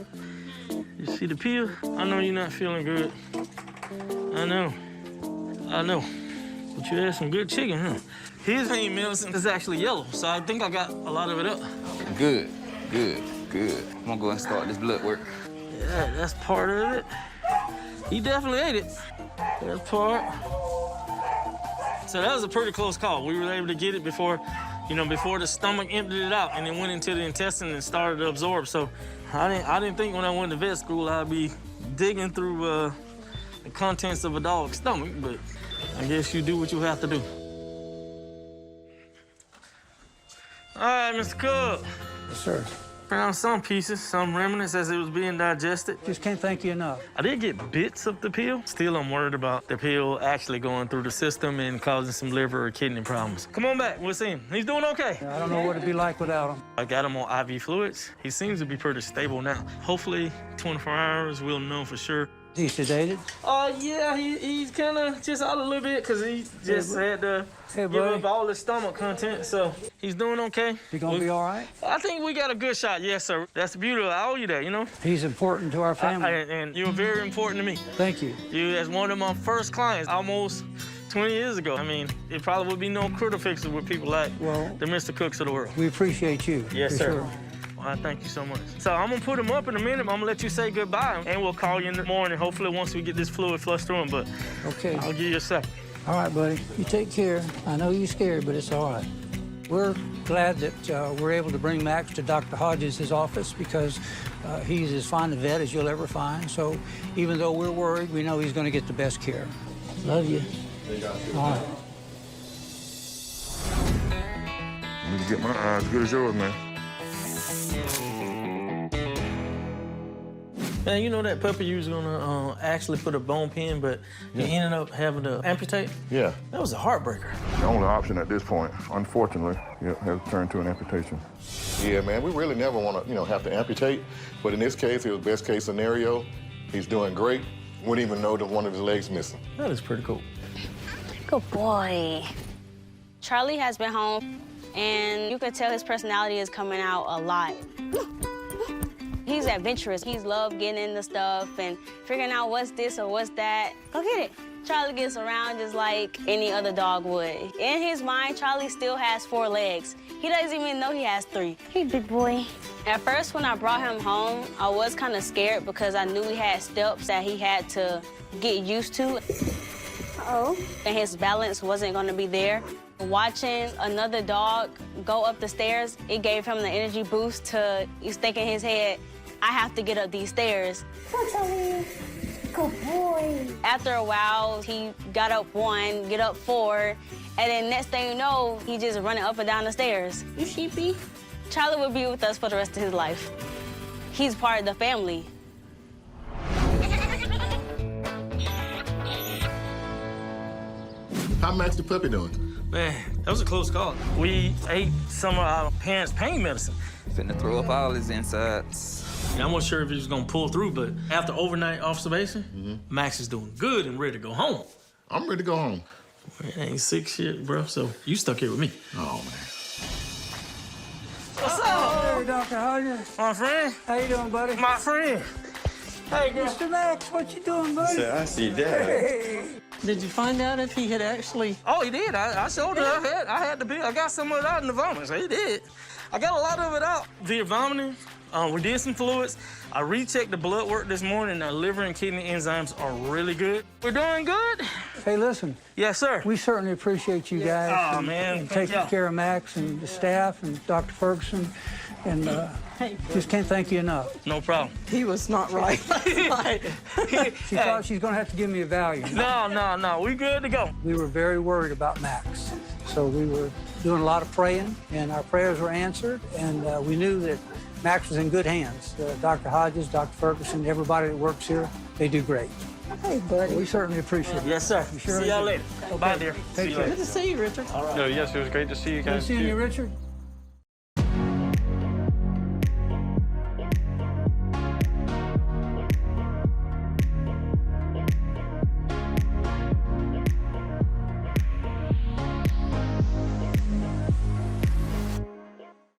You see the peel? I know you're not feeling good. I know. But you had some good chicken, huh? His pain medicine is actually yellow, so I think I got a lot of it up. Good. I'm gonna go and start this blood work. Yeah, that's part of it. He definitely ate it. That part. So that was a pretty close call. We were able to get it before the stomach emptied it out and it went into the intestine and started to absorb. So I didn't think when I went to vet school I'd be digging through the contents of a dog's stomach, but I guess you do what you have to do. All right, Mr. Cook. Yes, sir. Found some pieces, some remnants as it was being digested. Just can't thank you enough. I did get bits of the peel. Still, I'm worried about the peel actually going through the system and causing some liver or kidney problems. Come on back, we'll see him. He's doing okay. I don't know what it'd be like without him. I got him on IV fluids. He seems to be pretty stable now. Hopefully, 24 hours, we'll know for sure. Is he sedated? Yeah, he's kind of just out a little bit because he just had to give up all his stomach content, so he's doing okay. He gonna be all right? I think we got a good shot, yes, sir. That's the beauty of it. I owe you that, you know? He's important to our family. And you're very important to me. Thank you. You as one of my first clients almost 20 years ago. I mean, it probably would be no critter fixer with people like the Mr. Cooks of the world. We appreciate you. Yes, sir. Sure. Well, I thank you so much. So I'm gonna put him up in a minute. I'm gonna let you say goodbye, and we'll call you in the morning, hopefully once we get this fluid flushed through him, but okay. I'll give you a second. All right, buddy. You take care. I know you're scared, but it's all right. We're glad that we're able to bring Max to Dr. Hodges' office because he's as fine a vet as you'll ever find. So even though we're worried, we know he's gonna get the best care. Love you. All right. I need to get my eyes as good as yours, man. Man, you know that puppy you was gonna actually put a bone pin, but you ended up having to amputate? Yeah. That was a heartbreaker. The only option at this point, unfortunately, has turned to an amputation. Yeah, man, we really never want to, have to amputate, but in this case, it was best case scenario. He's doing great. Wouldn't even know that one of his legs missing. That is pretty cool. Good boy. Charlie has been home, and you could tell his personality is coming out a lot. He's adventurous. He's loved getting into stuff and figuring out what's this or what's that. Go get it. Charlie gets around just like any other dog would. In his mind, Charlie still has 4 legs. He doesn't even know he has 3. Hey, big boy. At first, when I brought him home, I was kind of scared because I knew he had steps that he had to get used to. And his balance wasn't gonna be there. Watching another dog go up the stairs, it gave him the energy boost to, he's thinking in his head, I have to get up these stairs. Come on, Charlie. Good boy. After a while, he got up 1, get up 4, and then next thing you know, he just running up and down the stairs. You sheepy? Charlie will be with us for the rest of his life. He's part of the family. How Max the puppy doing? Man, that was a close call. We ate some of our parents' pain medicine. Finna throw up all his insides. Yeah, I wasn't sure if he was gonna pull through, but after overnight observation, Max is doing good and ready to go home. I'm ready to go home. It ain't sick shit, bro, so you stuck here with me. Oh, man. What's up? Hey, Dr. Hodges. My friend. How you doing, buddy? My friend. Hey, girl. Mr. Max, what you doing, buddy? I see that. Hey. Did you find out if he had actually... Oh, he did. I showed her. I had the bill. I got some of it out in the vomit, so he did. I got a lot of it out via vomiting. We did some fluids. I rechecked the blood work this morning. The liver and kidney enzymes are really good. We're doing good. Hey, listen. Yes, sir. We certainly appreciate you guys. Oh, man. And taking care of Max and the staff and Dr. Ferguson. And just can't thank you enough. No problem. He was not right. She thought she's going to have to give me a value. No. We good to go. We were very worried about Max. So we were doing a lot of praying, and our prayers were answered. And we knew that Max was in good hands. Dr. Hodges, Dr. Ferguson, everybody that works here, they do great. Hey, buddy. We certainly appreciate it. Yes, sir. You sure See y'all do. later. Okay. Bye, dear. Take care. Good to see you, Richard. All right. Yes, it was great to see you Good guys. seeing too. you, Richard.